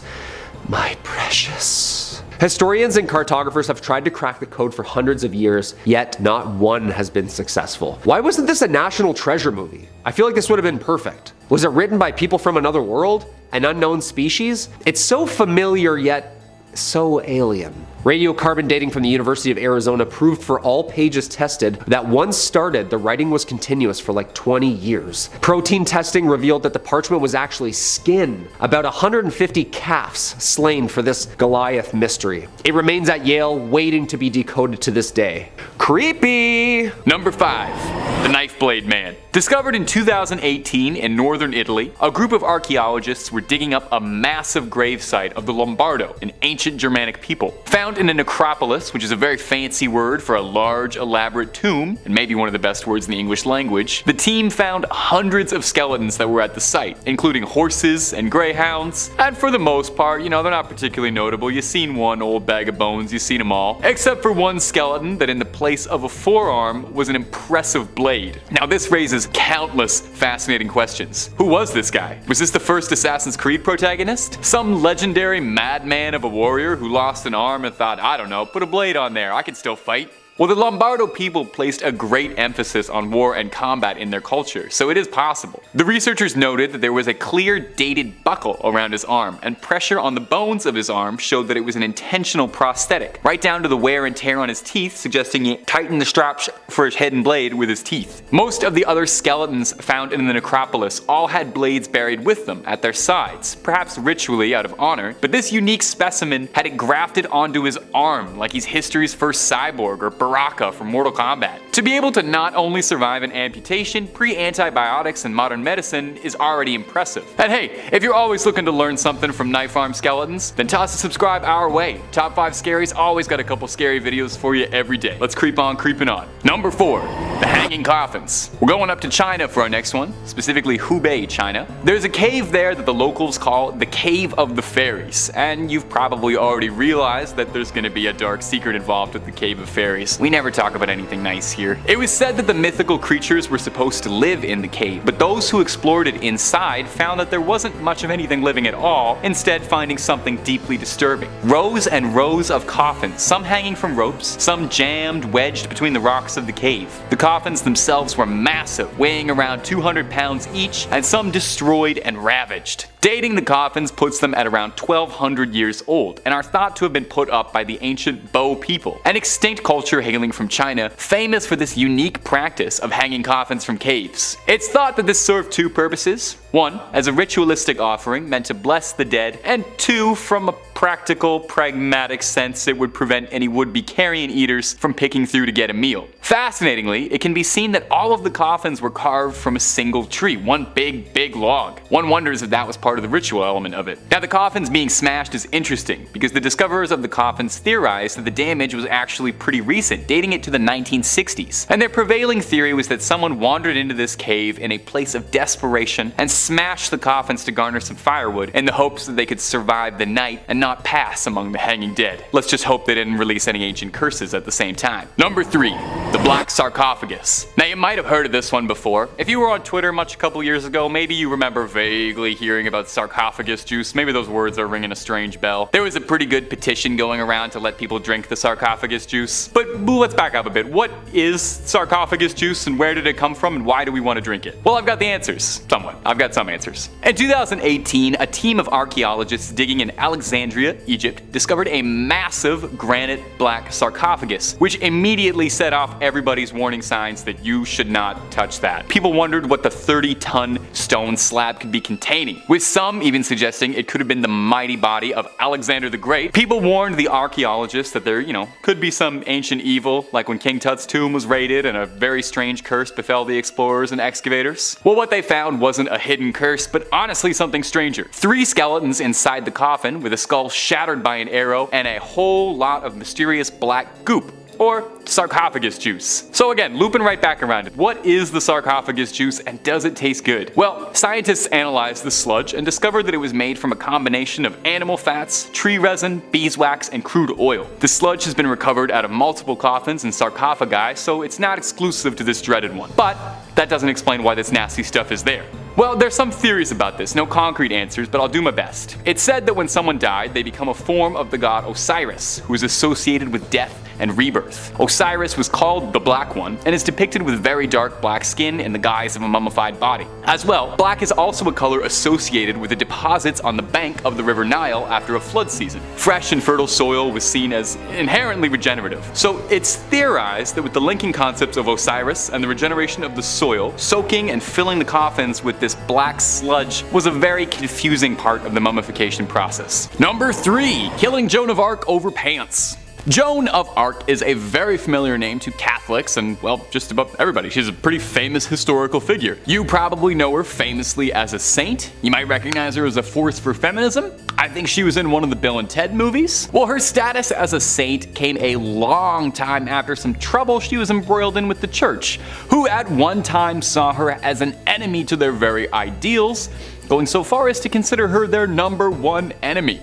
My precious. Historians and cartographers have tried to crack the code for hundreds of years, yet not one has been successful. Why wasn't this a national treasure movie? I feel like this would have been perfect. Was it written by people from another world? An unknown species? It's so familiar yet so alien. Radiocarbon dating from the University of Arizona proved for all pages tested that once started, the writing was continuous for like 20 years. Protein testing revealed that the parchment was actually skin. About 150 calves slain for this Goliath mystery. It remains at Yale, waiting to be decoded to this day. Creepy! Number 5. The Knife Blade Man. Discovered in 2018 in northern Italy, a group of archaeologists were digging up a massive gravesite of the Lombardo, an ancient Germanic people. Found in a necropolis, which is a very fancy word for a large, elaborate tomb, and maybe one of the best words in the English language, the team found hundreds of skeletons that were at the site, including horses and greyhounds, and for the most part, you know, they're not particularly notable. You've seen one old bag of bones, you've seen them all, except for one skeleton that in the place of a forearm was an impressive blade. Now this raises countless fascinating questions. Who was this guy? Was this the first Assassin's Creed protagonist? Some legendary madman of a warrior who lost an arm and thought, I don't know, put a blade on there, I can still fight? Well, the Lombardo people placed a great emphasis on war and combat in their culture, so it is possible. The researchers noted that there was a clear dated buckle around his arm, and pressure on the bones of his arm showed that it was an intentional prosthetic, right down to the wear and tear on his teeth, suggesting he tightened the straps for his head and blade with his teeth. Most of the other skeletons found in the necropolis all had blades buried with them at their sides, perhaps ritually out of honor, but this unique specimen had it grafted onto his arm like he's history's first cyborg or Baraka from Mortal Kombat. To be able to not only survive an amputation, pre-antibiotics and modern medicine is already impressive. And hey, if you're always looking to learn something from Knife Farm Skeletons, then toss a subscribe our way. Top 5 Scaries always got a couple scary videos for you every day. Let's creep on creeping on. Number 4. The hanging coffins. We're going up to China for our next one, specifically Hubei, China. There's a cave there that the locals call the Cave of the Fairies, and you've probably already realized that there's gonna be a dark secret involved with the Cave of Fairies. We never talk about anything nice here. It was said that the mythical creatures were supposed to live in the cave, but those who explored it inside found that there wasn't much of anything living at all, instead finding something deeply disturbing. Rows and rows of coffins, some hanging from ropes, some jammed, wedged between the rocks of the cave. The coffins themselves were massive, weighing around 200 pounds each, and some destroyed and ravaged. Dating the coffins puts them at around 1200 years old, and are thought to have been put up by the ancient Bo people, an extinct culture hailing from China, famous for this unique practice of hanging coffins from caves. It's thought that this served 2 purposes. 1, as a ritualistic offering meant to bless the dead, and 2, from a practical, pragmatic sense, it would prevent any would-be carrion eaters from picking through to get a meal. Fascinatingly, it can be seen that all of the coffins were carved from a single tree, one big log. One wonders if that was part of the ritual element of it. Now, the coffins being smashed is interesting, because the discoverers of the coffins theorized that the damage was actually pretty recent, dating it to the 1960s. And their prevailing theory was that someone wandered into this cave in a place of desperation and smashed the coffins to garner some firewood in the hopes that they could survive the night and not pass among the hanging dead. Let's just hope they didn't release any ancient curses at the same time. Number 3. The Black Sarcophagus. Now, you might have heard of this one before. If you were on Twitter much a couple years ago, maybe you remember vaguely hearing about sarcophagus juice. Maybe those words are ringing a strange bell. There was a pretty good petition going around to let people drink the sarcophagus juice. But let's back up a bit. What is sarcophagus juice, and where did it come from, and why do we want to drink it? Well, I've got the answers. Somewhat. I've got some answers. In 2018, a team of archaeologists digging in Alexandria, Egypt, discovered a massive granite black sarcophagus, which immediately set off everybody's warning signs that you should not touch that. People wondered what the 30-ton stone slab could be containing, with some even suggesting it could have been the mighty body of Alexander the Great. People warned the archaeologists that there, could be some ancient evil, like when King Tut's tomb was raided and a very strange curse befell the explorers and excavators. Well, what they found wasn't a hidden curse, but honestly something stranger. 3 skeletons inside the coffin, with a skull shattered by an arrow, and a whole lot of mysterious black goop, or sarcophagus juice. So again, looping right back around it. What is the sarcophagus juice, and does it taste good? Well, scientists analyzed the sludge and discovered that it was made from a combination of animal fats, tree resin, beeswax, and crude oil. The sludge has been recovered out of multiple coffins and sarcophagi, so it's not exclusive to this dreaded one. But that doesn't explain why this nasty stuff is there. Well, there's some theories about this, no concrete answers, but I'll do my best. It's said that when someone died, they become a form of the god Osiris, who is associated with death and rebirth. Osiris was called the Black One, and is depicted with very dark black skin in the guise of a mummified body. As well, black is also a color associated with the deposits on the bank of the River Nile after a flood season. Fresh and fertile soil was seen as inherently regenerative. So it's theorized that with the linking concepts of Osiris and the regeneration of the soil, soaking and filling the coffins with this black sludge was a very confusing part of the mummification process. Number 3. Killing Joan of Arc over pants. Joan of Arc is a very familiar name to Catholics and, well, just about everybody. She's a pretty famous historical figure. You probably know her famously as a saint. You might recognize her as a force for feminism. I think she was in one of the Bill and Ted movies. Well, her status as a saint came a long time after some trouble she was embroiled in with the church, who at one time saw her as an enemy to their very ideals, going so far as to consider her their #1 enemy.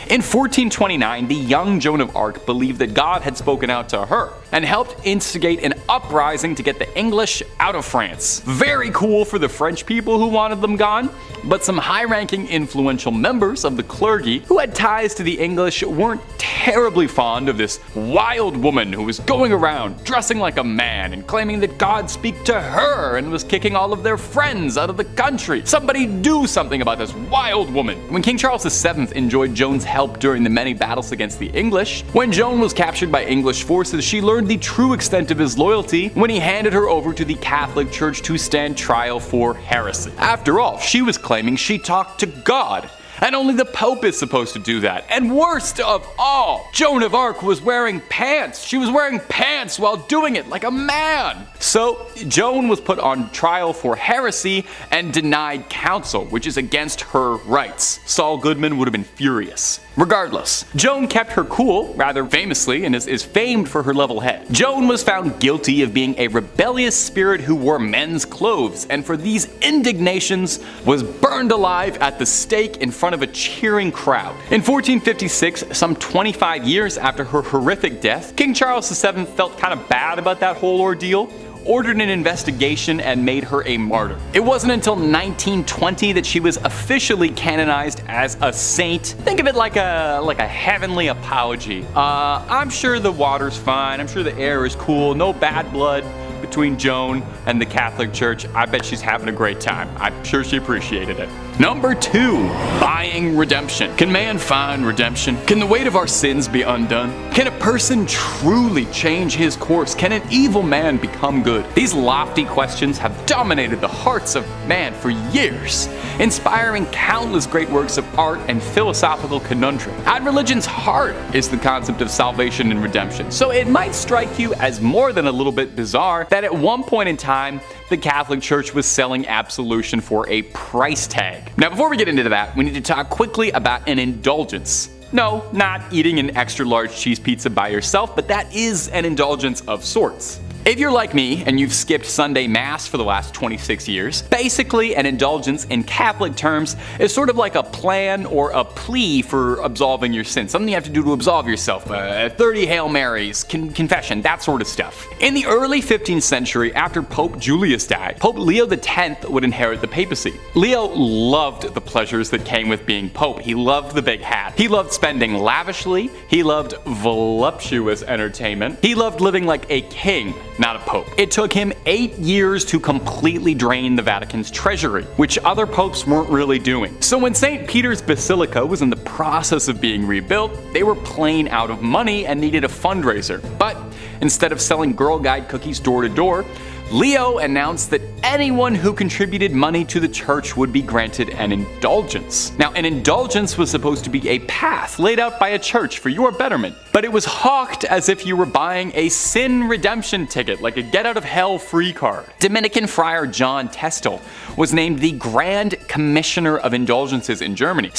In 1429, the young Joan of Arc believed that God had spoken out to her and helped instigate an uprising to get the English out of France. Very cool for the French people who wanted them gone, but some high-ranking influential members of the clergy who had ties to the English weren't terribly fond of this wild woman who was going around dressing like a man and claiming that God spoke to her and was kicking all of their friends out of the country. Somebody do something about this wild woman. When King Charles VII enjoyed Joan's help during the many battles against the English, when Joan was captured by English forces, she learned the true extent of his loyalty when he handed her over to the Catholic Church to stand trial for heresy. After all, she was claiming she talked to God, And only the Pope is supposed to do that. And worst of all, Joan of Arc was wearing pants. She was wearing pants while doing it like a man. So Joan was put on trial for heresy and denied counsel, which is against her rights. Saul Goodman would have been furious. Regardless, Joan kept her cool, rather famously, and is famed for her level head. Joan was found guilty of being a rebellious spirit who wore men's clothes, and for these indignations was burned alive at the stake in front of a cheering crowd. In 1456, some 25 years after her horrific death, King Charles VII felt kind of bad about that whole ordeal, ordered an investigation and made her a martyr. It wasn't until 1920 that she was officially canonized as a saint. Think of it like a heavenly apology. I'm sure the water's fine, I'm sure the air is cool, no bad blood between Joan and the Catholic Church. I bet she's having a great time. I'm sure she appreciated it. Number 2, buying redemption. Can man find redemption? Can the weight of our sins be undone? Can a person truly change his course? Can an evil man become good? These lofty questions have dominated the hearts of man for years, inspiring countless great works of art and philosophical conundrum. At religion's heart is the concept of salvation and redemption, so it might strike you as more than a little bit bizarre that at one point in time, the Catholic Church was selling absolution for a price tag. Now, before we get into that, we need to talk quickly about an indulgence. No, not eating an extra large cheese pizza by yourself, but that is an indulgence of sorts. If you're like me and you've skipped Sunday Mass for the last 26 years, basically an indulgence in Catholic terms is sort of like a plan or a plea for absolving your sins. Something you have to do to absolve yourself. 30 Hail Marys, confession, that sort of stuff. In the early 15th century, after Pope Julius died, Pope Leo X would inherit the papacy. Leo loved the pleasures that came with being Pope. He loved the big hat. He loved spending lavishly. He loved voluptuous entertainment. He loved living like a king, not a pope. It took him 8 years to completely drain the Vatican's treasury, which other popes weren't really doing. So when St. Peter's Basilica was in the process of being rebuilt, they were plain out of money and needed a fundraiser. But instead of selling Girl Guide cookies door to door, Leo announced that anyone who contributed money to the church would be granted an indulgence. Now, an indulgence was supposed to be a path laid out by a church for your betterment, but it was hawked as if you were buying a sin redemption ticket, like a get out of hell free card. Dominican friar John Testel was named the Grand Commissioner of Indulgences in Germany.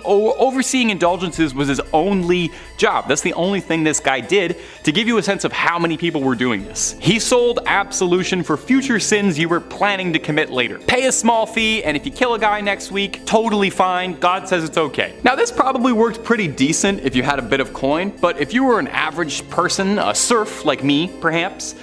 Overseeing indulgences was his only job. That's the only thing this guy did to give you a sense of how many people were doing this. He sold absolution for future sins you were planning to commit later. Pay a small fee, and if you kill a guy next week, totally fine. God says it's okay. Now, this probably worked pretty decent if you had a bit of coin, but if you were an average person, a serf like me, perhaps,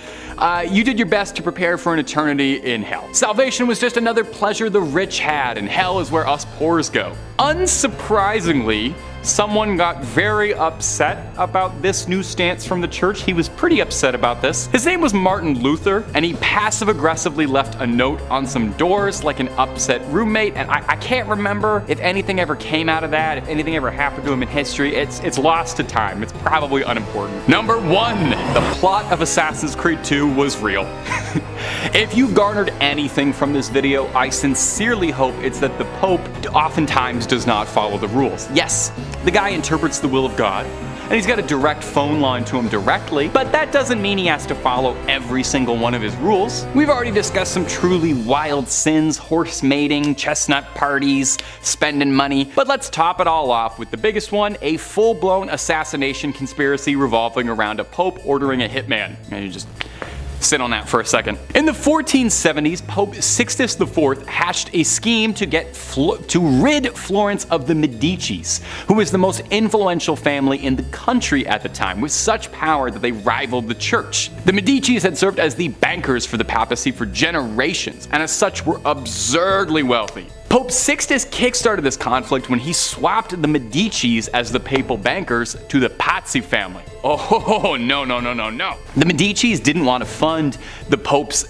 you did your best to prepare for an eternity in hell. Salvation was just another pleasure the rich had, and hell is where us poors go. Unsurprisingly, someone got very upset about this new stance from the church. He was pretty upset about this. His name was Martin Luther, and he passive-aggressively left a note on some doors like an upset roommate, and I can't remember if anything ever came out of that, if anything ever happened to him in history. It's lost to time. It's probably unimportant. Number 1, the plot of Assassin's Creed 2 was real. If you've garnered anything from this video, I sincerely hope it's that the Pope oftentimes does not follow the rules. Yes, the guy interprets the will of God, and he's got a direct phone line to him directly, but that doesn't mean he has to follow every single one of his rules. We've already discussed some truly wild sins, horse mating, chestnut parties, spending money, but let's top it all off with the biggest one, a full-blown assassination conspiracy revolving around a pope ordering a hitman. And you just sit on that for a second. In the 1470s, Pope Sixtus IV hatched a scheme to rid Florence of the Medicis, who was the most influential family in the country at the time, with such power that they rivaled the church. The Medicis had served as the bankers for the papacy for generations, and as such were absurdly wealthy. Pope Sixtus kickstarted this conflict when he swapped the Medicis as the papal bankers to the Pazzi family. Oh, no. The Medicis didn't want to fund the Pope's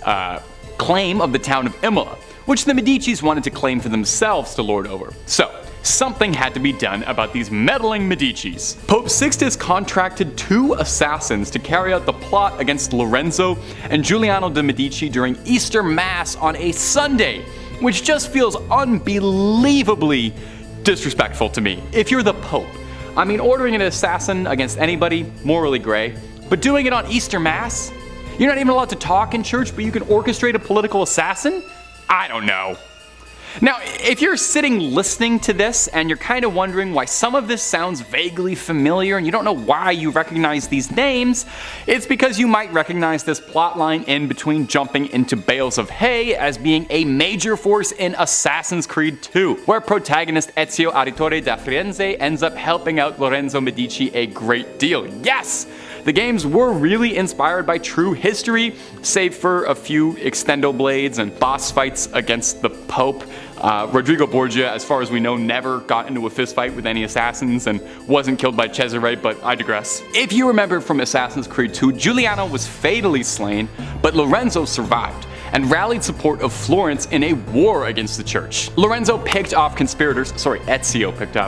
claim of the town of Imola, which the Medicis wanted to claim for themselves to lord over. So, something had to be done about these meddling Medicis. Pope Sixtus contracted 2 assassins to carry out the plot against Lorenzo and Giuliano de' Medici during Easter Mass on a Sunday, which just feels unbelievably disrespectful to me. If you're the Pope, I mean, ordering an assassin against anybody, morally gray, but doing it on Easter Mass? You're not even allowed to talk in church, but you can orchestrate a political assassin? I don't know. Now, if you're sitting listening to this and you're kind of wondering why some of this sounds vaguely familiar and you don't know why you recognize these names, it's because you might recognize this plotline in between jumping into bales of hay as being a major force in Assassin's Creed 2, where protagonist Ezio Auditore da Firenze ends up helping out Lorenzo Medici a great deal. Yes! The games were really inspired by true history, save for a few extendo blades and boss fights against the Pope. Rodrigo Borgia, as far as we know, never got into a fistfight with any assassins and wasn't killed by Cesare, but I digress. If you remember from Assassin's Creed 2, Giuliano was fatally slain, but Lorenzo survived and rallied support of Florence in a war against the church. Ezio picked off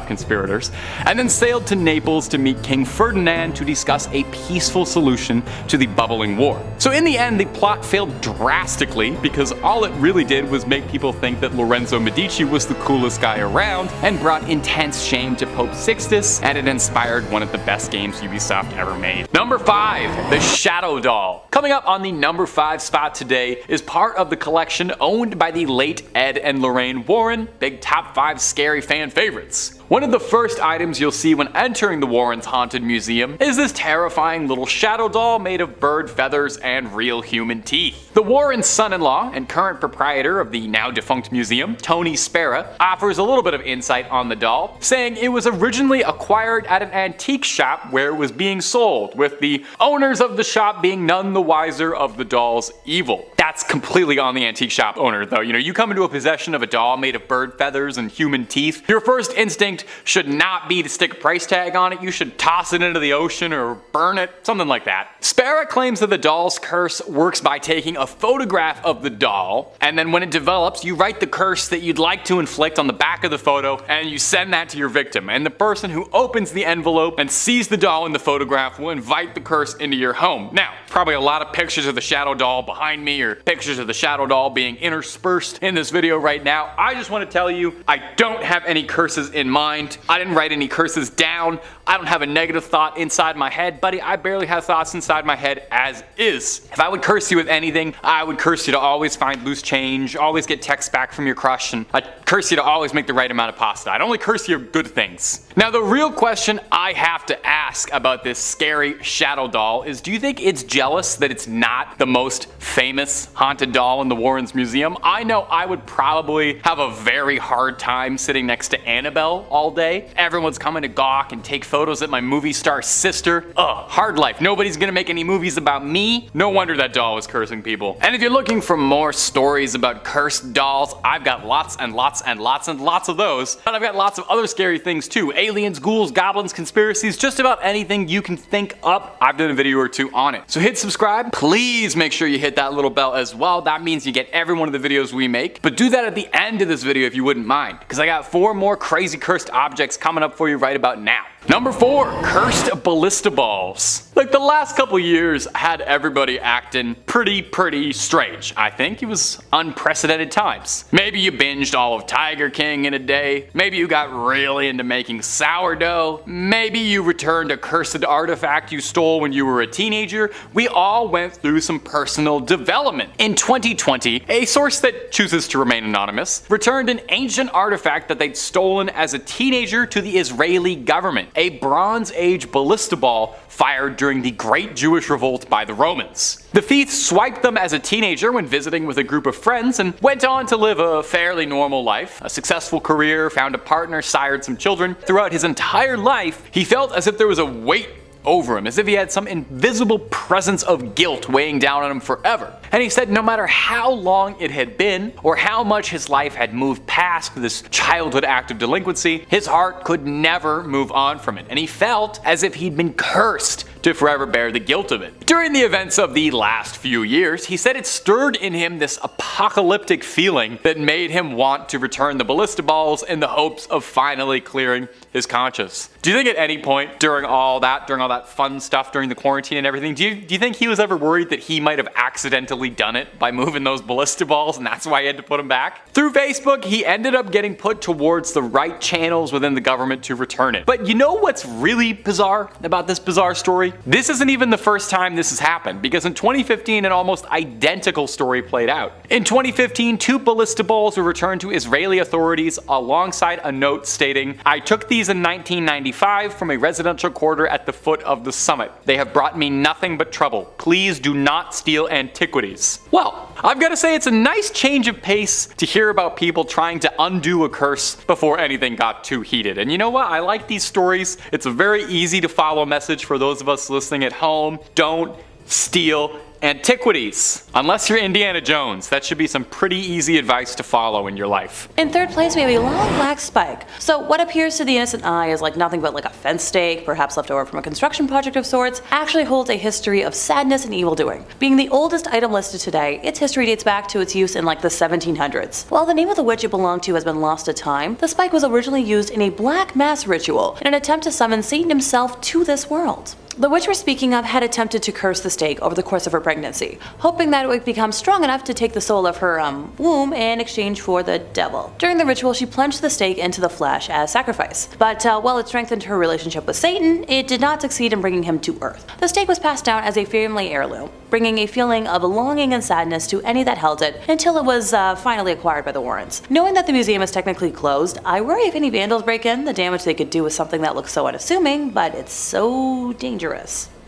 conspirators, and then sailed to Naples to meet King Ferdinand to discuss a peaceful solution to the bubbling war. So in the end, the plot failed drastically because all it really did was make people think that Lorenzo Medici was the coolest guy around and brought intense shame to Pope Sixtus, and it inspired one of the best games Ubisoft ever made. Number 5, the Shadow Doll. Coming up on the number 5 spot today is part of the collection owned by the late Ed and Lorraine Warren, big top 5 scary fan favorites. One of the first items you'll see when entering the Warrens' haunted museum is this terrifying little shadow doll made of bird feathers and real human teeth. The Warrens' son-in-law and current proprietor of the now defunct museum, Tony Spera, offers a little bit of insight on the doll, saying it was originally acquired at an antique shop where it was being sold, with the owners of the shop being none the wiser of the doll's evil. That's completely on the antique shop owner though. You know, you come into a possession of a doll made of bird feathers and human teeth, your first instinct should not be to stick a price tag on it. You should toss it into the ocean or burn it, something like that. Spera claims that the doll's curse works by taking a photograph of the doll, and then when it develops, you write the curse that you'd like to inflict on the back of the photo, and you send that to your victim. And the person who opens the envelope and sees the doll in the photograph will invite the curse into your home. Now, probably a lot of pictures of the shadow doll behind me, or pictures of the shadow doll being interspersed in this video right now. I just want to tell you, I don't have any curses in mind. I didn't write any curses down. I don't have a negative thought inside my head, buddy. I barely have thoughts inside my head as is. If I would curse you with anything, I would curse you to always find loose change, always get texts back from your crush, and I'd curse you to always make the right amount of pasta. I'd only curse you good things. Now, the real question I have to ask about this scary shadow doll is, do you think it's jealous that it's not the most famous haunted doll in the Warrens Museum? I know I would probably have a very hard time sitting next to Annabelle all day. Everyone's coming to gawk and take photos at my movie star sister. Ugh, hard life. Nobody's gonna make any movies about me. No wonder that doll was cursing people. And if you're looking for more stories about cursed dolls, I've got lots and lots and lots and lots of those. And I've got lots of other scary things too. Aliens, ghouls, goblins, conspiracies, just about anything you can think up. I've done a video or 2 on it. So hit subscribe. Please make sure you hit that little bell as well. That means you get every one of the videos we make. But do that at the end of this video if you wouldn't mind, because I got 4 more crazy cursed objects coming up for you right about now. Number 4, cursed ballista balls. Like, the last couple years had everybody acting pretty strange. I think it was unprecedented times. Maybe you binged all of Tiger King in a day. Maybe you got really into making sourdough. Maybe you returned a cursed artifact you stole when you were a teenager. We all went through some personal development. In 2020, a source that chooses to remain anonymous returned an ancient artifact that they'd stolen as a teenager to the Israeli government. A Bronze Age ballista ball fired during the Great Jewish Revolt by the Romans. The thief swiped them as a teenager when visiting with a group of friends and went on to live a fairly normal life, a successful career, found a partner, sired some children. Throughout his entire life, he felt as if there was a weight over him, as if he had some invisible presence of guilt weighing down on him forever. And he said no matter how long it had been, or how much his life had moved past this childhood act of delinquency, his heart could never move on from it, and he felt as if he'd been cursed to forever bear the guilt of it. During the events of the last few years, he said it stirred in him this apocalyptic feeling that made him want to return the ballista balls in the hopes of finally clearing his conscience. Do you think at any point during all that fun stuff during the quarantine and everything, do you think he was ever worried that he might have accidentally done it by moving those ballista balls and that's why he had to put them back? Through Facebook, he ended up getting put towards the right channels within the government to return it. But you know what's really bizarre about this bizarre story? This isn't even the first time this has happened, because in 2015 an almost identical story played out. In 2015, 2 ballista balls were returned to Israeli authorities alongside a note stating, "I took these in 1995 from a residential quarter at the foot of the summit. They have brought me nothing but trouble. Please do not steal antiquities." Well, I've got to say it's a nice change of pace to hear about people trying to undo a curse before anything got too heated. And you know what? I like these stories. It's a very easy to follow message for those of us listening at home. Don't steal antiquities. Unless you're Indiana Jones, that should be some pretty easy advice to follow in your life. In third place, we have a long black spike. So what appears to the innocent eye is like nothing but like a fence stake, perhaps left over from a construction project of sorts, actually holds a history of sadness and evildoing. Being the oldest item listed today, its history dates back to its use in like the 1700s. While the name of the witch it belonged to has been lost to time, the spike was originally used in a black mass ritual in an attempt to summon Satan himself to this world. The witch we're speaking of had attempted to curse the stake over the course of her pregnancy, hoping that it would become strong enough to take the soul of her womb in exchange for the devil. During the ritual, she plunged the stake into the flesh as sacrifice, but while it strengthened her relationship with Satan, it did not succeed in bringing him to Earth. The stake was passed down as a family heirloom, bringing a feeling of longing and sadness to any that held it until it was finally acquired by the Warrens. Knowing that the museum is technically closed, I worry if any vandals break in, the damage they could do with something that looks so unassuming, but it's so dangerous.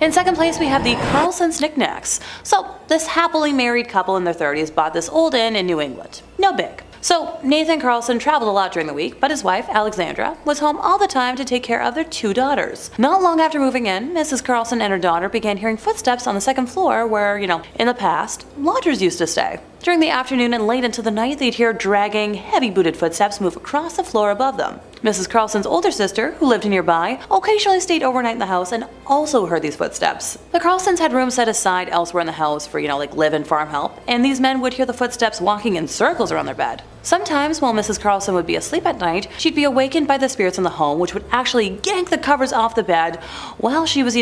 In second place, we have the Carlson's knickknacks. So, this happily married couple in their 30s bought this old inn in New England. No big. So, Nathan Carlson traveled a lot during the week, but his wife, Alexandra, was home all the time to take care of their 2 daughters. Not long after moving in, Mrs. Carlson and her daughter began hearing footsteps on the second floor where, in the past, lodgers used to stay. During the afternoon and late into the night, they'd hear dragging, heavy-booted footsteps move across the floor above them. Mrs. Carlson's older sister, who lived nearby, occasionally stayed overnight in the house and also heard these footsteps. The Carlsons had rooms set aside elsewhere in the house for, live-in farm help, and these men would hear the footsteps walking in circles around their bed. Sometimes, while Mrs. Carlson would be asleep at night, she'd be awakened by the spirits in the home, which would actually yank the covers off the bed while she was,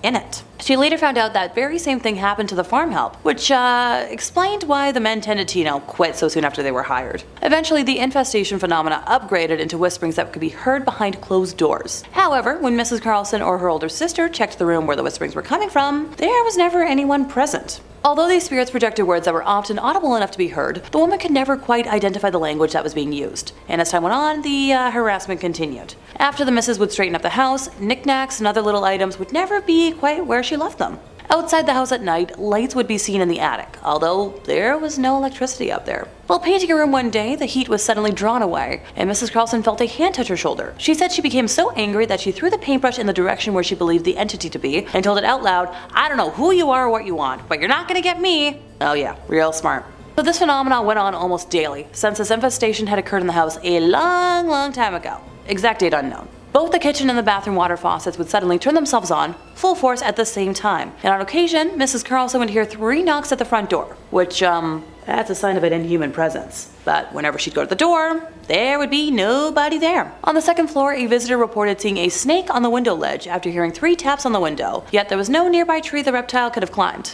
in it. She later found out that very same thing happened to the farm help, which explained why the men tended to, quit so soon after they were hired. Eventually, the infestation phenomena upgraded into whisperings that could be heard behind closed doors. However, when Mrs. Carlson or her older sister checked the room where the whisperings were coming from, there was never anyone present. Although these spirits projected words that were often audible enough to be heard, the woman could never quite identify the language that was being used. And as time went on, the harassment continued. After the missus would straighten up the house, knickknacks and other little items would never be quite where she left them. Outside the house at night, lights would be seen in the attic, although there was no electricity up there. While painting a room one day, the heat was suddenly drawn away, and Mrs. Carlson felt a hand touch her shoulder. She said she became so angry that she threw the paintbrush in the direction where she believed the entity to be, and told it out loud, "I don't know who you are or what you want, but you're not gonna get me." Oh yeah, real smart. So this phenomenon went on almost daily, since this infestation had occurred in the house a long time ago. Exact date unknown. Both the kitchen and the bathroom water faucets would suddenly turn themselves on, full force at the same time. And on occasion, Mrs. Carlson would hear 3 knocks at the front door, which, that's a sign of an inhuman presence. But whenever she'd go to the door, there would be nobody there. On the second floor, a visitor reported seeing a snake on the window ledge after hearing 3 taps on the window, yet there was no nearby tree the reptile could have climbed.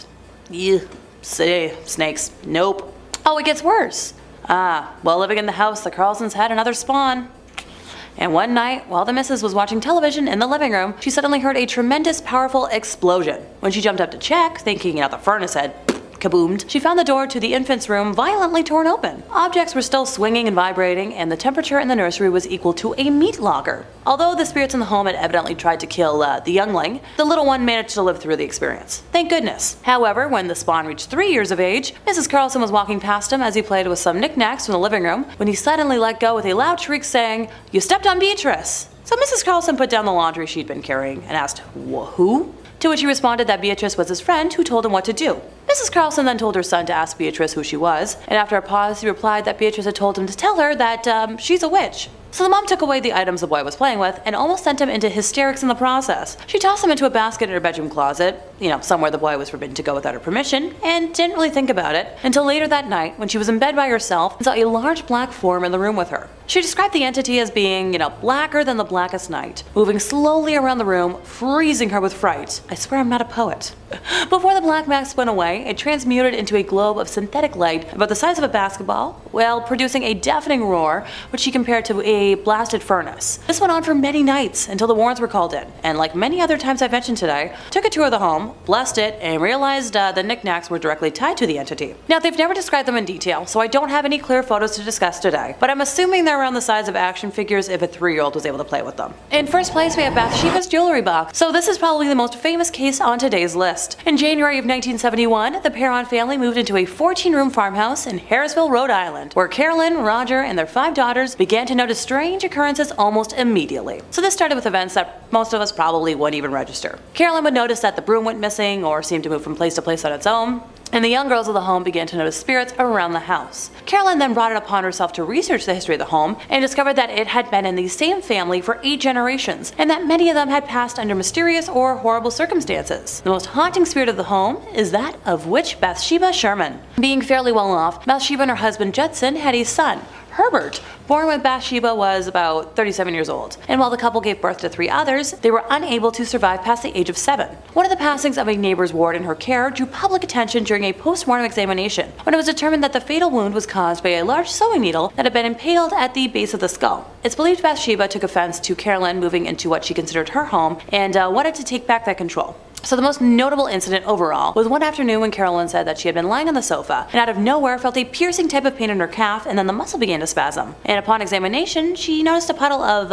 Ew, snakes, nope. Oh, it gets worse. While living in the house, the Carlsons had another spawn. And one night, while the missus was watching television in the living room, she suddenly heard a tremendous, powerful explosion. When she jumped up to check, thinking, the furnace had kaboomed, she found the door to the infant's room violently torn open. Objects were still swinging and vibrating, and the temperature in the nursery was equal to a meat locker. Although the spirits in the home had evidently tried to kill the youngling, the little one managed to live through the experience. Thank goodness. However, when the spawn reached 3 years of age, Mrs. Carlson was walking past him as he played with some knickknacks from the living room when he suddenly let go with a loud shriek saying, "You stepped on Beatrice!" So Mrs. Carlson put down the laundry she'd been carrying and asked, "Who?" To which he responded that Beatrice was his friend who told him what to do. Mrs. Carlson then told her son to ask Beatrice who she was, and after a pause he replied that Beatrice had told him to tell her that she's a witch. So the mom took away the items the boy was playing with and almost sent him into hysterics in the process. She tossed him into a basket in her bedroom closet, somewhere the boy was forbidden to go without her permission, and didn't really think about it until later that night when she was in bed by herself and saw a large black form in the room with her. She described the entity as being, blacker than the blackest night, moving slowly around the room, freezing her with fright. I swear I'm not a poet. Before the black mask went away, it transmuted into a globe of synthetic light about the size of a basketball, while producing a deafening roar, which she compared to a blasted furnace. This went on for many nights until the Warrens were called in, and like many other times I've mentioned today, took a tour of the home, blessed it, and realized the knickknacks were directly tied to the entity. Now, they've never described them in detail, so I don't have any clear photos to discuss today, but I'm assuming they're around the size of action figures if a 3-year-old was able to play with them. In first place, we have Bathsheba's jewelry box. So this is probably the most famous case on today's list. In January of 1971, the Perron family moved into a 14-room farmhouse in Harrisville, Rhode Island, where Carolyn, Roger, and their 5 daughters began to notice strange occurrences almost immediately. So this started with events that most of us probably wouldn't even register. Carolyn would notice that the broom went missing or seemed to move from place to place on its own, and the young girls of the home began to notice spirits around the house. Carolyn then brought it upon herself to research the history of the home and discovered that it had been in the same family for 8 generations, and that many of them had passed under mysterious or horrible circumstances. The most haunting spirit of the home is that of witch Bathsheba Sherman. Being fairly well off, Bathsheba and her husband Judson had a son, Herbert, born when Bathsheba was about 37 years old, and while the couple gave birth to 3 others, they were unable to survive past the age of 7. One of the passings of a neighbor's ward in her care drew public attention during a post-mortem examination, when it was determined that the fatal wound was caused by a large sewing needle that had been impaled at the base of the skull. It's believed Bathsheba took offense to Carolyn moving into what she considered her home and wanted to take back that control. So the most notable incident overall was one afternoon when Carolyn said that she had been lying on the sofa and out of nowhere felt a piercing type of pain in her calf, and then the muscle began to spasm. And upon examination, she noticed a puddle of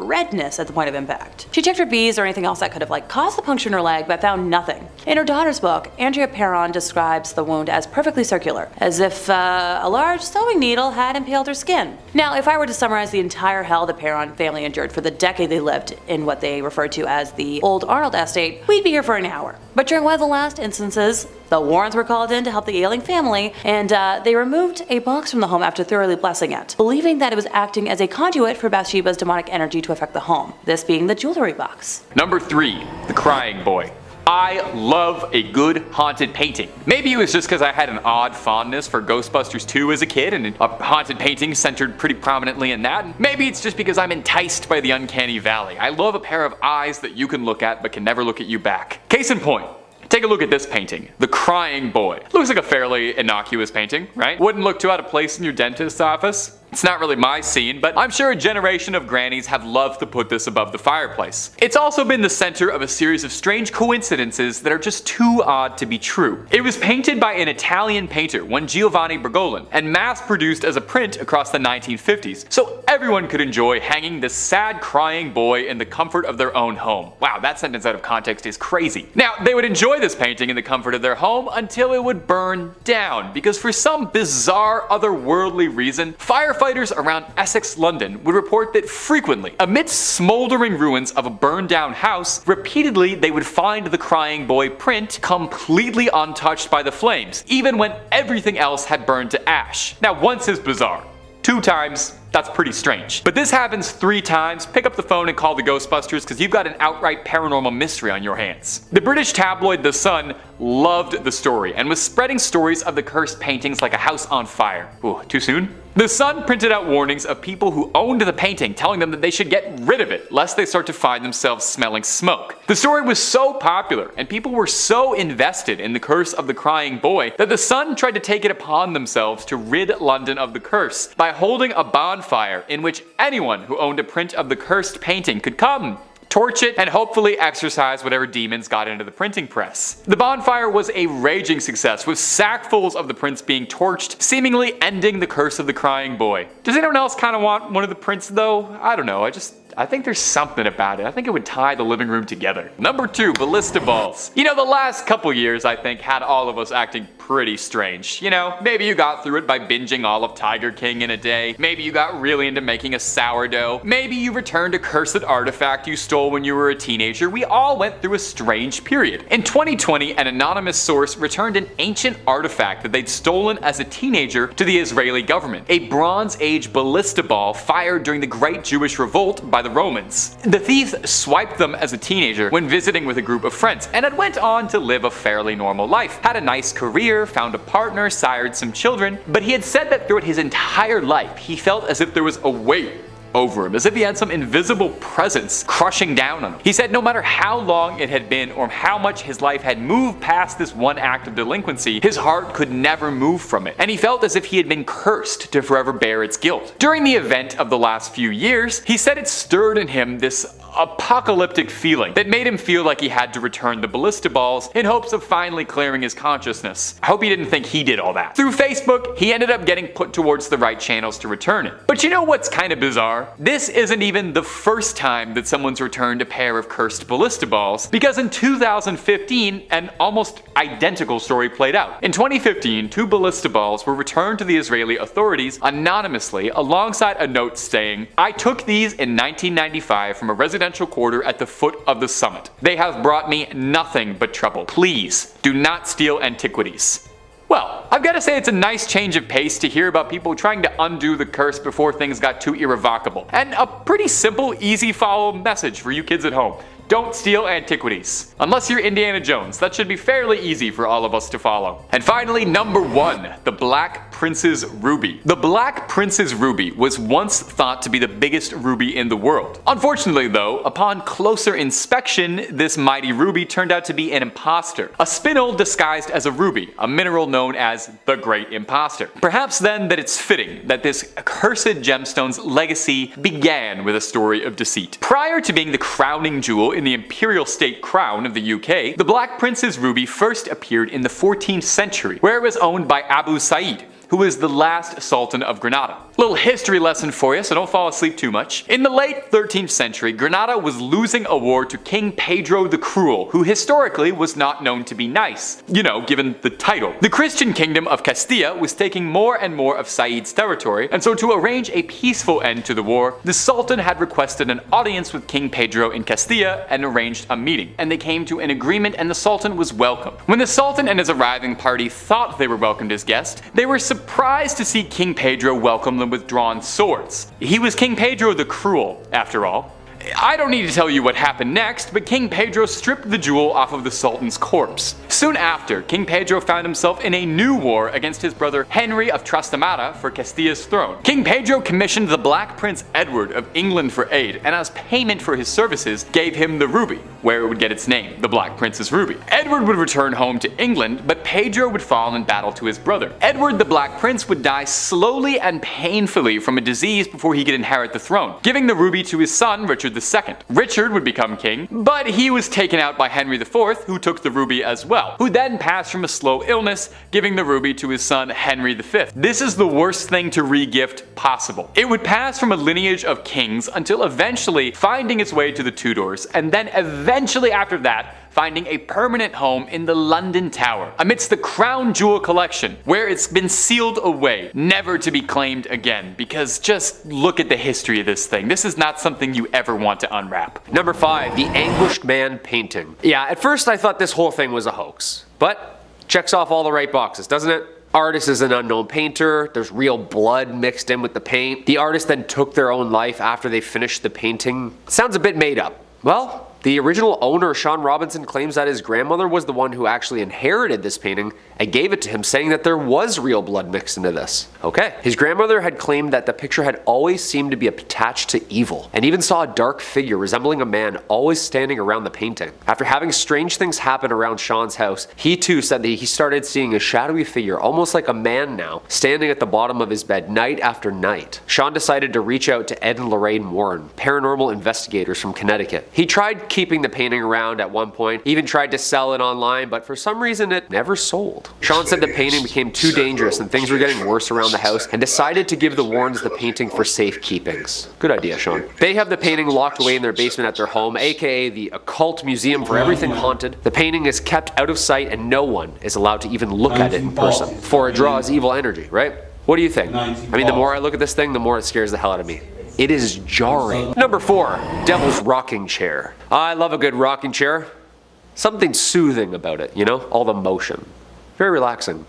redness at the point of impact. She checked for bees or anything else that could have caused the puncture in her leg, but found nothing. In her daughter's book, Andrea Perron describes the wound as perfectly circular, as if a large sewing needle had impaled her skin. Now, if I were to summarize the entire hell the Perron family endured for the decade they lived in what they referred to as the Old Arnold Estate, we'd be here for an hour. But during one of the last instances, the Warrens were called in to help the ailing family, and they removed a box from the home after thoroughly blessing it, believing that it was acting as a conduit for Bathsheba's demonic energy to affect the home, this being the jewelry box. Number 3, the crying boy. I love a good haunted painting. Maybe it was just because I had an odd fondness for Ghostbusters 2 as a kid, and a haunted painting centered pretty prominently in that. Maybe it's just because I'm enticed by the uncanny valley. I love a pair of eyes that you can look at but can never look at you back. Case in point, take a look at this painting, The Crying Boy. Looks like a fairly innocuous painting, right? Wouldn't look too out of place in your dentist's office. It's not really my scene, but I'm sure a generation of grannies have loved to put this above the fireplace. It's also been the center of a series of strange coincidences that are just too odd to be true. It was painted by an Italian painter, one Giovanni Bergolin, and mass-produced as a print across the 1950s, so everyone could enjoy hanging this sad crying boy in the comfort of their own home. Wow, that sentence out of context is crazy. Now, they would enjoy this painting in the comfort of their home until it would burn down, because for some bizarre otherworldly reason, firefighters around Essex, London would report that frequently, amidst smoldering ruins of a burned down house, repeatedly they would find the crying boy print completely untouched by the flames, even when everything else had burned to ash. Now, once is bizarre. 2 times, that's pretty strange. But this happens 3 times, pick up the phone and call the Ghostbusters because you've got an outright paranormal mystery on your hands. The British tabloid The Sun loved the story and was spreading stories of the cursed paintings like a house on fire. Ooh, too soon? The Sun printed out warnings of people who owned the painting, telling them that they should get rid of it lest they start to find themselves smelling smoke. The story was so popular and people were so invested in the curse of the crying boy that the Sun tried to take it upon themselves to rid London of the curse by holding a bonfire in which anyone who owned a print of the cursed painting could come, torch it, and hopefully exorcise whatever demons got into the printing press. The bonfire was a raging success, with sackfuls of the prints being torched, seemingly ending the curse of the crying boy. Does anyone else kind of want one of the prints though? I don't know, I think there's something about it. I think it would tie the living room together. Number 2, ballista balls. You know, the last couple years I think had all of us acting pretty strange. You know, maybe you got through it by binging all of Tiger King in a day. Maybe you got really into making a sourdough. Maybe you returned a cursed artifact you stole when you were a teenager. We all went through a strange period. In 2020, an anonymous source returned an ancient artifact that they'd stolen as a teenager to the Israeli government. A Bronze Age ballista ball fired during the Great Jewish Revolt by the Romans. The thief swiped them as a teenager when visiting with a group of friends, and had went on to live a fairly normal life. Had a nice career, found a partner, sired some children, but he had said that throughout his entire life he felt as if there was a weight over him, as if he had some invisible presence crushing down on him. He said no matter how long it had been or how much his life had moved past this one act of delinquency, his heart could never move from it, and he felt as if he had been cursed to forever bear its guilt. During the event of the last few years, he said it stirred in him this apocalyptic feeling that made him feel like he had to return the ballista balls in hopes of finally clearing his consciousness. I hope he didn't think he did all that. Through Facebook, he ended up getting put towards the right channels to return it. But you know what's kind of bizarre? This isn't even the first time that someone's returned a pair of cursed ballista balls, because in 2015, an almost identical story played out. In 2015, 2 ballista balls were returned to the Israeli authorities anonymously alongside a note saying, "I took these in 1995 from a residential quarter at the foot of the summit. They have brought me nothing but trouble. Please do not steal antiquities." Well, I've got to say it's a nice change of pace to hear about people trying to undo the curse before things got too irrevocable. And a pretty simple, easy follow message for you kids at home. Don't steal antiquities. Unless you're Indiana Jones, that should be fairly easy for all of us to follow. And finally, number 1, the Black Prince's Ruby. The Black Prince's Ruby was once thought to be the biggest ruby in the world. Unfortunately though, upon closer inspection, this mighty ruby turned out to be an imposter. A spinel disguised as a ruby, a mineral known as the Great Imposter. Perhaps then that it's fitting that this cursed gemstone's legacy began with a story of deceit. Prior to being the crowning jewel in the imperial state crown of the UK, the Black Prince's Ruby first appeared in the 14th century, where it was owned by Abu Sa'id, who was the last Sultan of Granada. Little history lesson for you, so don't fall asleep too much. In the late 13th century, Granada was losing a war to King Pedro the Cruel, who historically was not known to be nice. You know, given the title. The Christian kingdom of Castilla was taking more and more of Said's territory, and so to arrange a peaceful end to the war, the Sultan had requested an audience with King Pedro in Castilla and arranged a meeting. And they came to an agreement and the Sultan was welcomed. When the Sultan and his arriving party thought they were welcomed as guests, they were surprised to see King Pedro welcome them with drawn swords. He was King Pedro the Cruel, after all. I don't need to tell you what happened next, but King Pedro stripped the jewel off of the Sultan's corpse. Soon after, King Pedro found himself in a new war against his brother Henry of Trastamara for Castilla's throne. King Pedro commissioned the Black Prince Edward of England for aid, and as payment for his services, gave him the ruby, where it would get its name, the Black Prince's Ruby. Edward would return home to England, but Pedro would fall in battle to his brother. Edward the Black Prince would die slowly and painfully from a disease before he could inherit the throne, giving the ruby to his son, Richard II. Richard would become king, but he was taken out by Henry IV, who took the ruby as well, who then passed from a slow illness, giving the ruby to his son Henry V. This is the worst thing to re-gift possible. It would pass from a lineage of kings until eventually finding its way to the Tudors, and then eventually after that, finding a permanent home in the London Tower, amidst the crown jewel collection, where it's been sealed away, never to be claimed again, because just look at the history of this thing. This is not something you ever want to unwrap. Number 5, the Anguished Man painting. Yeah, at first I thought this whole thing was a hoax, but checks off all the right boxes, doesn't it? Artist is an unknown painter, there's real blood mixed in with the paint. The artist then took their own life after they finished the painting. Sounds a bit made up. Well, the original owner, Sean Robinson, claims that his grandmother was the one who actually inherited this painting and gave it to him, saying that there was real blood mixed into this. Okay. His grandmother had claimed that the picture had always seemed to be attached to evil, and even saw a dark figure resembling a man always standing around the painting. After having strange things happen around Sean's house, he too said that he started seeing a shadowy figure, almost like a man now, standing at the bottom of his bed night after night. Sean decided to reach out to Ed and Lorraine Warren, paranormal investigators from Connecticut. He tried keeping the painting around at one point. He even tried to sell it online, but for some reason it never sold. Sean said the painting became too dangerous and things were getting worse around the house and decided to give the Warrens the painting for safekeepings. Good idea, Sean. They have the painting locked away in their basement at their home, aka the occult museum for everything haunted. The painting is kept out of sight and no one is allowed to even look at it in person, for it draws evil energy, right? What do you think? I mean, the more I look at this thing, the more it scares the hell out of me. It is jarring. Number 4, Devil's Rocking Chair. I love a good rocking chair. Something soothing about it, you know? All the motion. Very relaxing.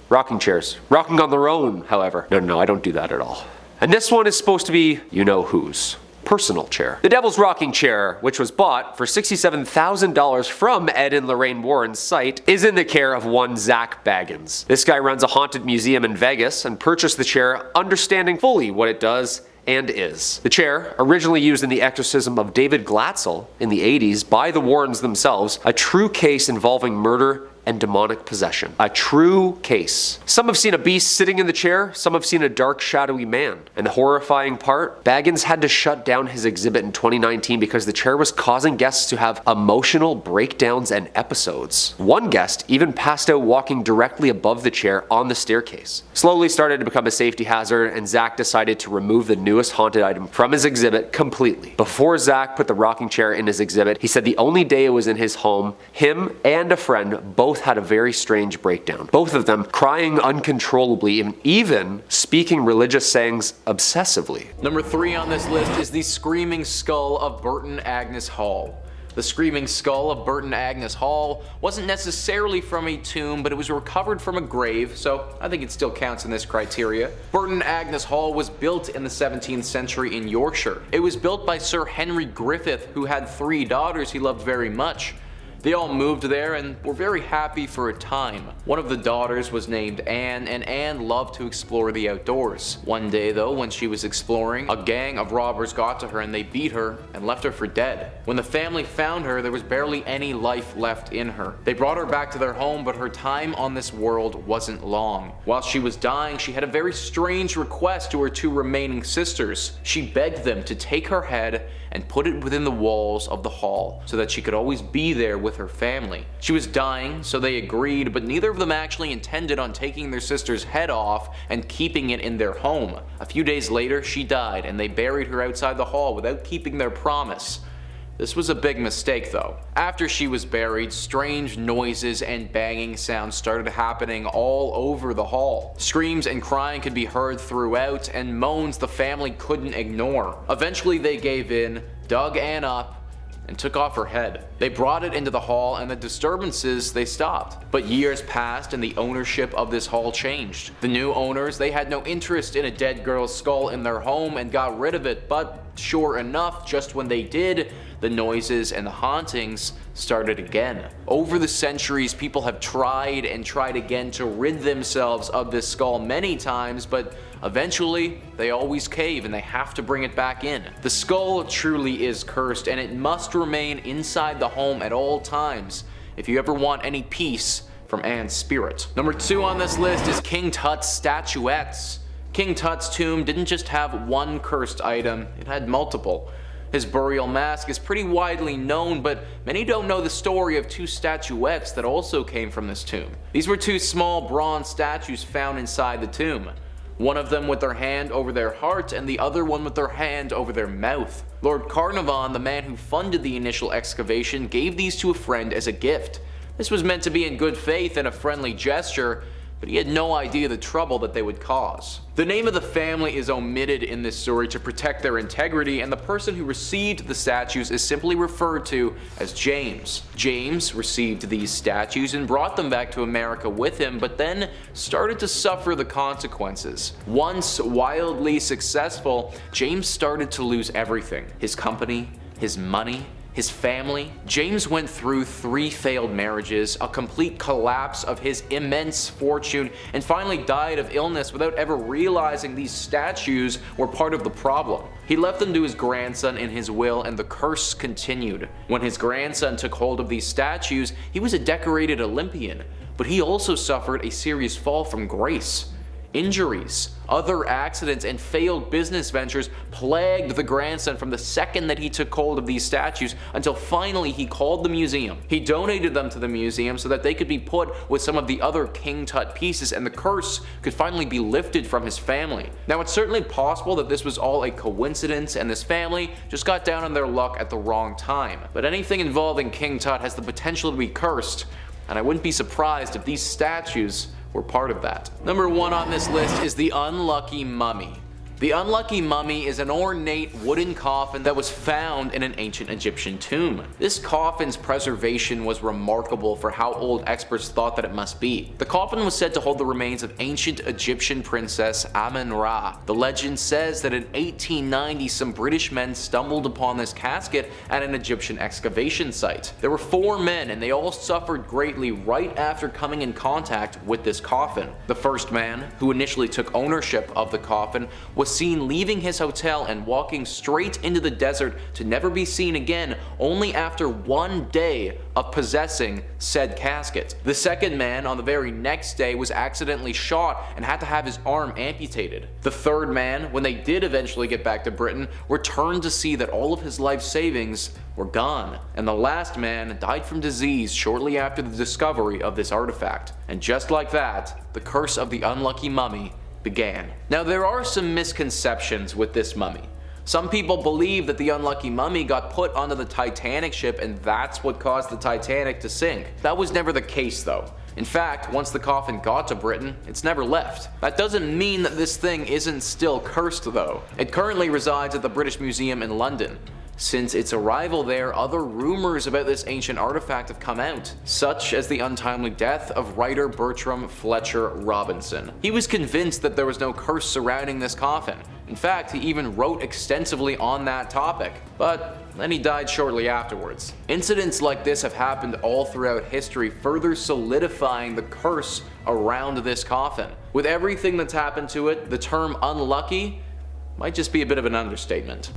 Rocking chairs. Rocking on their own, however. No, I don't do that at all. And this one is supposed to be you-know-whose personal chair. The Devil's Rocking Chair, which was bought for $67,000 from Ed and Lorraine Warren's site, is in the care of one Zach Baggins. This guy runs a haunted museum in Vegas and purchased the chair understanding fully what it does and is. The chair, originally used in the exorcism of David Glatzel in the 80s by the Warrens themselves, a true case involving murder and demonic possession. A true case. Some have seen a beast sitting in the chair, some have seen a dark, shadowy man. And the horrifying part, Baggins had to shut down his exhibit in 2019 because the chair was causing guests to have emotional breakdowns and episodes. One guest even passed out walking directly above the chair on the staircase. Slowly started to become a safety hazard, and Zach decided to remove the newest haunted item from his exhibit completely. Before Zach put the rocking chair in his exhibit, he said the only day it was in his home, him and a friend both had a very strange breakdown. Both of them crying uncontrollably and even speaking religious sayings obsessively. Number 3 on this list is the Screaming Skull of Burton Agnes Hall. The Screaming Skull of Burton Agnes Hall wasn't necessarily from a tomb, but it was recovered from a grave, so I think it still counts in this criteria. Burton Agnes Hall was built in the 17th century in Yorkshire. It was built by Sir Henry Griffith, who had 3 daughters he loved very much. They all moved there and were very happy for a time. One of the daughters was named Anne, and Anne loved to explore the outdoors. One day though, when she was exploring, a gang of robbers got to her and they beat her and left her for dead. When the family found her, there was barely any life left in her. They brought her back to their home, but her time on this world wasn't long. While she was dying, she had a very strange request to her 2 remaining sisters. She begged them to take her head and put it within the walls of the hall so that she could always be there with her family. She was dying, so they agreed, but neither of them actually intended on taking their sister's head off and keeping it in their home. A few days later, she died, and they buried her outside the hall without keeping their promise. This was a big mistake though. After she was buried, strange noises and banging sounds started happening all over the hall. Screams and crying could be heard throughout, and moans the family couldn't ignore. Eventually they gave in, dug Anne up, and took off her head. They brought it into the hall and the disturbances, they stopped. But years passed and the ownership of this hall changed. The new owners, they had no interest in a dead girl's skull in their home and got rid of it, but sure enough, just when they did, the noises and the hauntings started again. Over the centuries, people have tried and tried again to rid themselves of this skull many times, but eventually they always cave and they have to bring it back in. The skull truly is cursed, and it must remain inside the home at all times if you ever want any peace from Anne's spirit. Number 2 on this list is King Tut's statuettes. King Tut's tomb didn't just have one cursed item, it had multiple. His burial mask is pretty widely known, but many don't know the story of 2 statuettes that also came from this tomb. These were 2 small bronze statues found inside the tomb. One of them with their hand over their heart, and the other one with their hand over their mouth. Lord Carnarvon, the man who funded the initial excavation, gave these to a friend as a gift. This was meant to be in good faith and a friendly gesture, but he had no idea the trouble that they would cause. The name of the family is omitted in this story to protect their integrity, and the person who received the statues is simply referred to as James. James received these statues and brought them back to America with him, but then started to suffer the consequences. Once wildly successful, James started to lose everything: his company, his money, his family. James went through 3 failed marriages, a complete collapse of his immense fortune, and finally died of illness without ever realizing these statues were part of the problem. He left them to his grandson in his will, and the curse continued. When his grandson took hold of these statues, he was a decorated Olympian, but he also suffered a serious fall from grace. Injuries, other accidents, and failed business ventures plagued the grandson from the second that he took hold of these statues until finally he called the museum. He donated them to the museum so that they could be put with some of the other King Tut pieces and the curse could finally be lifted from his family. Now, it's certainly possible that this was all a coincidence and this family just got down on their luck at the wrong time. But anything involving King Tut has the potential to be cursed, and I wouldn't be surprised if these statues were part of that. Number 1 on this list is the Unlucky Mummy. The Unlucky Mummy is an ornate wooden coffin that was found in an ancient Egyptian tomb. This coffin's preservation was remarkable for how old experts thought that it must be. The coffin was said to hold the remains of ancient Egyptian princess Amun-Ra. The legend says that in 1890 some British men stumbled upon this casket at an Egyptian excavation site. There were 4 men and they all suffered greatly right after coming in contact with this coffin. The first man, who initially took ownership of the coffin, was seen leaving his hotel and walking straight into the desert to never be seen again only after 1 day of possessing said casket. The second man on the very next day was accidentally shot and had to have his arm amputated. The third man, when they did eventually get back to Britain, returned to see that all of his life savings were gone. And the last man died from disease shortly after the discovery of this artifact. And just like that, the curse of the Unlucky Mummy began. Now, there are some misconceptions with this mummy. Some people believe that the Unlucky Mummy got put onto the Titanic ship and that's what caused the Titanic to sink. That was never the case though. In fact, once the coffin got to Britain, it's never left. That doesn't mean that this thing isn't still cursed though. It currently resides at the British Museum in London. Since its arrival there, other rumors about this ancient artifact have come out, such as the untimely death of writer Bertram Fletcher Robinson. He was convinced that there was no curse surrounding this coffin. In fact, he even wrote extensively on that topic, but then he died shortly afterwards. Incidents like this have happened all throughout history, further solidifying the curse around this coffin. With everything that's happened to it, the term unlucky might just be a bit of an understatement.